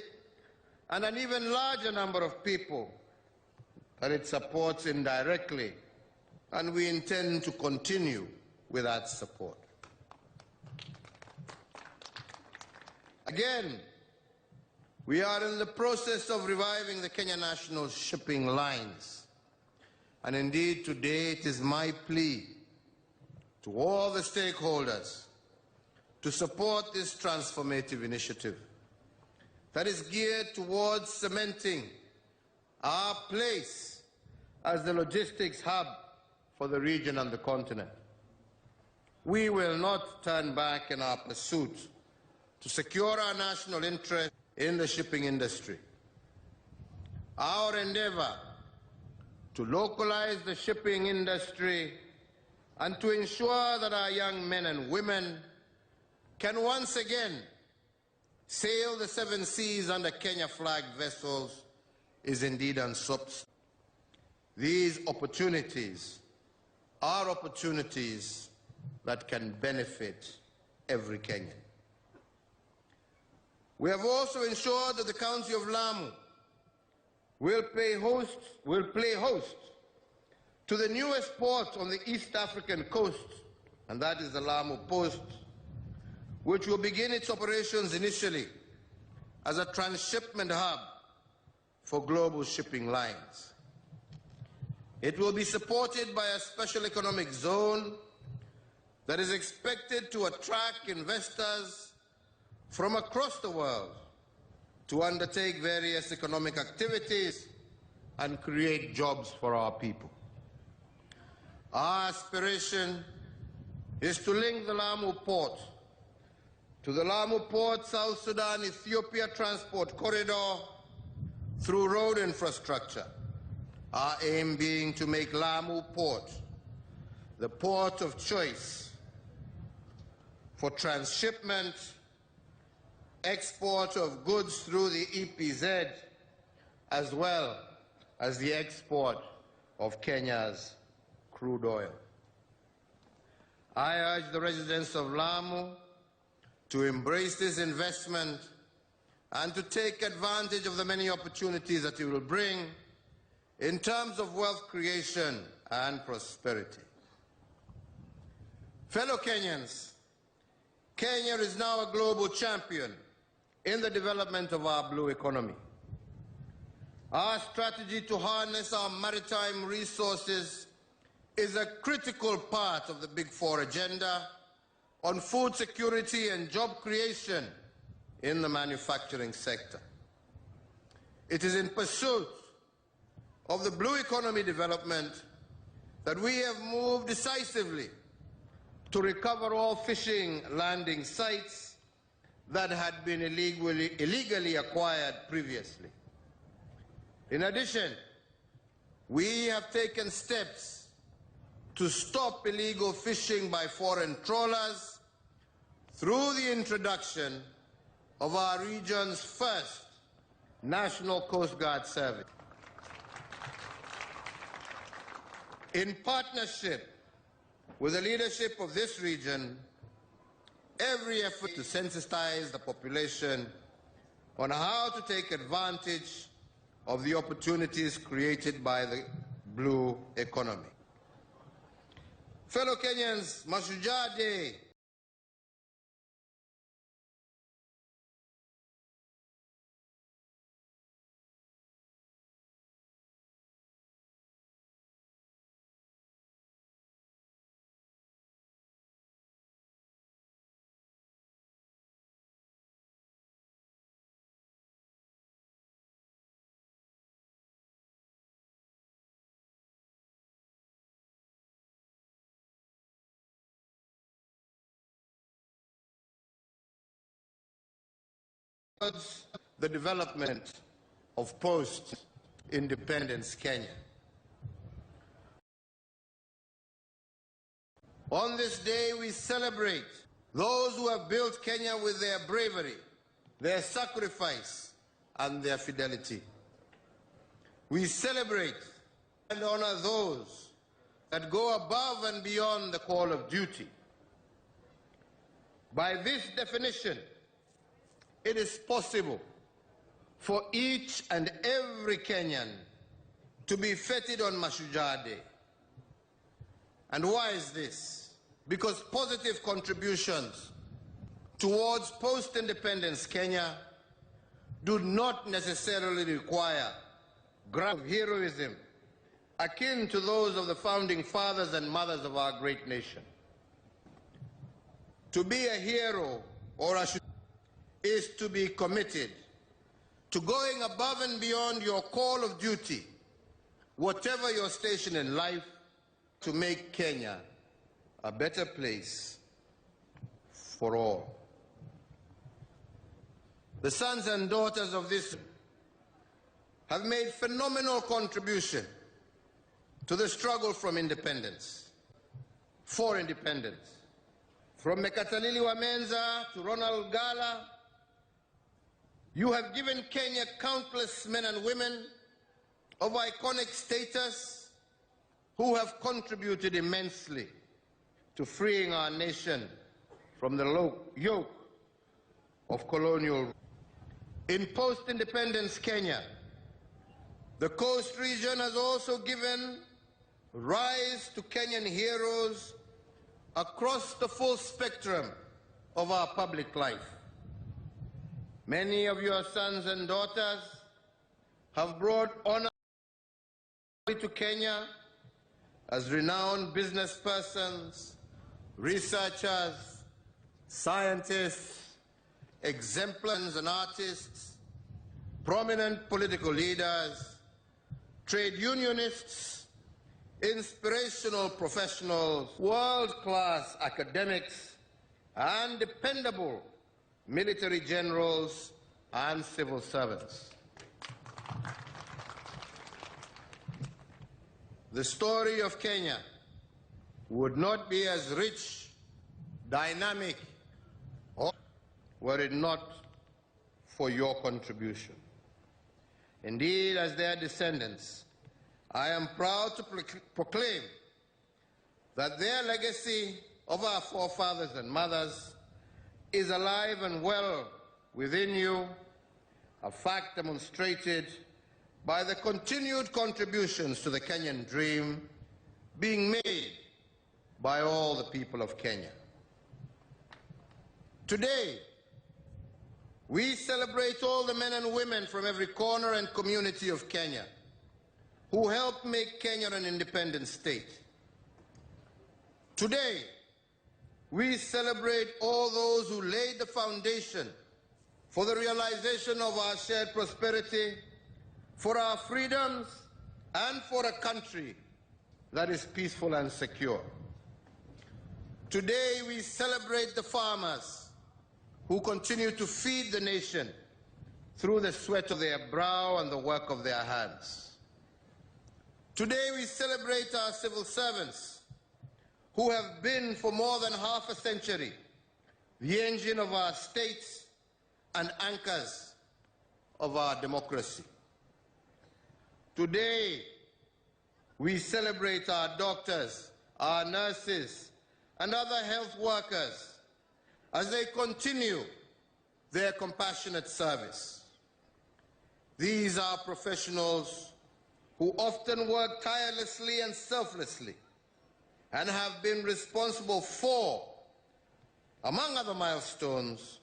and an even larger number of people that it supports indirectly, and we intend to continue with that support. Again, we are in the process of reviving the Kenya National shipping lines. And indeed, today it is my plea to all the stakeholders to support this transformative initiative that is geared towards cementing our place as the logistics hub for the region and the continent. We will not turn back in our pursuit to secure our national interest in the shipping industry. Our endeavor to localize the shipping industry and to ensure that our young men and women can once again sail the 7 seas under Kenya-flagged vessels is indeed unsubstantiated. These opportunities are opportunities that can benefit every Kenyan. We have also ensured that the County of Lamu will play host to the newest port on the East African coast, and that is the Lamu Post, which will begin its operations initially as a transshipment hub for global shipping lines. It will be supported by a special economic zone that is expected to attract investors from across the world to undertake various economic activities and create jobs for our people. Our aspiration is to link the Lamu port to the Lamu Port, South Sudan, Ethiopia transport corridor through road infrastructure. Our aim being to make Lamu Port the port of choice for transshipment, export of goods through the EPZ, as well as the export of Kenya's crude oil. I urge the residents of Lamu to embrace this investment and to take advantage of the many opportunities that it will bring in terms of wealth creation and prosperity. Fellow Kenyans, Kenya is now a global champion in the development of our blue economy. Our strategy to harness our maritime resources is a critical part of the Big Four agenda on food security and job creation in the manufacturing sector. It is in pursuit of the blue economy development that we have moved decisively to recover all fishing landing sites that had been illegally acquired previously. In addition, we have taken steps to stop illegal fishing by foreign trawlers through the introduction of our region's first National Coast Guard Service. In partnership with the leadership of this region, every effort to sensitize the population on how to take advantage of the opportunities created by the blue economy. Fellow Kenyans, Mashujaa Day the development of post-independence Kenya. On this day, we celebrate those who have built Kenya with their bravery, their sacrifice, and their fidelity. We celebrate and honor those that go above and beyond the call of duty. By this definition, it is possible for each and every Kenyan to be feted on Mashujaa Day. And why is this? Because positive contributions towards post-independence Kenya do not necessarily require grand heroism akin to those of the founding fathers and mothers of our great nation. To be a hero or a is to be committed to going above and beyond your call of duty, whatever your station in life, to make Kenya a better place for all. The sons and daughters of this have made phenomenal contribution to the struggle from independence, for independence. From Mekatalili Wamenza to Ronald Gala, you have given Kenya countless men and women of iconic status who have contributed immensely to freeing our nation from the yoke of colonial rule. In post-independence Kenya, the coast region has also given rise to Kenyan heroes across the full spectrum of our public life. Many of your sons and daughters have brought honor to Kenya as renowned business persons, researchers, scientists, exemplars and artists, prominent political leaders, trade unionists, inspirational professionals, world-class academics, and dependable military generals and civil servants. The story of Kenya would not be as rich, dynamic, were it not for your contribution. Indeed, as their descendants, I am proud to proclaim that their legacy of our forefathers and mothers is alive and well within you, a fact demonstrated by the continued contributions to the Kenyan dream being made by all the people of Kenya. Today, we celebrate all the men and women from every corner and community of Kenya who helped make Kenya an independent state. Today, we celebrate all those who laid the foundation for the realization of our shared prosperity, for our freedoms, and for a country that is peaceful and secure. Today, we celebrate the farmers who continue to feed the nation through the sweat of their brow and the work of their hands. Today, we celebrate our civil servants who have been for more than half a century the engine of our states and anchors of our democracy. Today, we celebrate our doctors, our nurses, and other health workers as they continue their compassionate service. These are professionals who often work tirelessly and selflessly and have been responsible for, among other milestones,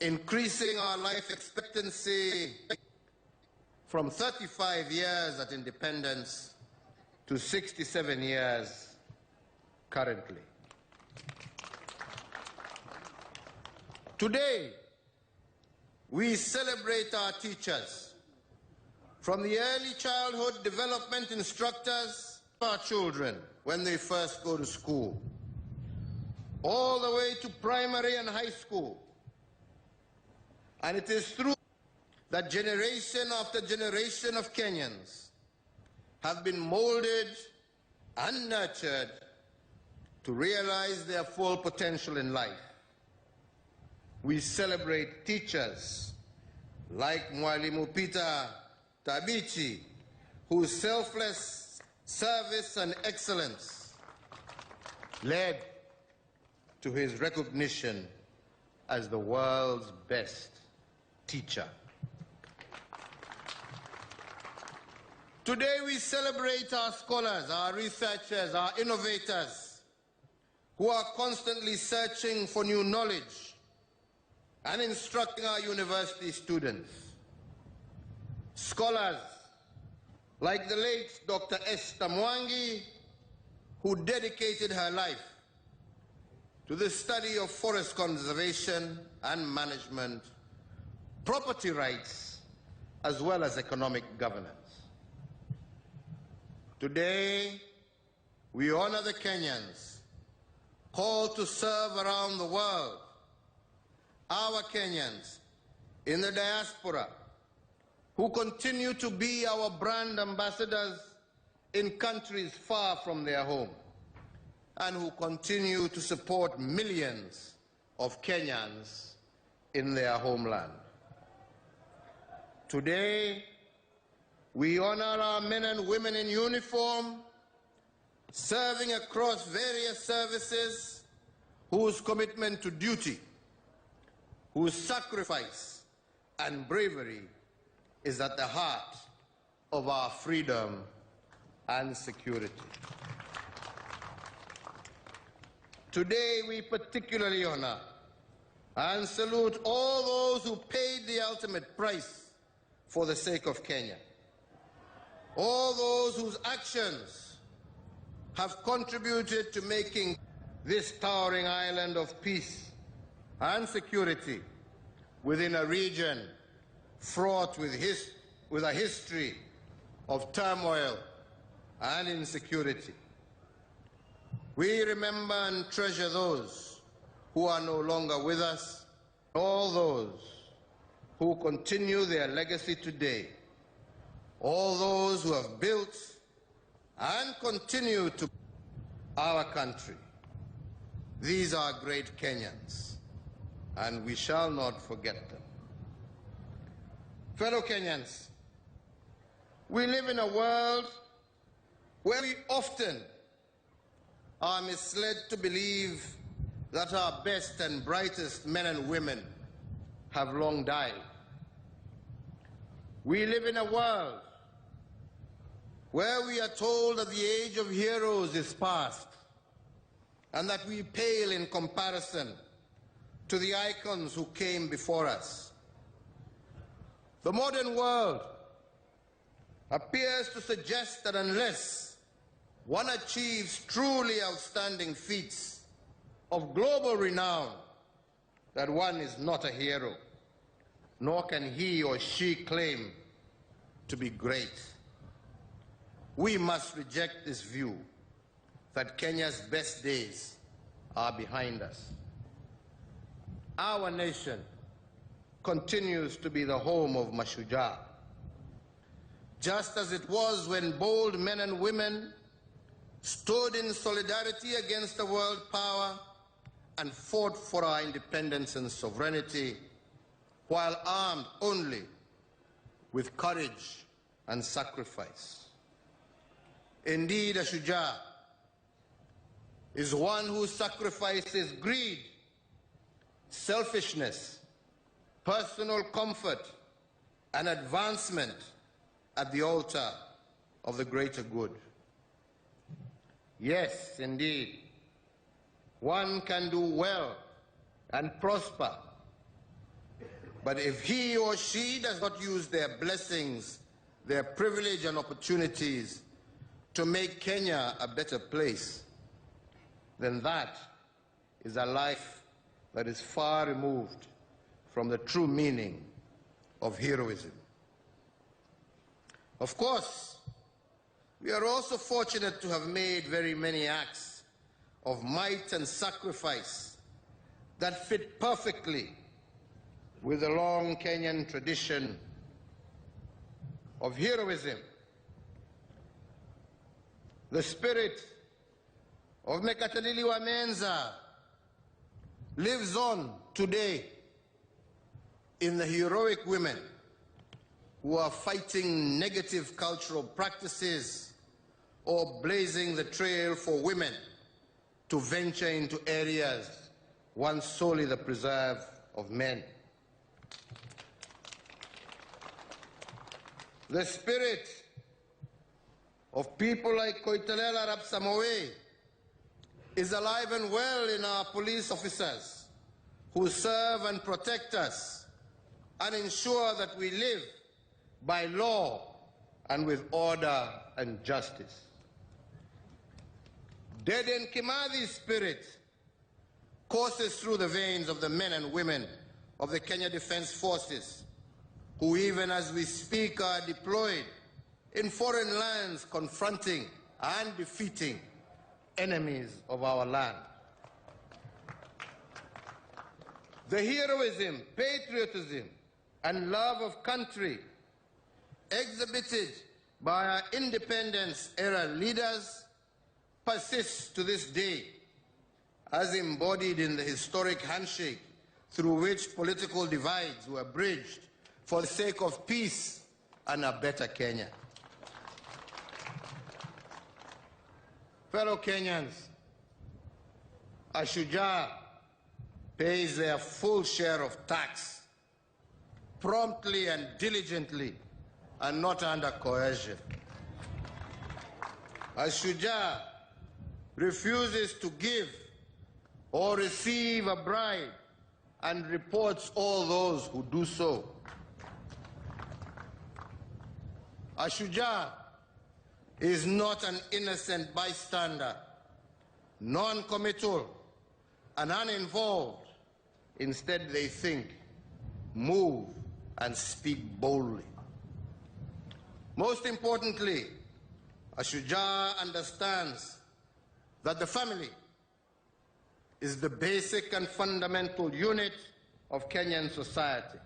increasing our life expectancy from 35 years at independence to 67 years currently. Today, we celebrate our teachers, from the early childhood development instructors to our children when they first go to school, all the way to primary and high school. And it is through that generation after generation of Kenyans have been molded and nurtured to realize their full potential in life. We celebrate teachers like Mwalimu Peter Tabichi, whose selfless service and excellence led to his recognition as the world's best teacher. Today we celebrate our scholars, our researchers, our innovators, who are constantly searching for new knowledge and instructing our university students. Scholars like the late Dr. Esther Mwangi, who dedicated her life to the study of forest conservation and management, property rights, as well as economic governance. Today, we honor the Kenyans called to serve around the world, our Kenyans in the diaspora, who continue to be our brand ambassadors in countries far from their home, and who continue to support millions of Kenyans in their homeland. Today, we honor our men and women in uniform, serving across various services, whose commitment to duty, whose sacrifice and bravery is at the heart of our freedom and security. Today, we particularly honor and salute all those who paid the ultimate price for the sake of Kenya. All those whose actions have contributed to making this towering island of peace and security within a region fraught with a history of turmoil and insecurity. We remember and treasure those who are no longer with us, all those who continue their legacy today, all those who have built and continue to our country. These are great Kenyans, and we shall not forget them. Fellow Kenyans, we live in a world where we often are misled to believe that our best and brightest men and women have long died. We live in a world where we are told that the age of heroes is past and that we pale in comparison to the icons who came before us. The modern world appears to suggest that unless one achieves truly outstanding feats of global renown, that one is not a hero, nor can he or she claim to be great. We must reject this view that Kenya's best days are behind us. Our nation continues to be the home of Mashujaa, just as it was when bold men and women stood in solidarity against the world power and fought for our independence and sovereignty, while armed only with courage and sacrifice. Indeed, a Shujaa is one who sacrifices greed, selfishness, personal comfort, and advancement at the altar of the greater good. Yes, indeed, one can do well and prosper, but if he or she does not use their blessings, their privilege and opportunities to make Kenya a better place, then that is a life that is far removed from the true meaning of heroism. Of course, we are also fortunate to have made very many acts of might and sacrifice that fit perfectly with the long Kenyan tradition of heroism. The spirit of Mekatilili Menza lives on today in the heroic women who are fighting negative cultural practices or blazing the trail for women to venture into areas once solely the preserve of men. The spirit of people like Koitalel Arap Samoei is alive and well in our police officers who serve and protect us and ensure that we live by law and with order and justice. Deden Kimathi's spirit courses through the veins of the men and women of the Kenya Defense Forces, who even as we speak are deployed in foreign lands confronting and defeating enemies of our land. The heroism, patriotism, and love of country exhibited by our independence-era leaders persists to this day, as embodied in the historic handshake through which political divides were bridged for the sake of peace and a better Kenya. Fellow Kenyans, a Shujaa pays their full share of tax promptly and diligently and not under coercion. A Shujaa refuses to give or receive a bribe and reports all those who do so. A Shujaa is not an innocent bystander, non-committal and uninvolved. Instead, they think, move, and speak boldly. Most importantly, Mashujaa understands that the family is the basic and fundamental unit of Kenyan society,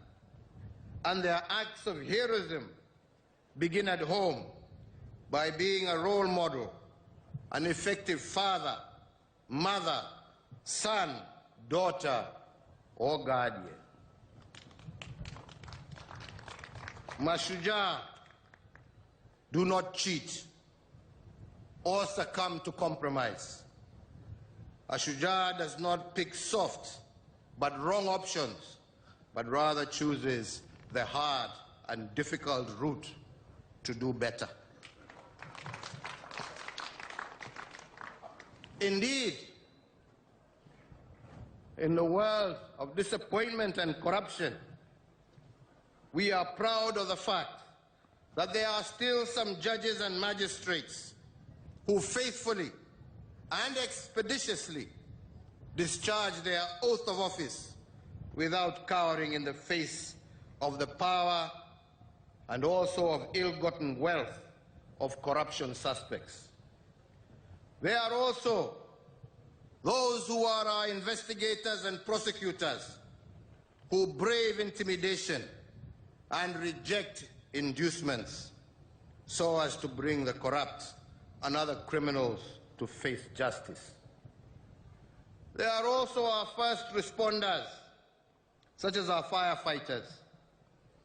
and their acts of heroism begin at home by being a role model, an effective father, mother, son, daughter, or guardian. Mashujaa do not cheat or succumb to compromise. Mashujaa does not pick soft but wrong options, but rather chooses the hard and difficult route to do better. Indeed, in the world of disappointment and corruption, we are proud of the fact that there are still some judges and magistrates who faithfully and expeditiously discharge their oath of office without cowering in the face of the power and also of ill-gotten wealth of corruption suspects. There are also those who are our investigators and prosecutors who brave intimidation and reject inducements so as to bring the corrupt and other criminals to face justice. There are also our first responders, such as our firefighters,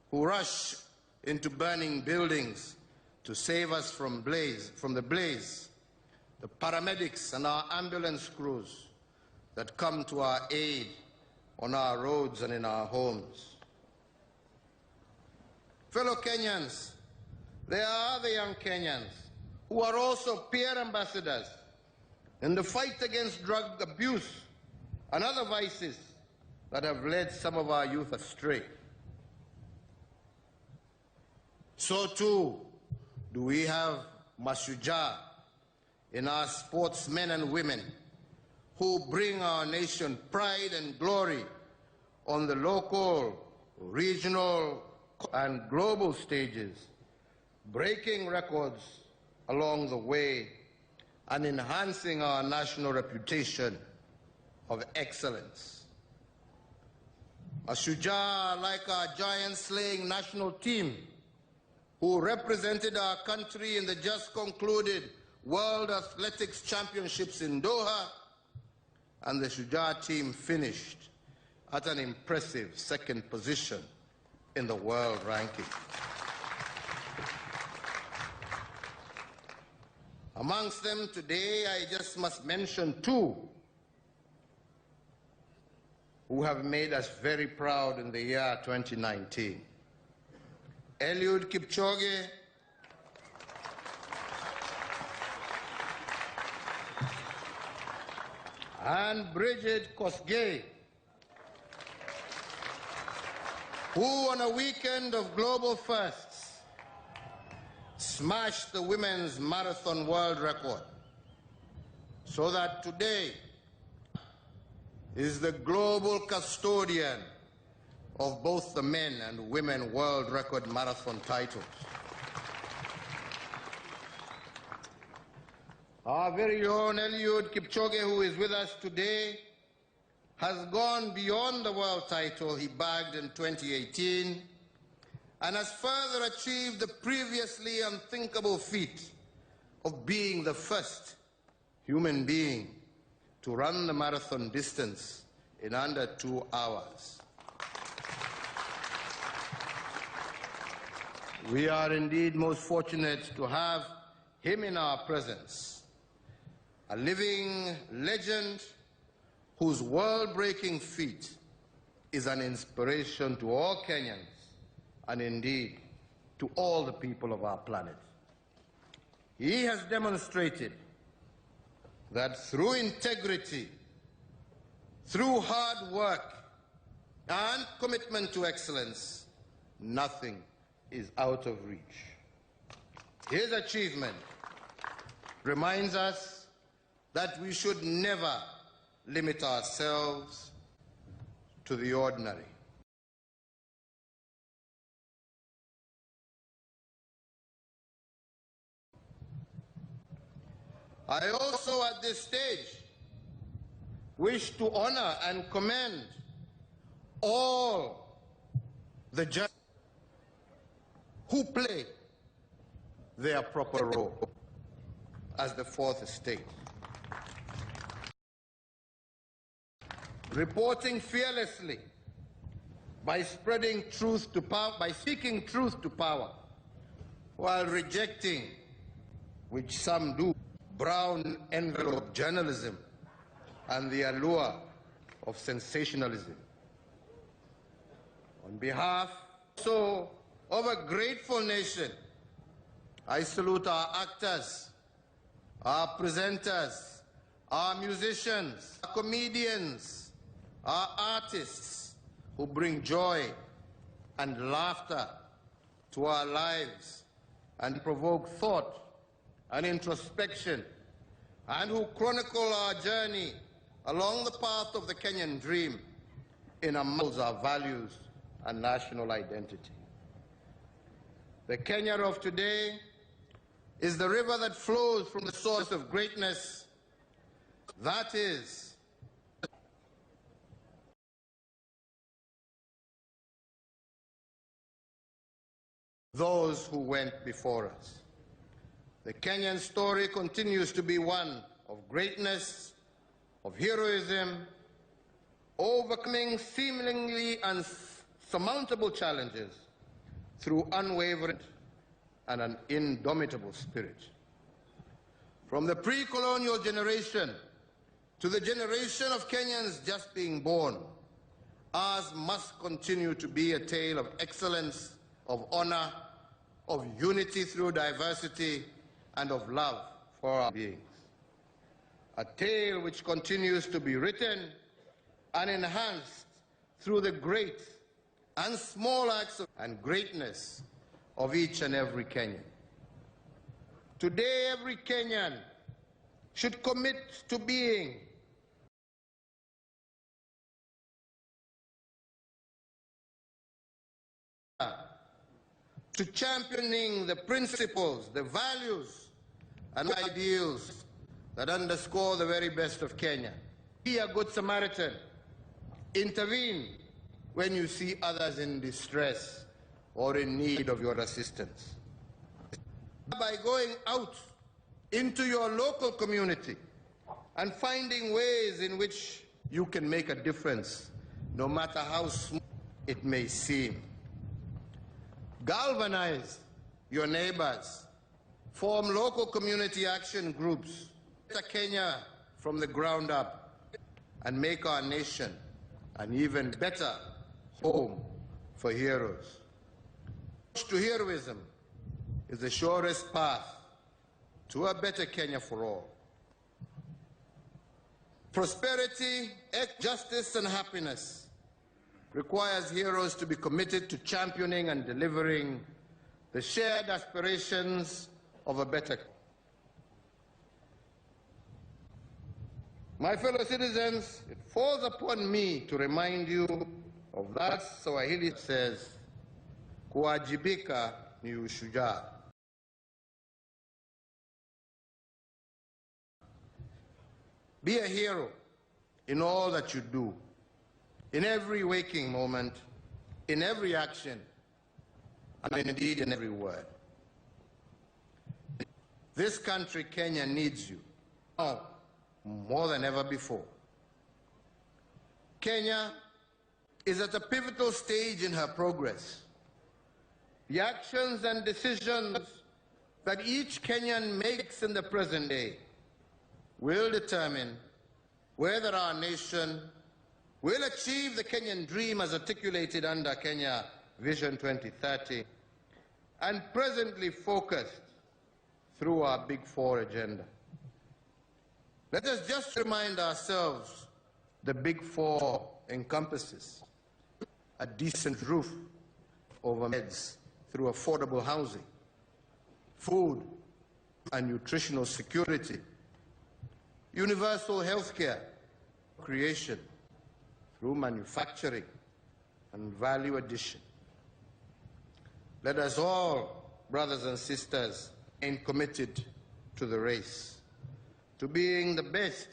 who rush into burning buildings to save us from the blaze, the paramedics and our ambulance crews that come to our aid on our roads and in our homes. Fellow Kenyans, there are other young Kenyans who are also peer ambassadors in the fight against drug abuse and other vices that have led some of our youth astray. So too do we have Mashujaa in our sportsmen and women who bring our nation pride and glory on the local, regional, and global stages, breaking records along the way and enhancing our national reputation of excellence. Mashujaa, like our giant-slaying national team, who represented our country in the just concluded World Athletics Championships in Doha, and the Shujaa team finished at an impressive second position in the world ranking. Amongst them today, I just must mention two who have made us very proud in the year 2019. Eliud Kipchoge and Bridget Kosgei, who on a weekend of global firsts smashed the women's marathon world record, so that today is the global custodian of both the men and women world record marathon titles. Our very own Eliud Kipchoge, who is with us today, has gone beyond the world title he bagged in 2018 and has further achieved the previously unthinkable feat of being the first human being to run the marathon distance in under 2 hours. We are indeed most fortunate to have him in our presence, a living legend whose world-breaking feat is an inspiration to all Kenyans and indeed to all the people of our planet. He has demonstrated that through integrity, through hard work and commitment to excellence, nothing is out of reach. His achievement reminds us that we should never limit ourselves to the ordinary. I also at this stage wish to honor and commend all the judges who play their proper role as the fourth estate. Reporting fearlessly by spreading truth to power, by speaking truth to power, while rejecting, which some do, brown envelope journalism and the allure of sensationalism. On behalf of a grateful nation, I salute our actors, our presenters, our musicians, our comedians, our artists who bring joy and laughter to our lives and provoke thought and introspection, and who chronicle our journey along the path of the Kenyan dream in amongst our values and national identity. The Kenya of today is the river that flows from the source of greatness, that is, those who went before us. The Kenyan story continues to be one of greatness, of heroism, overcoming seemingly unsurmountable challenges through unwavering and an indomitable spirit. From the pre-colonial generation to the generation of Kenyans just being born, ours must continue to be a tale of excellence, of honor, of unity through diversity, and of love for our beings. A tale which continues to be written and enhanced through the great and small acts and greatness of each and every Kenyan. Today, every Kenyan should commit to being to championing the principles, the values, and ideals that underscore the very best of Kenya. Be a good Samaritan. Intervene when you see others in distress or in need of your assistance. By going out into your local community and finding ways in which you can make a difference, no matter how small it may seem. Galvanize your neighbors. Form local community action groups. Better Kenya from the ground up and make our nation an even better home for heroes. To heroism is the surest path to a better Kenya for all. Prosperity, justice, and happiness requires heroes to be committed to championing and delivering the shared aspirations of a better. My fellow citizens, it falls upon me to remind you of that Swahili says, kuwajibika ni ushujaa. Be a hero in all that you do, in every waking moment, in every action, and indeed in every word. This country, Kenya, needs you now more than ever before. Kenya is at a pivotal stage in her progress. The actions and decisions that each Kenyan makes in the present day will determine whether our nation will achieve the Kenyan dream as articulated under Kenya Vision 2030 and presently focused through our Big Four agenda. Let us just remind ourselves the Big Four encompasses a decent roof over heads through affordable housing, food and nutritional security, universal health care, creation through manufacturing and value addition. Let us all, brothers and sisters, remain committed to the race, to being the best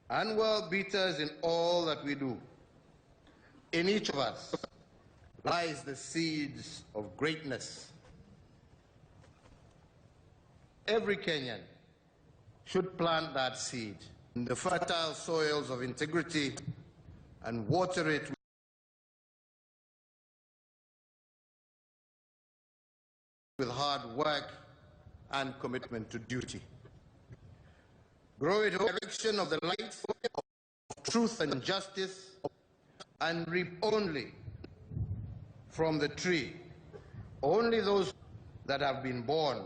and world beaters in all that we do. In each of us lies the seeds of greatness. Every Kenyan should plant that seed in the fertile soils of integrity and water it with hard work and commitment to duty. Grow it in the direction of the light of truth and justice, and reap only from the tree only those that have been born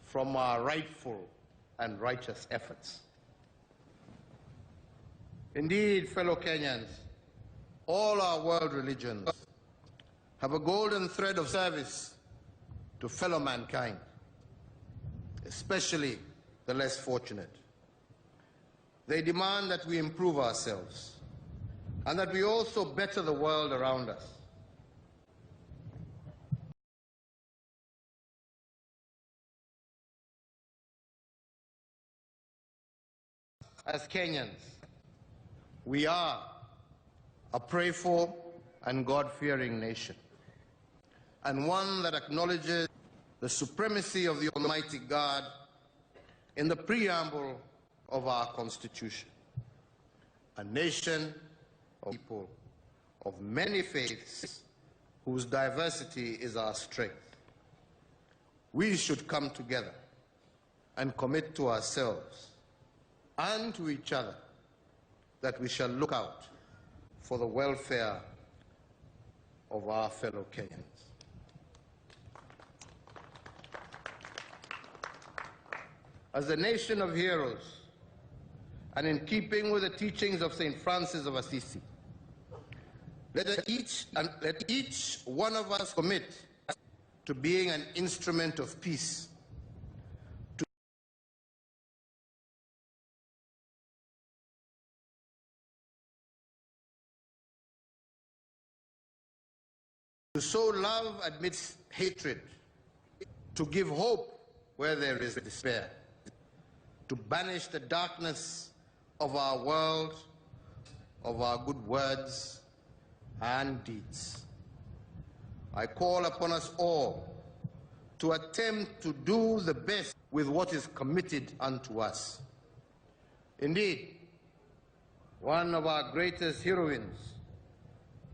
from our rightful and righteous efforts. Indeed, fellow Kenyans, all our world religions have a golden thread of service to fellow mankind, especially the less fortunate. They demand that we improve ourselves and that we also better the world around us. As Kenyans, we are a prayerful and God-fearing nation, and one that acknowledges the supremacy of the Almighty God in the preamble of our Constitution. A nation of people of many faiths whose diversity is our strength. We should come together and commit to ourselves and to each other that we shall look out for the welfare of our fellow Kenyans. As a nation of heroes, and in keeping with the teachings of St. Francis of Assisi, let each one of us commit to being an instrument of peace, to sow love amidst hatred, to give hope where there is despair, to banish the darkness of our world, of our good words and deeds. I call upon us all to attempt to do the best with what is committed unto us. Indeed, one of our greatest heroines,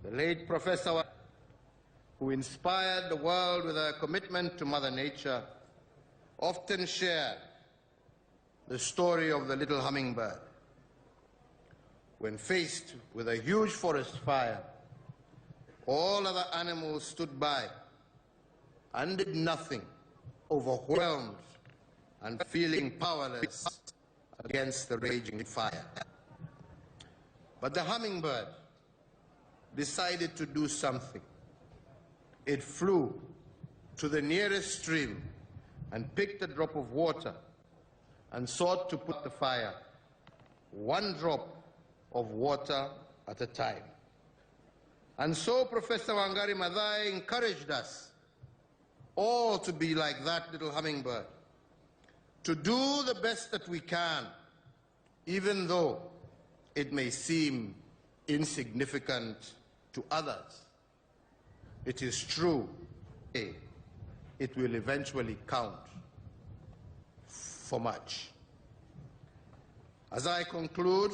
the late Professor, who inspired the world with her commitment to Mother Nature, often shared the story of the little hummingbird. When faced with a huge forest fire, all other animals stood by and did nothing, overwhelmed and feeling powerless against the raging fire. But the hummingbird decided to do something. It flew to the nearest stream and picked a drop of water and sought to put the fire, one drop of water at a time. And so Professor Wangari Maathai encouraged us all to be like that little hummingbird, to do the best that we can, even though it may seem insignificant to others. It is true, it will eventually count for much. As I conclude,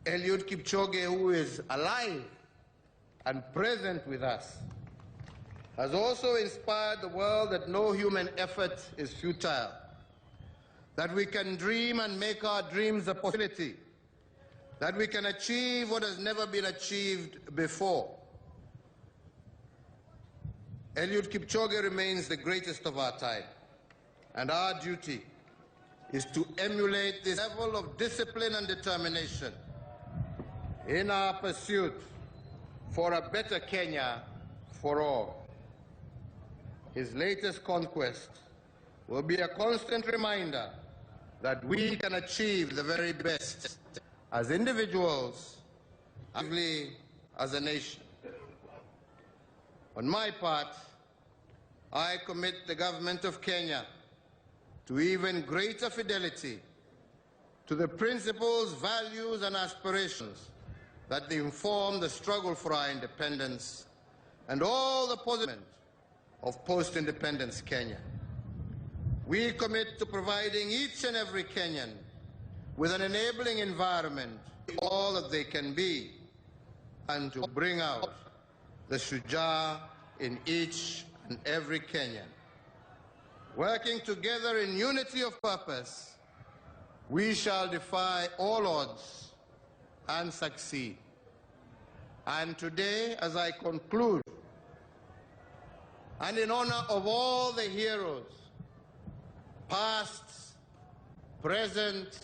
Eliud Kipchoge, who is alive and present with us, has also inspired the world that no human effort is futile, that we can dream and make our dreams a possibility, that we can achieve what has never been achieved before. Eliud Kipchoge remains the greatest of our time, and our duty is to emulate this level of discipline and determination in our pursuit for a better Kenya for all. His latest conquest will be a constant reminder that we can achieve the very best as individuals, as a nation. On my part, I commit the government of Kenya to even greater fidelity to the principles, values, and aspirations that inform the struggle for our independence and all the positive of post-independence Kenya. We commit to providing each and every Kenyan with an enabling environment, all that they can be, and to bring out the Shujaa in each and every Kenyan. Working together in unity of purpose, we shall defy all odds and succeed. And today, as I conclude, and in honor of all the heroes, past, present,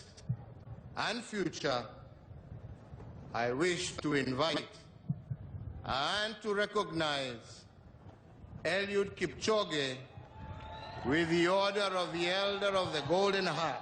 and future, I wish to invite and to recognize Eliud Kipchoge with the Order of the Elder of the Golden Heart.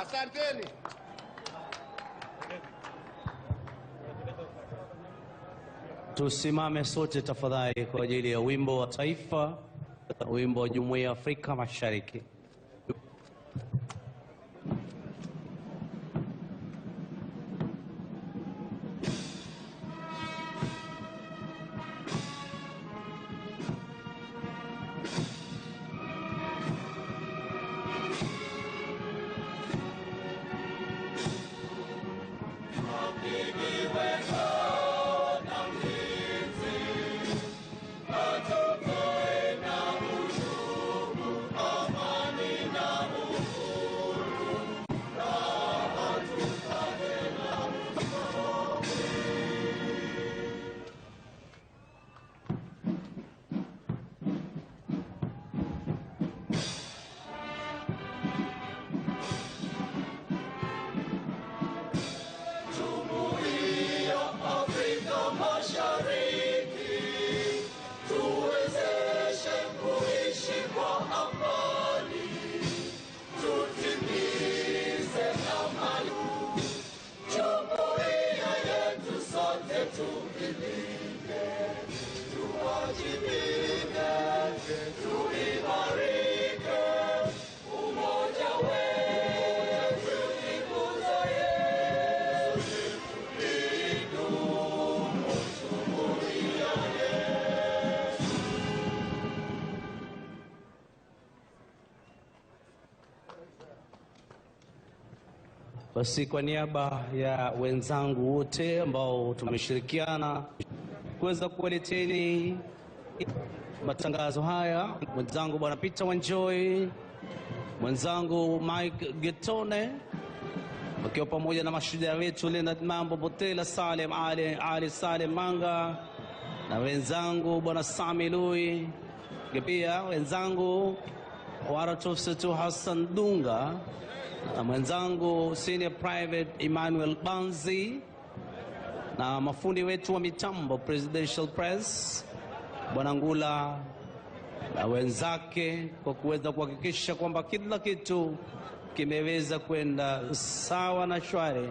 Asanteni. Tusimame sote tafadhali kwa ajili ya wimbo wa taifa, wimbo wa Jumuiya ya Afrika Mashariki. Basi kwa niaba ya wenzangu wote ambao tumeshirikiana kuweza kuwaleteni matangazo haya, mwenzangu Bwana Peter Wanjoy, mwenzangu Mike Getone, wakiwa pamoja na mashujaa wetu Leonard Mambo Botela, Salem Ali Salem Manga, na wenzangu Bwana Sami Lui, pia wenzangu Waratofu Hassan Dunga, na mwenzangu Senior Private Emmanuel Banzi, na mafundi wetu wa mitambo Presidential Press Bwana Ngula na wenzake, kwa kuweza kuhakikisha kwamba kila kitu kimeweza kwenda sawa na shwari.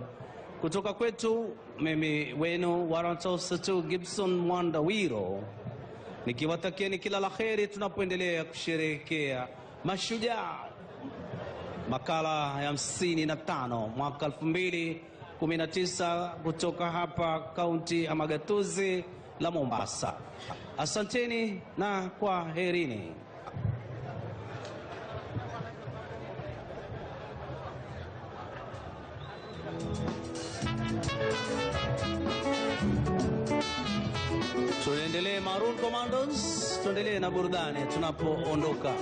Kutoka kwetu, mimi wenu Waratofu Gibson Mwandawiro, nikiwatakieni kila la kheri tunapoendelea kusherehekea Mashujaa makala ya 55 mwaka 2019 kutoka hapa kaunti ya Magatuzi la Mombasa. Asanteni na kwa herini. Tuendelee Maroon Commandos, tuendelee na burudani tunapoondoka.